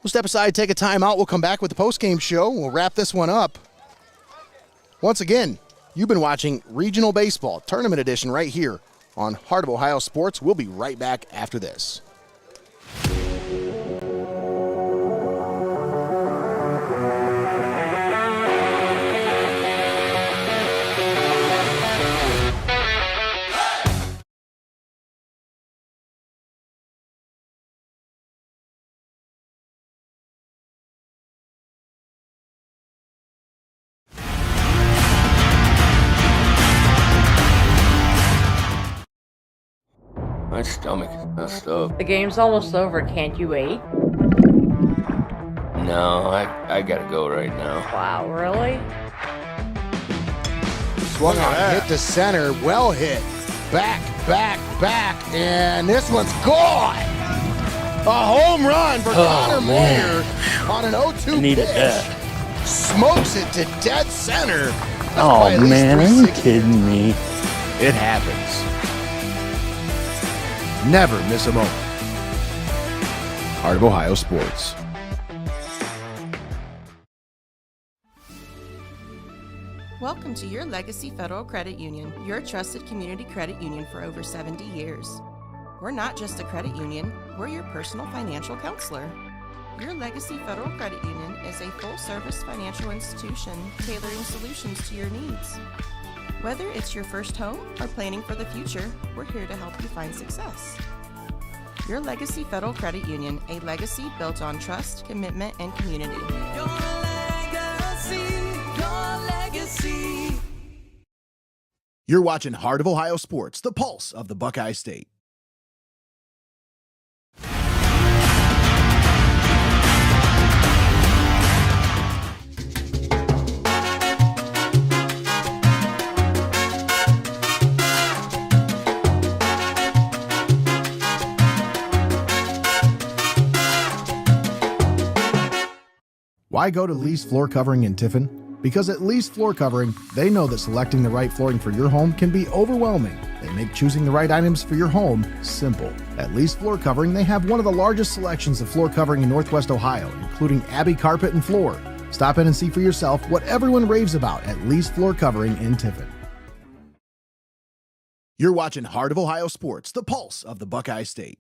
We'll step aside, take a timeout. We'll come back with the postgame show. We'll wrap this one up. Once again, you've been watching Regional Baseball Tournament Edition right here on Heart of Ohio Sports. We'll be right back after this. My stomach is messed up. The game's almost over. Can't you wait? No, I gotta go right now. Wow, really? Swung on, hit to center, well hit. Back, and this one's gone. A home run for Connor Moyer on an 0-2 Needed pitch. that. Smokes it to dead center. That's Oh by at least man, are you 360. kidding me? It happens. Never miss a moment. Heart of Ohio Sports. Welcome to your Legacy Federal Credit Union, your trusted community credit union for over 70 years. We're not just a credit union, we're your personal financial counselor. Your Legacy Federal Credit Union is a full-service financial institution tailoring solutions to your needs. Whether it's your first home or planning for the future, we're here to help you find success. Your Legacy Federal Credit Union, a legacy built on trust, commitment, and community. Your legacy, your legacy. You're watching Heart of Ohio Sports, the pulse of the Buckeye State. Why go to Lee's Floor Covering in Tiffin? Because at Lee's Floor Covering, they know that selecting the right flooring for your home can be overwhelming. They make choosing the right items for your home simple. At Lee's Floor Covering, they have one of the largest selections of floor covering in Northwest Ohio, including Abbey carpet and floor. Stop in and see for yourself what everyone raves about at Lee's Floor Covering in Tiffin. You're watching Heart of Ohio Sports, the pulse of the Buckeye State.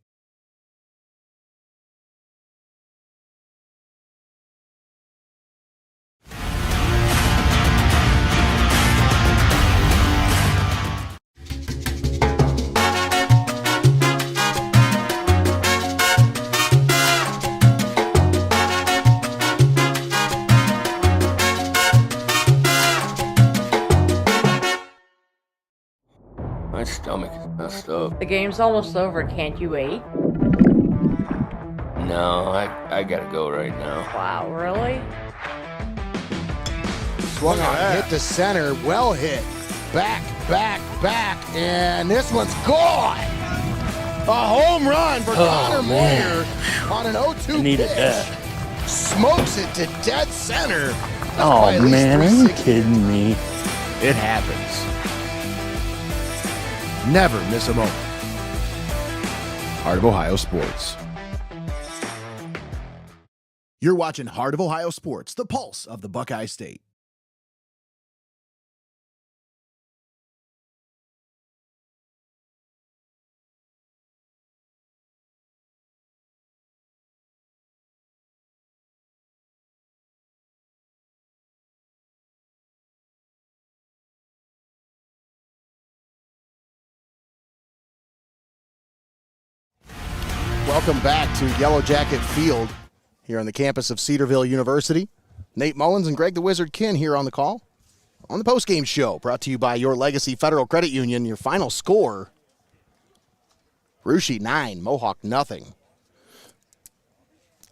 My stomach is messed up. The game's almost over. Can't you wait? No, I gotta go right now. Wow, really? Swung on, hit to center, well hit. Back, and this one's gone. A home run for Connor Moyer on an 0-2 Needed pitch. that. Smokes it to dead center. That's by Oh at least man, are you 360. kidding me? It happens. Never miss a moment. Heart of Ohio Sports. You're watching Heart of Ohio Sports, the pulse of the Buckeye State. Welcome back to Yellow Jacket Field here on the campus of Cedarville University. Nate Mullins and Greg the Wizard Kinn here on the call. On the postgame show, brought to you by your Legacy Federal Credit Union. Your final score, Russia 9, Mohawk nothing.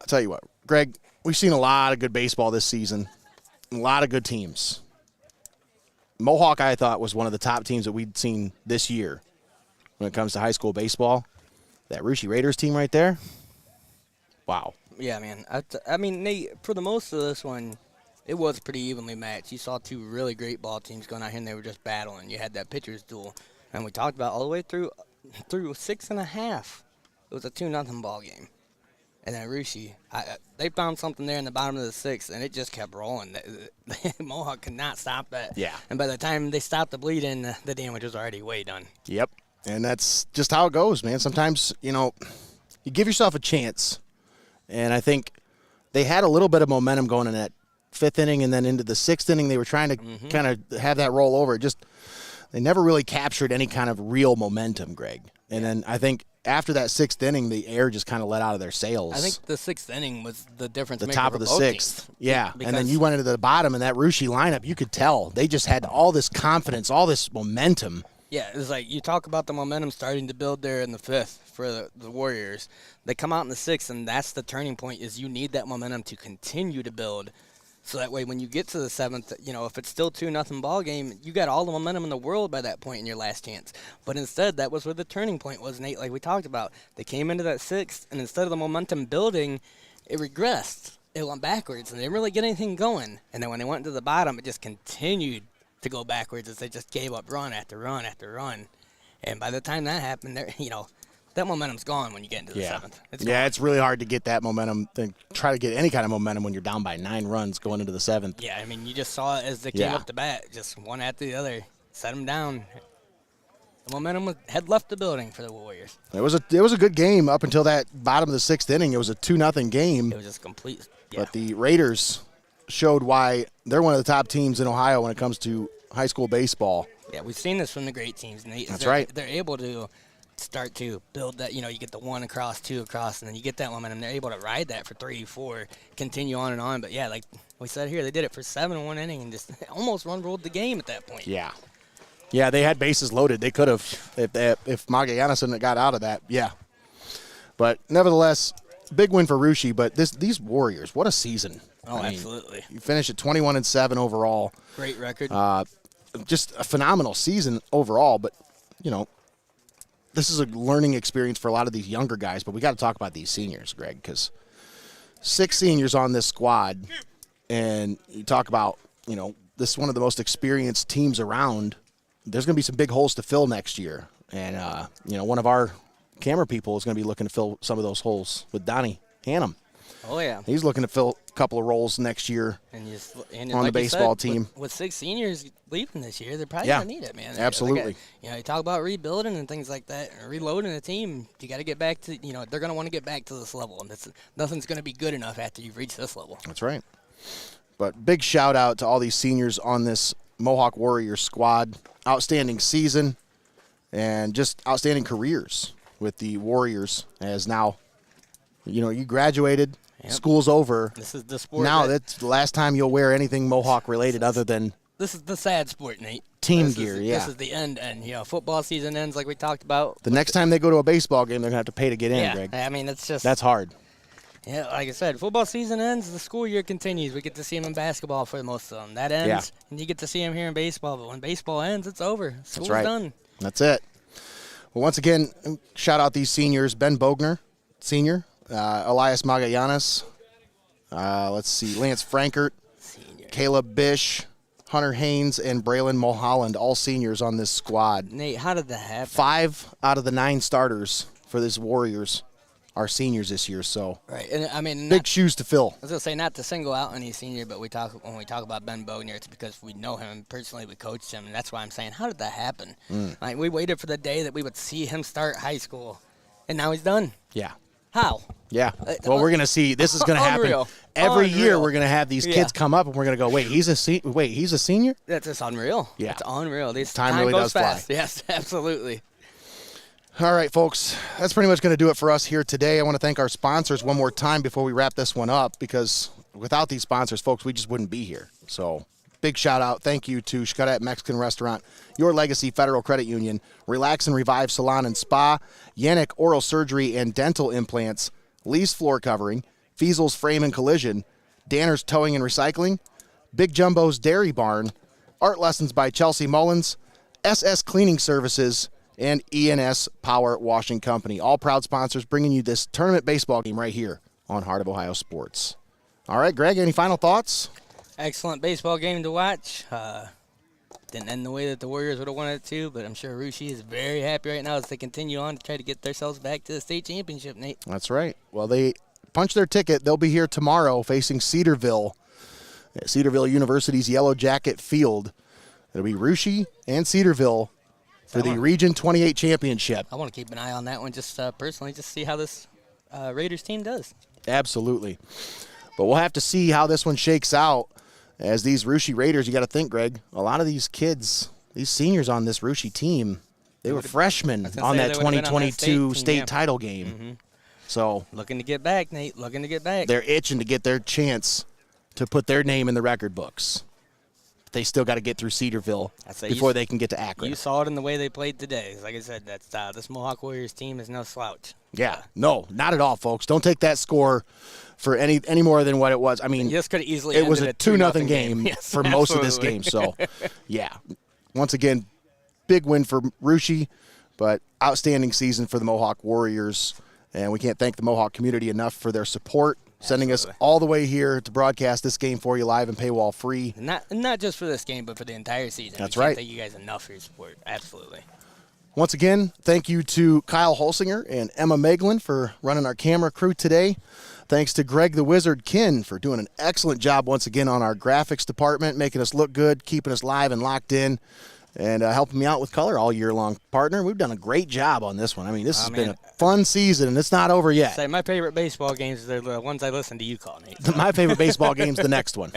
I'll tell you what, Greg, we've seen a lot of good baseball this season. A lot of good teams. Mohawk, I thought, was one of the top teams that we'd seen this year when it comes to high school baseball. That Russia Raiders team right there, wow. Yeah, man. I mean, Nate, for the most of this one, it was pretty evenly matched. You saw two really great ball teams going out here, and they were just battling. You had that pitcher's duel, and we talked about all the way through 6.5. It was a 2-0 ball game. And then Russia, they found something there in the bottom of the sixth, and it just kept rolling. Mohawk could not stop that. Yeah. And by the time they stopped the bleeding, the damage was already way done. Yep. And that's just how it goes, man. Sometimes, you give yourself a chance. And I think they had a little bit of momentum going in that fifth inning, and then into the sixth inning, they were trying to kind of have that roll over. They never really captured any kind of real momentum, Greg. And then I think after that sixth inning, the air just kind of let out of their sails. I think the sixth inning was the difference The maker top for of the both sixth. teams. Yeah. Because And then you went into the bottom, and that Russia lineup, you could tell. They just had all this confidence, all this momentum. Yeah, it's like you talk about the momentum starting to build there in the 5th for the Warriors. They come out in the 6th, and that's the turning point is you need that momentum to continue to build. So that way when you get to the 7th, if it's still 2-0 ball game, you got all the momentum in the world by that point in your last chance. But instead, that was where the turning point was, Nate, like we talked about. They came into that 6th, and instead of the momentum building, it regressed. It went backwards, and they didn't really get anything going. And then when they went to the bottom, it just continued to go backwards as they just gave up run after run after run. And by the time that happened, that momentum's gone when you get into the 7th. It's really hard to get that momentum and try to get any kind of momentum when you're down by 9 runs going into the 7th. Yeah, I mean, you just saw it as they came up to bat, just one after the other, set them down. The momentum had left the building for the Warriors. It was a good game up until that bottom of the 6th inning. It was a 2-0 game. It was just complete. Yeah. But the Raiders showed why they're one of the top teams in Ohio when it comes to high school baseball. Yeah, we've seen this from the great teams. That's right. They're able to start to build that, you get the 1 across, 2 across, and then you get that momentum. They're able to ride that for 3, 4, continue on and on. But, yeah, like we said here, they did it for 7 in 1 inning and just almost run-ruled the game at that point. Yeah. Yeah, they had bases loaded. They could have if Magallanes hadn't got out of that. Yeah. But, nevertheless, big win for Russia. But these Warriors, what a season. Oh, absolutely. You finished at 21-7 overall. Great record. Just a phenomenal season overall. But, this is a learning experience for a lot of these younger guys. But we got to talk about these seniors, Greg, because 6 seniors on this squad. And you talk about, this is one of the most experienced teams around. There's going to be some big holes to fill next year. And, one of our camera people is going to be looking to fill some of those holes with Donnie Hannum. Oh, yeah. He's looking to fill a couple of roles next year and on like the baseball said, teing. With 6 seniors leaving this year, they're probably going to need it, man. Absolutely. You talk about rebuilding and things like that, and reloading a team. You got to get back to, they're going to want to get back to this level. And nothing's going to be good enough after you've reached this level. That's right. But big shout out to all these seniors on this Mohawk Warriors squad. Outstanding season and just outstanding careers with the Warriors as now, you graduated. Yep. School's over. This is the sport. Now that's the last time you'll wear anything Mohawk related other than this is the sad sport, Nate. Team gear, This is the end, and football season ends like we talked about. The next time they go to a baseball game, they're gonna have to pay to get in, Greg. I mean, that's hard. Yeah, like I said, football season ends, the school year continues. We get to see them in basketball for most of them. That ends, and you get to see them here in baseball. But when baseball ends, it's over. School's done. That's it. Well, once again, shout out these seniors: Ben Bogner, senior, Elias Magallanes. Let's see, Lance Frankert, senior. Caleb Bish, Hunter Haynes, and Braylon Mulholland, all seniors on this squad. Nate, how did that happen? 5 out of the 9 starters for this Warriors are seniors this year, so right. And I mean, big shoes to fill. I was gonna say not to single out any senior, but when we talk about Ben Bogner, it's because we know him personally. We coached him, and that's why I'm saying, how did that happen? Like we waited for the day that we would see him start high school, and now he's done. Yeah. How? Yeah. Well, we're gonna see. This is gonna happen every year. We're gonna have these kids come up, and we're gonna go, wait, he's a senior? That's just unreal. Yeah. It's unreal. Time really goes does fast. fly. Yes, absolutely. All right, folks, that's pretty much going to do it for us here today. I want to thank our sponsors one more time before we wrap this one up, because without these sponsors, folks, we just wouldn't be here. So big shout out. Thank you to XCARET Mexican Restaurant, Your Legacy Federal Credit Union, Relax and Revive Salon and Spa, YANICH Oral Surgery and Dental Implants, Lee's Floor Covering, FEASEL'S Frame and Collision, Danner's Towing and Recycling, Big Jumbo's Dairy Barn, Art Lessons by Chelsea Mullins, SS Cleaning Services, and ENS Power Washing Company. All proud sponsors bringing you this tournament baseball game right here on Heart of Ohio Sports. All right, Greg, any final thoughts? Excellent baseball game to watch. Didn't end the way that the Warriors would have wanted it to, but I'm sure Russia is very happy right now as they continue on to try to get themselves back to the state championship, Nate. That's right. Well, they punched their ticket. They'll be here tomorrow facing Cedarville at Cedarville University's Yellow Jacket Field. It'll be Russia and Cedarville for the Region 28 championship. I want to keep an eye on that one just personally, just see how this Raiders team does. Absolutely. But we'll have to see how this one shakes out as these Russia Raiders, you got to think, Greg, a lot of these kids, these seniors on this Russia team, they were freshmen on that 2022 state title game. Mm-hmm. So looking to get back, Nate, looking to get back. They're itching to get their chance to put their name in the record books. they still got to get through Cedarville before they can get to Akron. You saw it in the way they played today. Like I said, that's this Mohawk Warriors team is no slouch. Yeah, no, not at all, folks. Don't take that score for any more than what it was. I mean, this could easily it was ended a 2-0 game yes, for most of this game. So, yeah, once again, big win for Russia, but outstanding season for the Mohawk Warriors. And we can't thank the Mohawk community enough for their support, sending us all the way here to broadcast this game for you live and paywall free. Not just for this game, but for the entire season. That's we can't right. Thank you guys enough for your support. Absolutely. Once again, thank you to Kyle Holsinger and Emma Meglin for running our camera crew today. Thanks to Greg the Wizard Kinn for doing an excellent job once again on our graphics department, making us look good, keeping us live and locked in, and helping me out with color all year long. Partner, we've done a great job on this one. I mean, this has been a fun season, and it's not over yet. Say, my favorite baseball games are the ones I listen to you call, Nate. So. My favorite baseball game's the next one.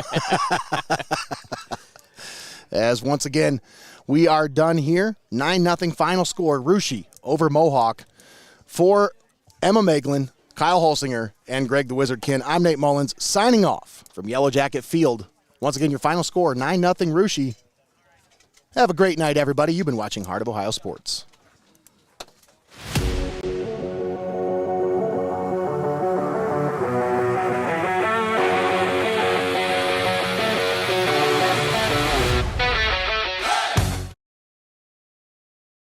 As once again, we are done here. 9-0 final score, Russia over Mohawk. For Emma Meglin, Kyle Holsinger, and Greg the Wizard Kinn, I'm Nate Mullins, signing off from Yellow Jacket Field. Once again, your final score, 9-0 Russia. Have a great night, everybody. You've been watching Heart of Ohio Sports.